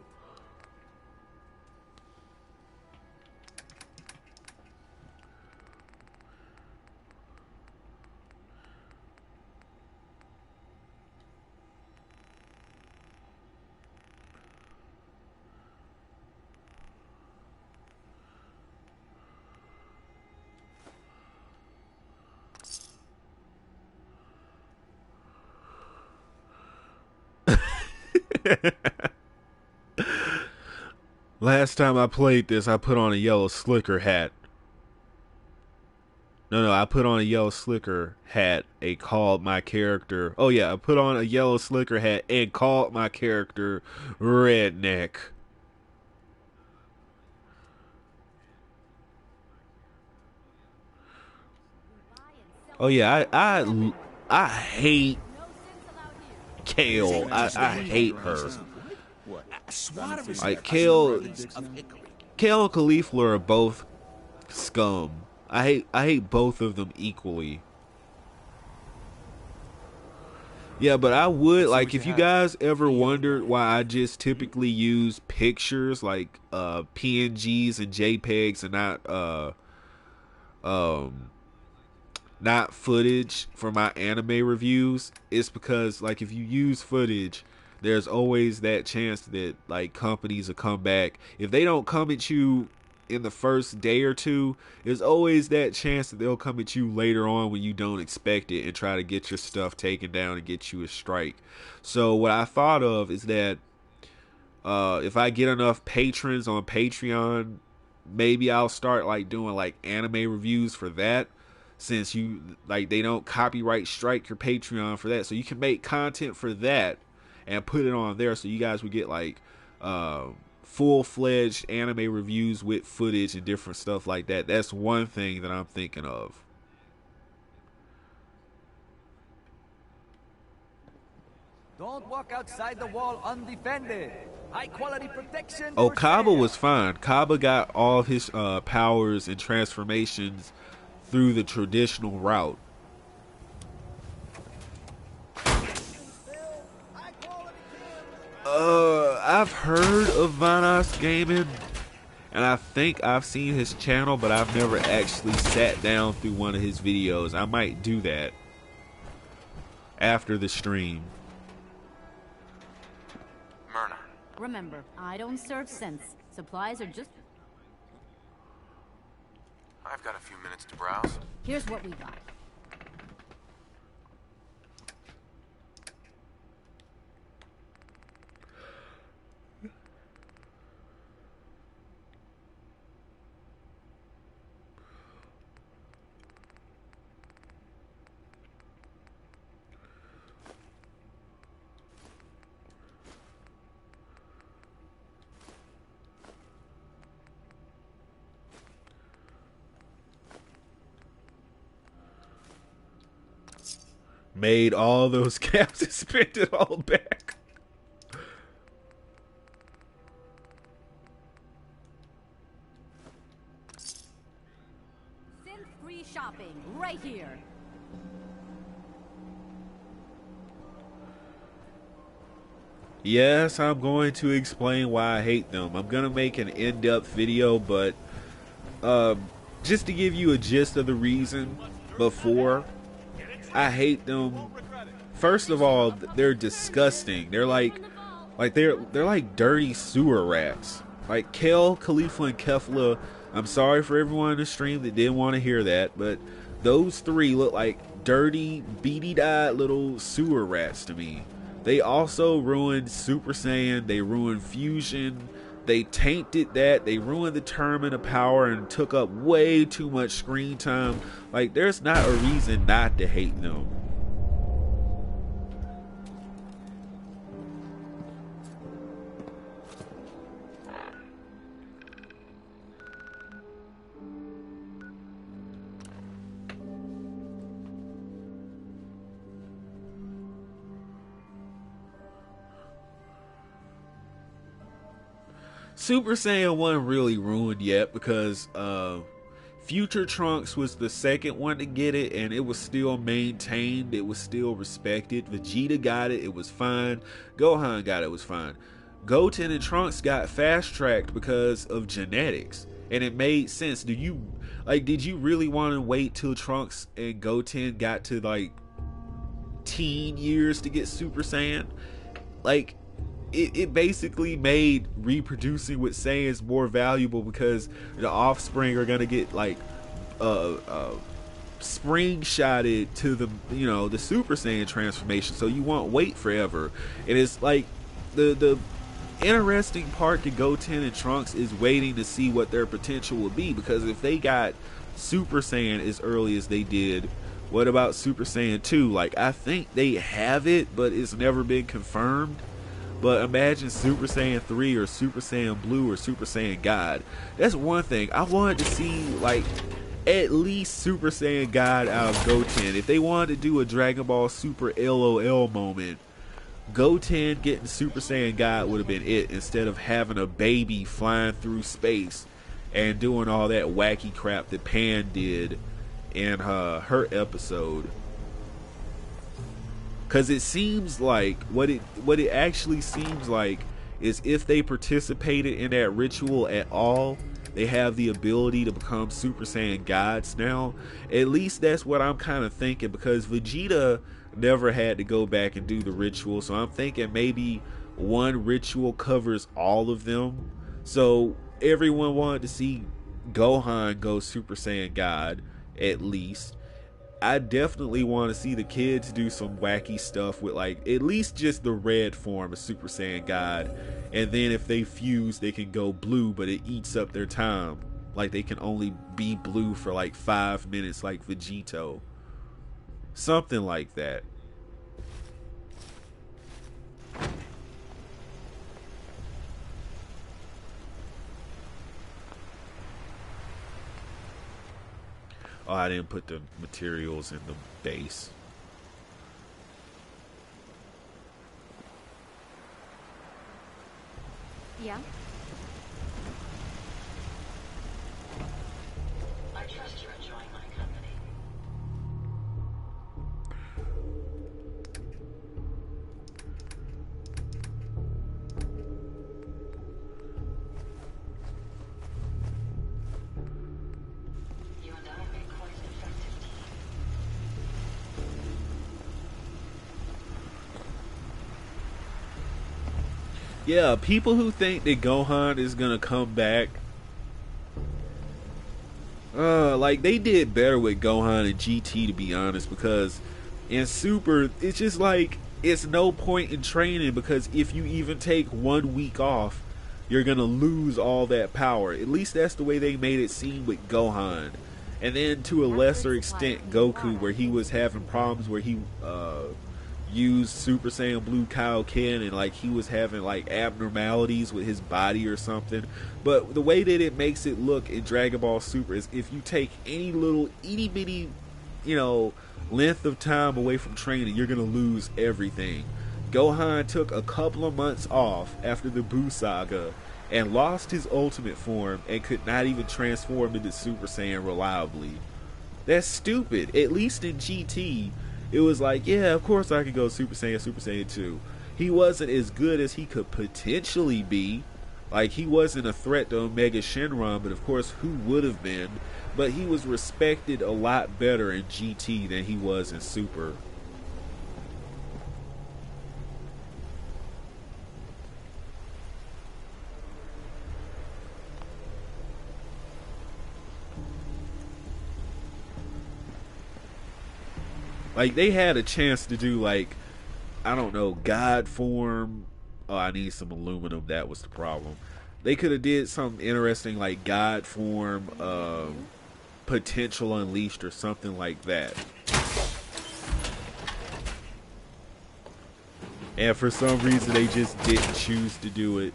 Last time I played this, I put on a yellow slicker hat. No, I put on a yellow slicker hat and called my character. Oh yeah, I put on a yellow slicker hat and called my character Redneck. Oh yeah, I hate Kale. I hate her. Like Kale and Caulifla are both scum. I hate both of them equally. Yeah, but I would like if you guys ever wondered why I just typically use pictures like PNGs and JPEGs and not footage for my anime reviews, it's because like if you use footage, there's always that chance that like companies will come back. If they don't come at you in the first day or two, there's always that chance that they'll come at you later on when you don't expect it and try to get your stuff taken down and get you a strike. So what I thought of is that if I get enough patrons on Patreon, maybe I'll start like doing like anime reviews for that, since you like they don't copyright strike your Patreon for that. So you can make content for that and put it on there, so you guys would get like full-fledged anime reviews with footage and different stuff like that. That's one thing that I'm thinking of. Don't walk outside the wall undefended. High quality protection. Oh, Kaba was fine. Kaba got all of his powers and transformations through the traditional route. I've heard of Vanas Gaming, and I think I've seen his channel, but I've never actually sat down through one of his videos. I might do that after the stream. Myrna. Remember, I don't serve sense. Supplies are just... I've got a few minutes to browse. Here's what we got. Made all those caps and spent it all back. Synth-free shopping right here. Yes, I'm going to explain why I hate them. I'm going to make an in-depth video, but just to give you a gist of the reason before I hate them. First of all, they're disgusting. They're like they're like dirty sewer rats. Like Kel, Khalifa, and Kefla. I'm sorry for everyone in the stream that didn't want to hear that, but those three look like dirty, beady-eyed little sewer rats to me. They also ruined Super Saiyan. They ruined Fusion. They tainted that. They ruined the tournament of power and took up way too much screen time. Like, there's not a reason not to hate them. Super Saiyan 1 really ruined yet because Future Trunks was the second one to get it, and it was still maintained, it was still respected. Vegeta got it, it was fine. Gohan got it, was fine. Goten and Trunks got fast-tracked because of genetics, and it made sense. Did you really want to wait till Trunks and Goten got to like teen years to get Super Saiyan? Like, it basically made reproducing with Saiyans more valuable because the offspring are gonna get like spring shotted to the the Super Saiyan transformation, so you won't wait forever. And it's like the interesting part to Goten and Trunks is waiting to see what their potential will be, because if they got Super Saiyan as early as they did, what about Super Saiyan 2? Like, I think they have it, but it's never been confirmed. But imagine Super Saiyan 3 or Super Saiyan Blue or Super Saiyan God. That's one thing. I wanted to see, like, at least Super Saiyan God out of Goten. If they wanted to do a Dragon Ball Super LOL moment Goten getting Super Saiyan God would have been it, instead of having a baby flying through space and doing all that wacky crap that Pan did in her episode. Because it seems like what it actually seems like is, if they participated in that ritual at all, they have the ability to become Super Saiyan gods now. At least that's what I'm kind of thinking, because Vegeta never had to go back and do the ritual, so I'm thinking maybe one ritual covers all of them. So everyone wanted to see Gohan go Super Saiyan God, at least. I definitely want to see the kids do some wacky stuff with, like, at least just the red form of Super Saiyan God, and then if they fuse they can go blue, but it eats up their time. Like, they can only be blue for like 5 minutes, like Vegito. Something like that. Oh, I didn't put the materials in the base. Yeah? I trust you're enjoying my company. You and I make quite an effective team. Yeah, people who think that Gohan is gonna come back, like, they did better with Gohan and GT, to be honest, because in Super, it's just like, it's no point in training, because if you even take 1 week off, you're gonna lose all that power. At least that's the way they made it seem with Gohan. And then to a lesser extent Goku, where he was having problems where he used Super Saiyan Blue Kaioken, and like he was having like abnormalities with his body or something. But the way that it makes it look in Dragon Ball Super is, if you take any little itty bitty, length of time away from training, you're gonna lose everything. Gohan took a couple of months off after the Buu saga and lost his ultimate form and could not even transform into Super Saiyan reliably. That's stupid. At least in GT, it was like, yeah, of course I could go Super Saiyan 2. He wasn't as good as he could potentially be. Like, he wasn't a threat to Omega Shenron, but of course, who would have been? But he was respected a lot better in GT than he was in Super. Like, they had a chance to do, like, I don't know, God form. Oh, I need some aluminum. That was the problem. They could have did something interesting, like God form, potential unleashed, or something like that. And for some reason, they just didn't choose to do it.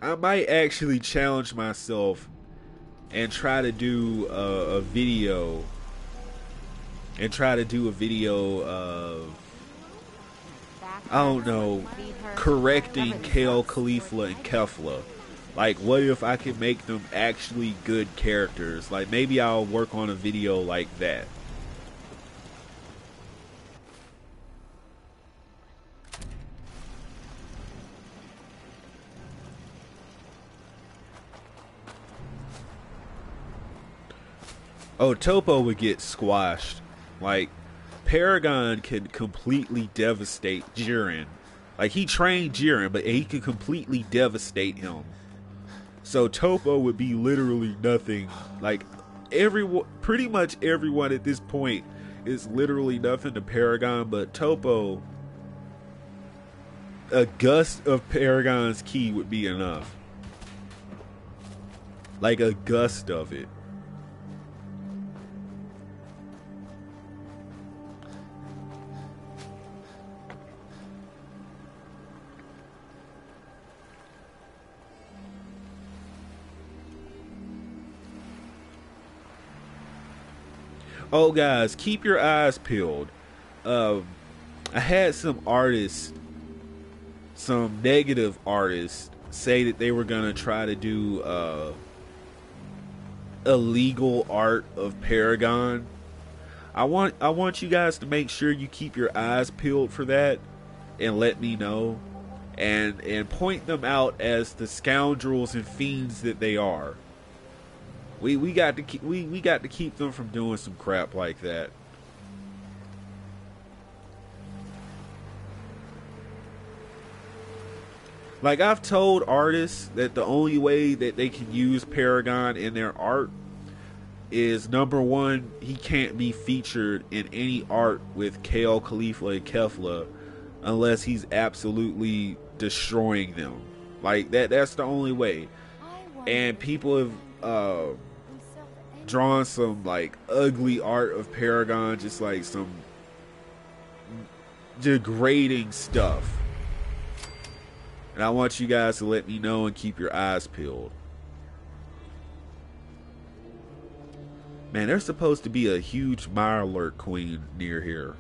I might actually challenge myself and try to do a video of, I don't know, correcting Kale, Caulifla, and Kefla. Like, what if I could make them actually good characters? Like, maybe I'll work on a video like that. Oh, Topo would get squashed. Like, Paragon could completely devastate Jiren. Like, he trained Jiren, but he could completely devastate him. So Topo would be literally nothing. Like, pretty much everyone at this point is literally nothing to Paragon, but Topo, a gust of Paragon's ki would be enough. Like, a gust of it. Oh, guys, keep your eyes peeled. I had some artists, some negative artists, say that they were gonna try to do illegal art of Paragon. I want you guys to make sure you keep your eyes peeled for that, and let me know, and point them out as the scoundrels and fiends that they are. We got to keep them from doing some crap like that. Like, I've told artists that the only way that they can use Paragon in their art is, number one, he can't be featured in any art with KO, Khalifa, and Kefla unless he's absolutely destroying them. Like, that's the only way. And people have drawn some, like, ugly art of Paragon, just like some degrading stuff. And I want you guys to let me know and keep your eyes peeled. Man, there's supposed to be a huge Mirelurk queen near here.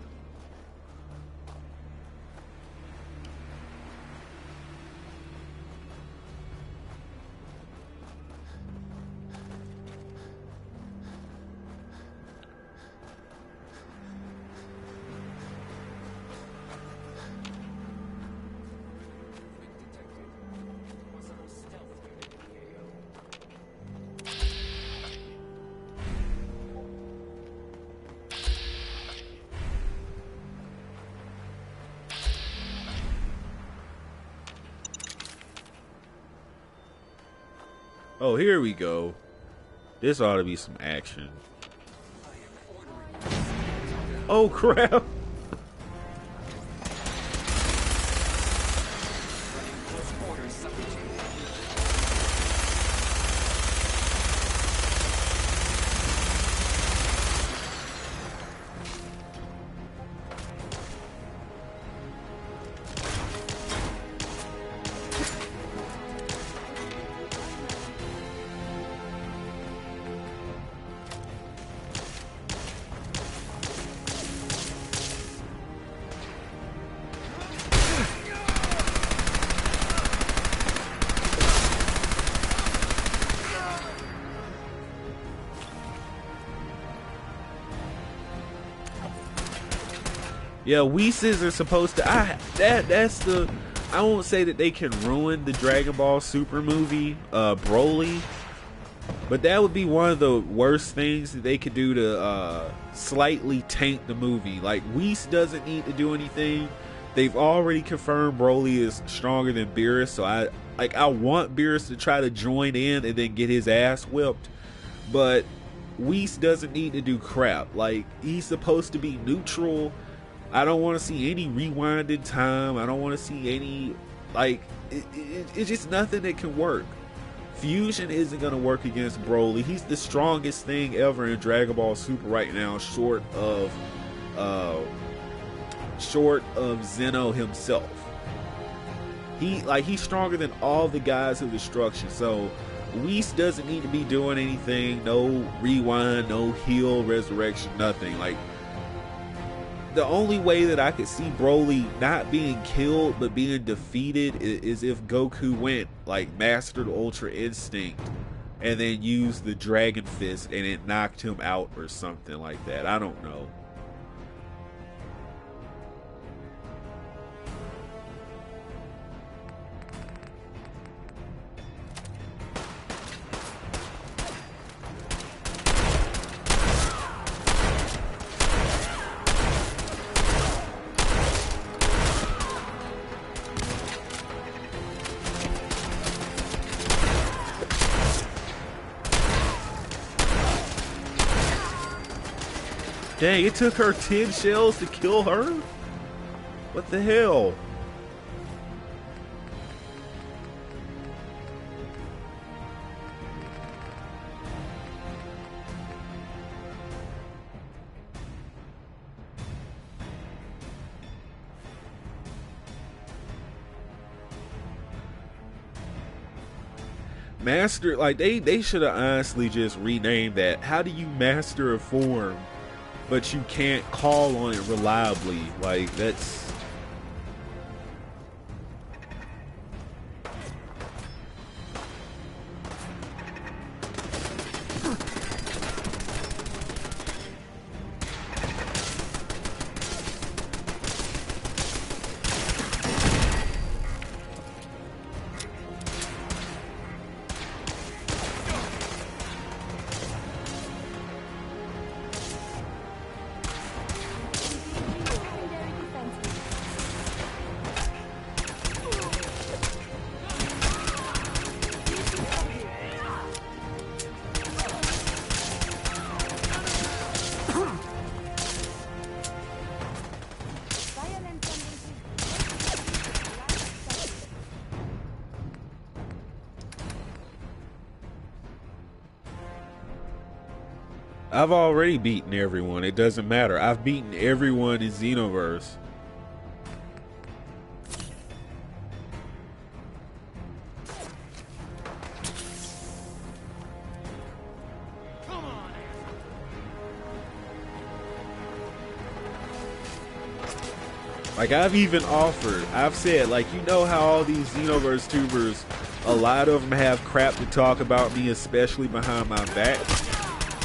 Oh, here we go. This ought to be some action. Oh, crap. Yeah, Weeses are supposed to. That's the. I won't say that they can ruin the Dragon Ball Super movie, Broly, but that would be one of the worst things that they could do to slightly taint the movie. Like, Whis doesn't need to do anything. They've already confirmed Broly is stronger than Beerus, so I want Beerus to try to join in and then get his ass whipped, but Whis doesn't need to do crap. Like, he's supposed to be neutral. I don't want to see any rewind in time. I don't want to see any, like, it's just nothing that can work. Fusion isn't going to work against Broly. He's the strongest thing ever in Dragon Ball Super right now, short of Zeno himself. He's stronger than all the guys of Destruction. So Whis doesn't need to be doing anything. No rewind, no heal, resurrection, nothing. Like, the only way that I could see Broly not being killed but being defeated is if Goku went, like, mastered Ultra Instinct and then used the Dragon Fist and it knocked him out or something like that. I don't know. Dang, it took her 10 shells to kill her? What the hell? Master, like, they should have honestly just renamed that. How do you master a form but you can't call on it reliably. Like, that's... I've already beaten everyone. It doesn't matter. I've beaten everyone in Xenoverse. Like, I've even offered, I've said, like, you know how all these Xenoverse tubers, a lot of them have crap to talk about me, especially behind my back.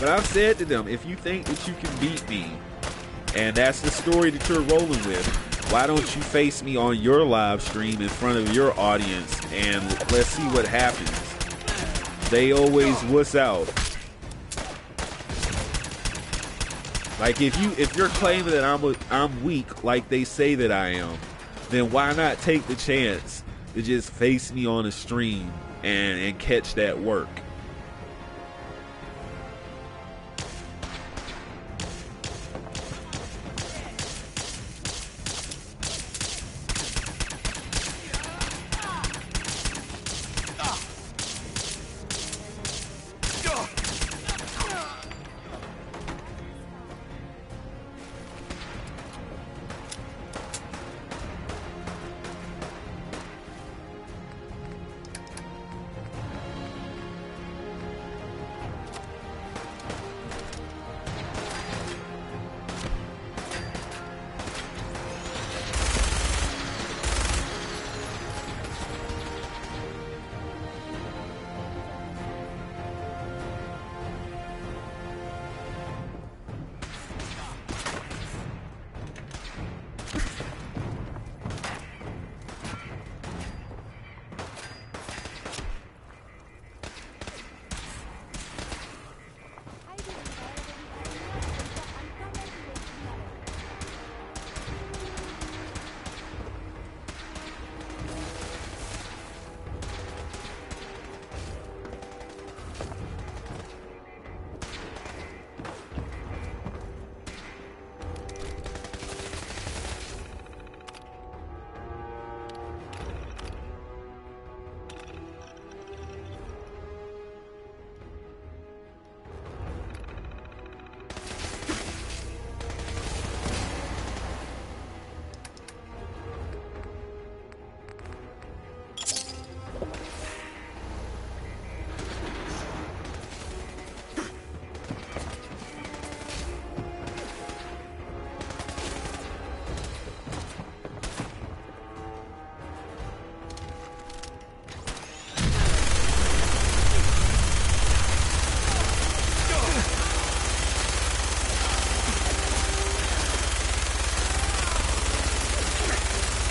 But I've said to them, if you think that you can beat me, and that's the story that you're rolling with, why don't you face me on your live stream in front of your audience, and let's see what happens. They always wuss out. Like, if you're claiming that I'm weak, like they say that I am, then why not take the chance to just face me on a stream and catch that work?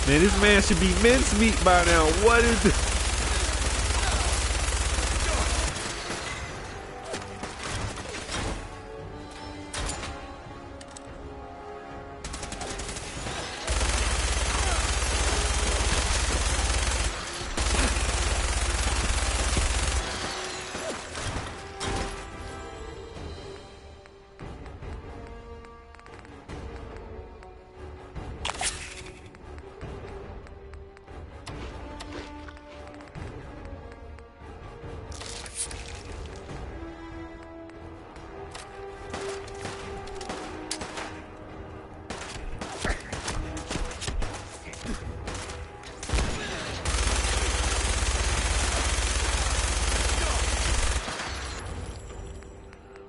Man, this man should be mincemeat by now. What is this?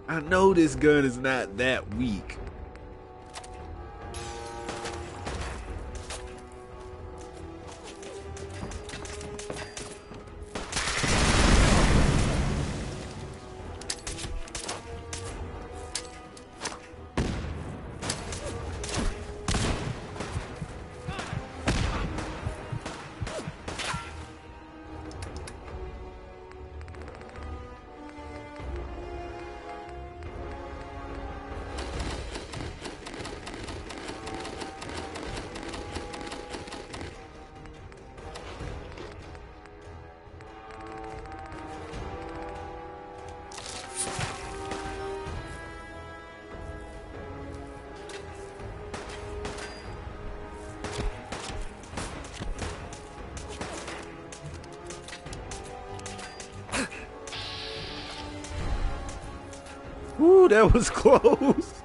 I know this gun is not that weak. Ooh, that was close.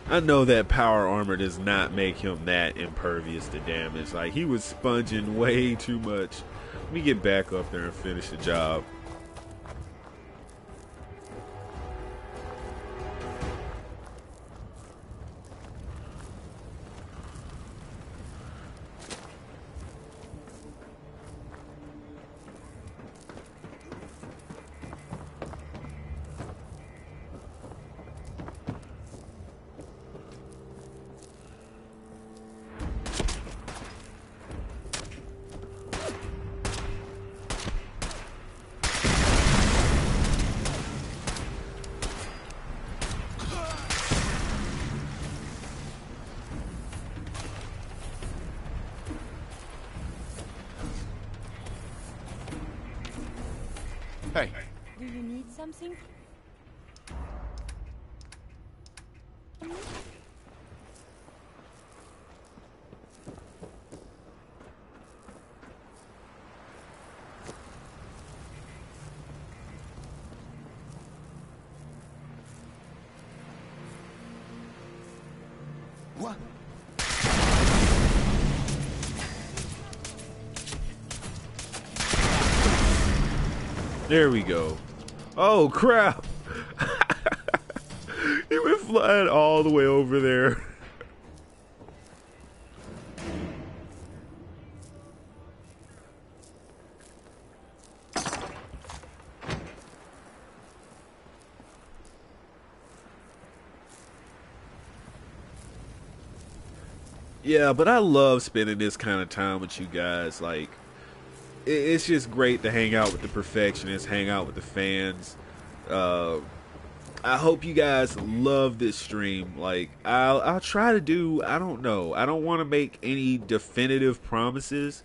I know that power armor does not make him that impervious to damage. Like, he was sponging way too much. Let me get back up there and finish the job. Hey. Do you need something? What? There we go. Oh crap! He went flying all the way over there. Yeah, but I love spending this kind of time with you guys. Like, it's just great to hang out with the perfectionists, hang out with the fans. I hope you guys love this stream. Like, I'll try to do, I don't know, I don't want to make any definitive promises,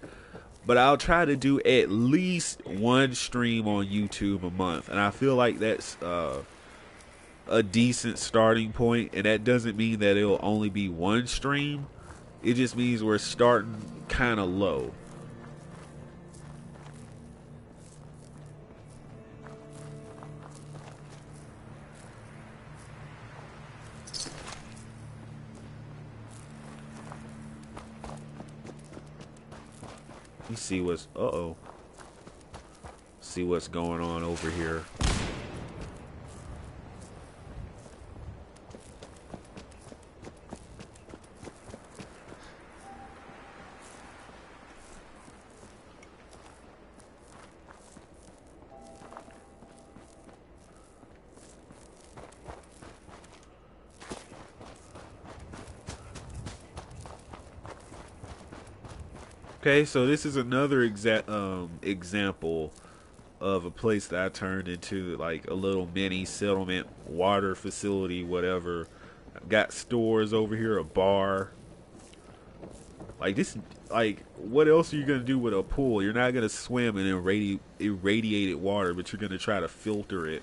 but I'll try to do at least one stream on YouTube a month, and I feel like that's a decent starting point. And that doesn't mean that it'll only be one stream. It just means we're starting kind of low. Let me see what's, see what's going on over here. Okay, so this is another example of a place that I turned into like a little mini settlement, water facility, whatever. I've got stores over here, a bar. Like this, like what else are you gonna do with a pool? You're not gonna swim in irradiated water, but you're gonna try to filter it.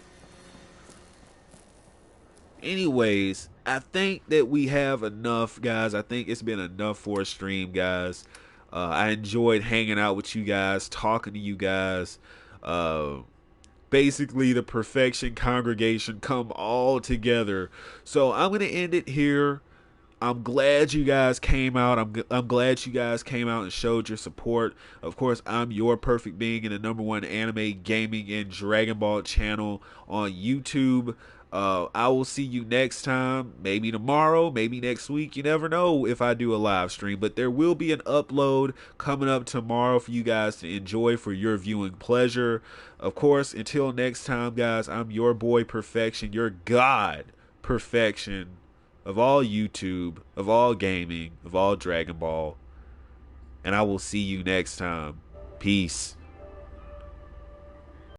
Anyways, I think that we have enough, guys. I think it's been enough for a stream, guys. I enjoyed hanging out with you guys, talking to you guys. Basically, the perfection congregation come all together. So I'm going to end it here. I'm glad you guys came out. I'm glad you guys came out and showed your support. Of course, I'm your perfect being in the #1 anime, gaming, and Dragon Ball channel on YouTube. I will see you next time, maybe tomorrow, maybe next week. You never know if I do a live stream, but there will be an upload coming up tomorrow for you guys to enjoy for your viewing pleasure. Of course, until next time, guys, I'm your boy Perfection, your God Perfection of all YouTube, of all gaming, of all Dragon Ball. And I will see you next time. Peace.